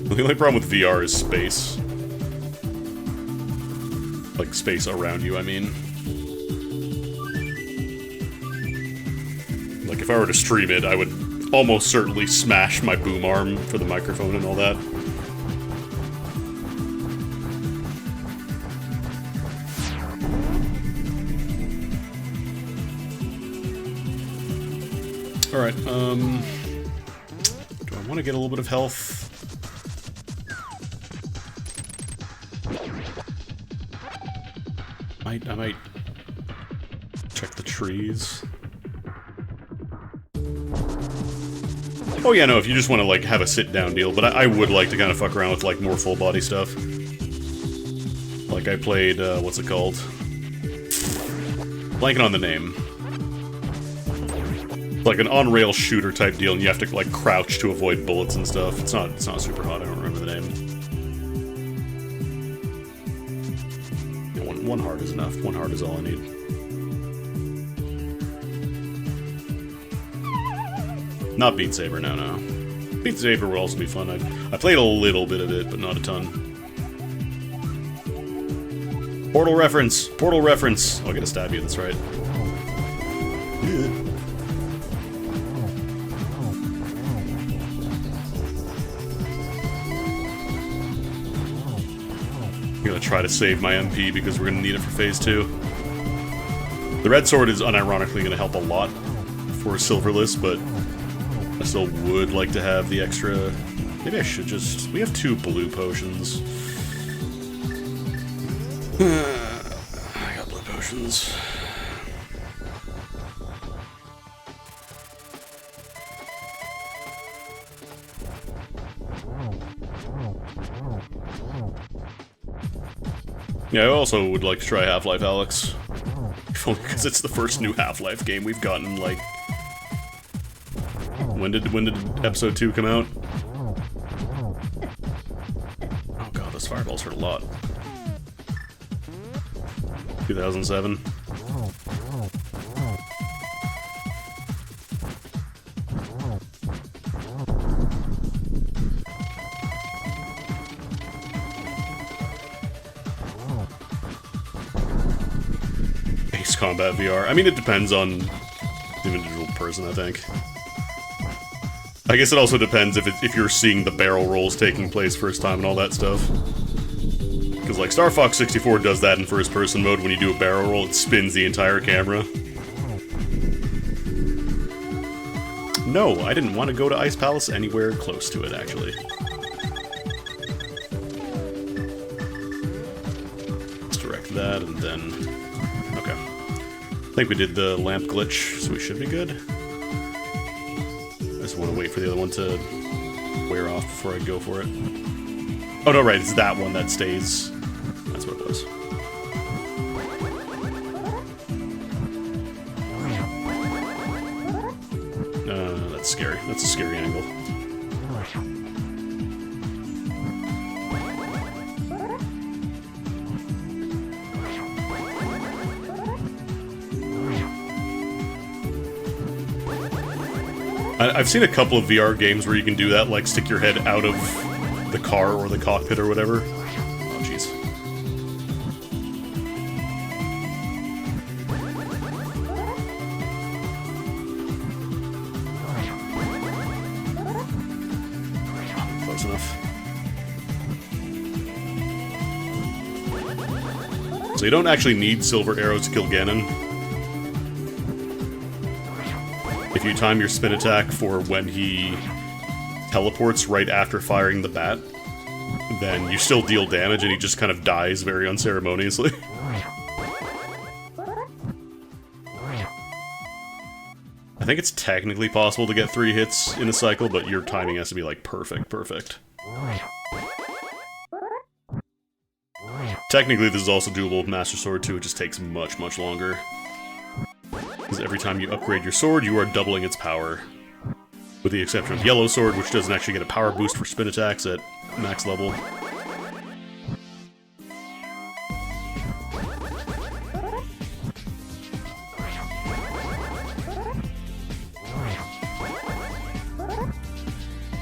The only problem with VR is space. like, space around you, I mean. Like, if I were to stream it, I would almost certainly smash my boom arm for the microphone and all that. Alright, do I want to get a little bit of health? I might check the trees. Oh yeah, no, if you just want to, like, have a sit-down deal, but I would like to kind of fuck around with, like, more full-body stuff. Like, I played, what's it called? Blanking on the name. Like an on-rail shooter type deal, and you have to, like, crouch to avoid bullets and stuff. It's not super hot, I don't remember the name. Yeah, one heart is enough. One heart is all I need. Not Beat Saber, no. Beat Saber would also be fun. I played a little bit of it, but not a ton. Portal reference! Portal reference! Oh, I gotta stab you, that's right. I'm gonna try to save my MP because we're gonna need it for phase 2. The red sword is unironically gonna help a lot for silverless, but I still would like to have the extra... Maybe I should just... We have 2 blue potions. I got blue potions. Yeah, I also would like to try Half-Life Alyx. If only because it's the first new Half-Life game we've gotten, like... When did episode 2 come out? Oh god, those fireballs hurt a lot. 2007. Ace Combat VR. I mean, it depends on the individual person, I think. I guess it also depends if you're seeing the barrel rolls taking place first time and all that stuff. Because, like, Star Fox 64 does that in first-person mode. When you do a barrel roll, it spins the entire camera. No, I didn't want to go to Ice Palace anywhere close to it, actually. Let's direct that, and then... Okay. I think we did the lamp glitch, so we should be good. I just want to wait for the other one to wear off before I go for it. Oh, no, right, it's that one that stays. That's what it was. That's scary. That's a scary angle. I've seen a couple of VR games where you can do that, like stick your head out of the car or the cockpit or whatever. Oh, jeez. Close enough. So you don't actually need silver arrows to kill Ganon. If you time your spin attack for when he teleports right after firing the bat, then you still deal damage and he just kind of dies very unceremoniously. I think it's technically possible to get 3 hits in a cycle, but your timing has to be like perfect. Technically this is also doable with Master Sword too, it just takes much longer. Because every time you upgrade your sword, you are doubling its power. With the exception of Yellow Sword, which doesn't actually get a power boost for spin attacks at max level.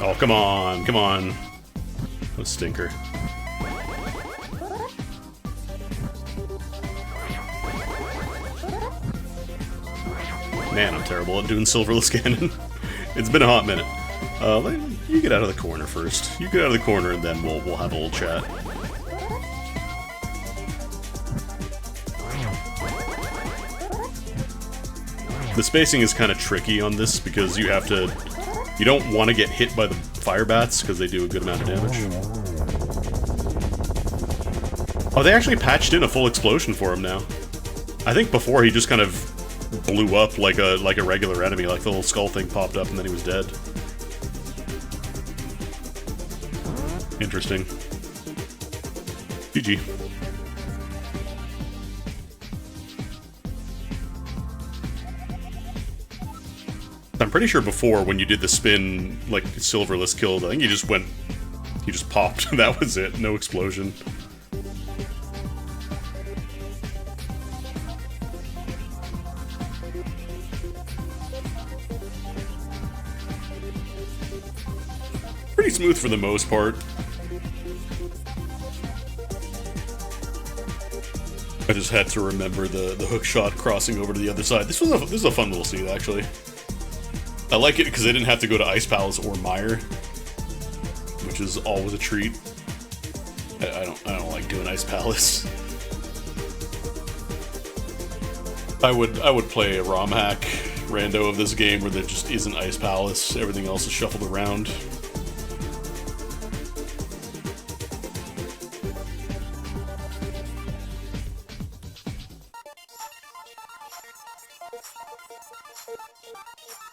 Oh, come on. What a stinker. Man, I'm terrible at doing silverless cannon. It's been a hot minute. You get out of the corner first. You get out of the corner, and then we'll have a little chat. The spacing is kind of tricky on this because you have to... You don't want to get hit by the fire bats because they do a good amount of damage. Oh, they actually patched in a full explosion for him now. I think before he just kind of blew up like a regular enemy, like the little skull thing popped up and then he was dead. Interesting. GG. I'm pretty sure before, when you did the spin, like, silverless killed, I think he just popped. That was it. No explosion. Pretty smooth for the most part. I just had to remember the hook shot crossing over to the other side. This is a fun little scene, actually. I like it because they didn't have to go to Ice Palace or Mire, which is always a treat. I don't like doing Ice Palace. I would play a ROM hack rando of this game where there just isn't Ice Palace. Everything else is shuffled around.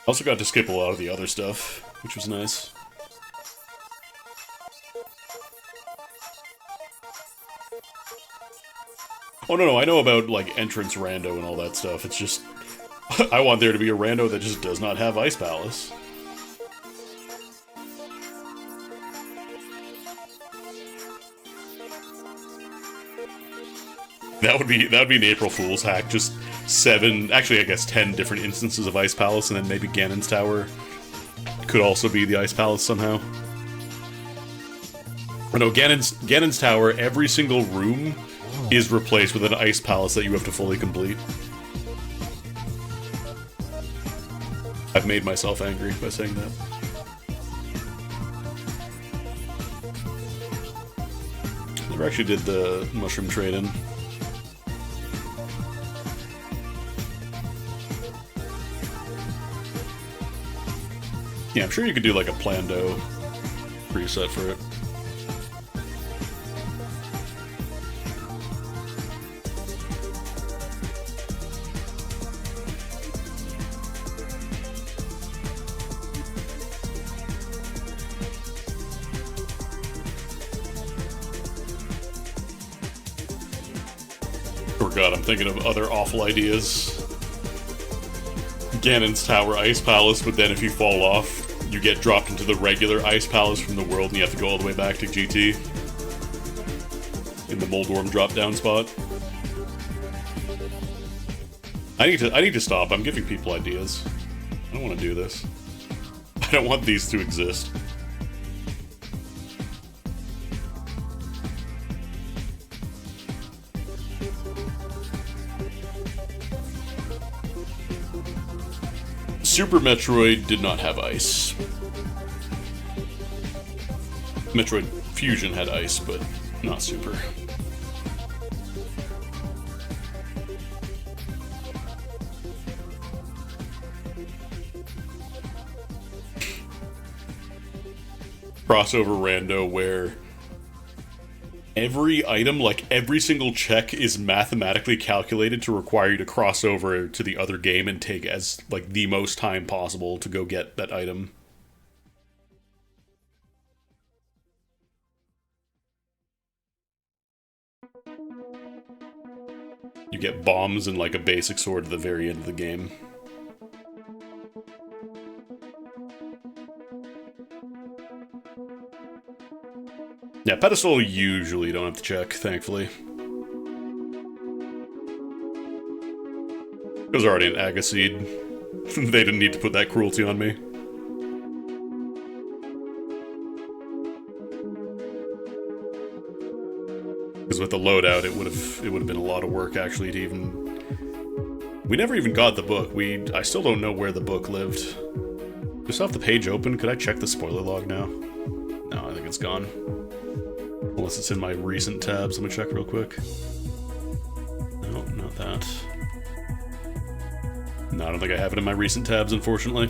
Also got to skip a lot of the other stuff, which was nice. Oh no, I know about, like, entrance rando and all that stuff. It's just... I want there to be a rando that just does not have Ice Palace. That would be an April Fool's hack, just 7, actually I guess 10 different instances of Ice Palace, and then maybe Ganon's Tower could also be the Ice Palace somehow. Oh no, Ganon's Tower, every single room is replaced with an Ice Palace that you have to fully complete. I've made myself angry by saying that. Never actually did the mushroom trade-in. Yeah, I'm sure you could do like a Plando preset for it. Oh god, I'm thinking of other awful ideas. Ganon's Tower Ice Palace, but then if you fall off, you get dropped into the regular Ice Palace from the world and you have to go all the way back to GT. In the Moldorm drop-down spot. I need to stop. I'm giving people ideas. I don't want to do this. I don't want these to exist. Super Metroid did not have ice. Metroid Fusion had ice, but not Super. Crossover rando where every item, like every single check, is mathematically calculated to require you to cross over to the other game and take as like the most time possible to go get that item. You get bombs and like a basic sword at the very end of the game. Yeah, pedestal usually don't have to check, thankfully. It was already an Agaseed. They didn't need to put that cruelty on me. Because with the loadout, it would have been a lot of work actually to even We never even got the book. I still don't know where the book lived. Just off the page open, could I check the spoiler log now? No, I think it's gone. Unless it's in my recent tabs. Let me check real quick. No, not that. No, I don't think I have it in my recent tabs, unfortunately.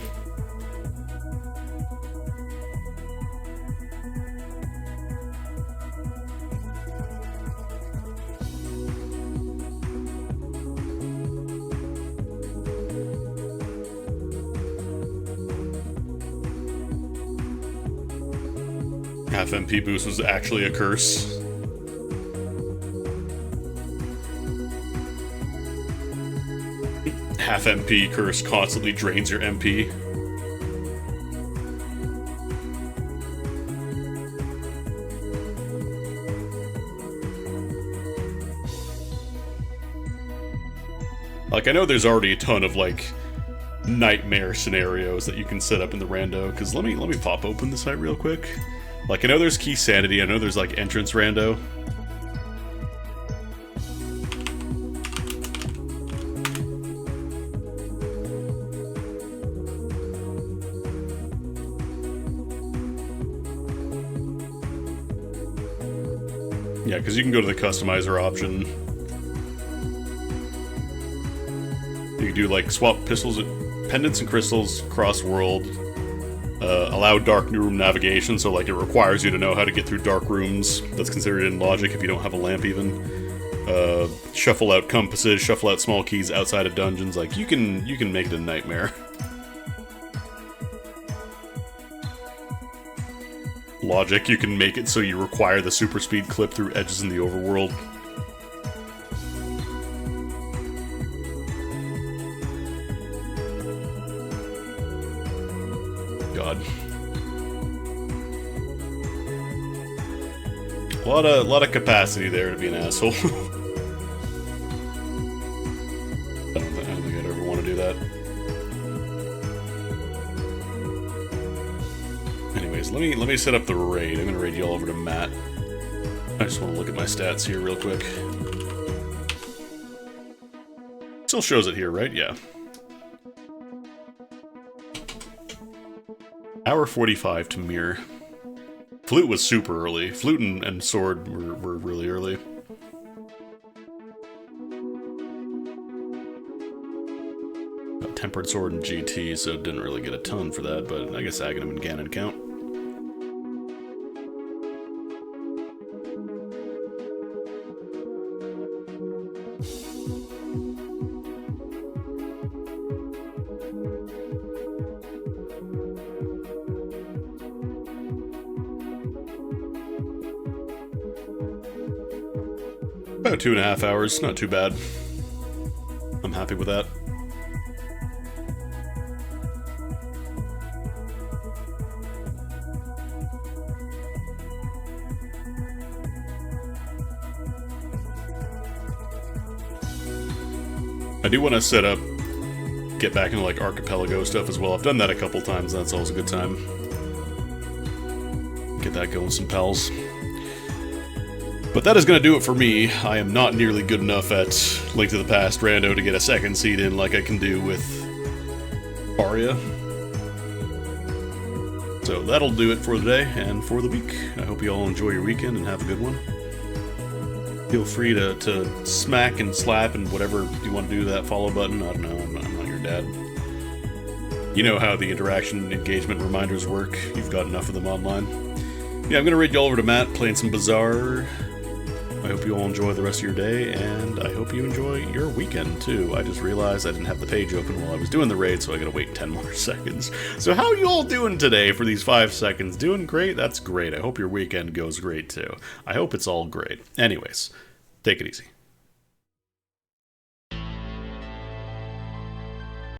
Half MP boost was actually a curse. Half MP curse constantly drains your MP. Like, I know there's already a ton of, like, nightmare scenarios that you can set up in the rando, because let me pop open the site real quick. Like, I know there's key sanity, I know there's, like, entrance rando. Yeah, because you can go to the customizer option. You can do, like, swap pistols, pendants and crystals, cross-world. Allow dark room navigation, so like it requires you to know how to get through dark rooms. That's considered in logic if you don't have a lamp even. Shuffle out compasses, shuffle out small keys outside of dungeons. Like you can make it a nightmare. Logic, you can make it so you require the super speed clip through edges in the overworld. God. A lot of capacity there to be an asshole. I don't think I'd ever want to do that. Anyways, let me set up the raid. I'm gonna raid you all over to Matt. I just want to look at my stats here real quick. Still shows it here, right? Yeah. Hour 45 to Mire. Flute was super early. Flute and sword were really early. Got tempered sword and GT, so didn't really get a ton for that, but I guess Aghanim and Ganon count. About 2.5 hours, not too bad. I'm happy with that. I do want to set up, get back into like archipelago stuff as well. I've done that a couple times, that's always a good time. Get that going with some pals. But that is going to do it for me. I am not nearly good enough at Link to the Past rando to get a second seed in like I can do with Aria. So that'll do it for the day and for the week. I hope you all enjoy your weekend and have a good one. Feel free to smack and slap and whatever you want to do to that follow button. I don't know, I'm not your dad. You know how the interaction engagement reminders work. You've got enough of them online. Yeah, I'm going to raid you all over to Matt, playing some Bazaar. I hope you all enjoy the rest of your day, and I hope you enjoy your weekend, too. I just realized I didn't have the page open while I was doing the raid, so I gotta wait 10 more seconds. So how are you all doing today for these 5 seconds? Doing great? That's great. I hope your weekend goes great, too. I hope it's all great. Anyways, take it easy.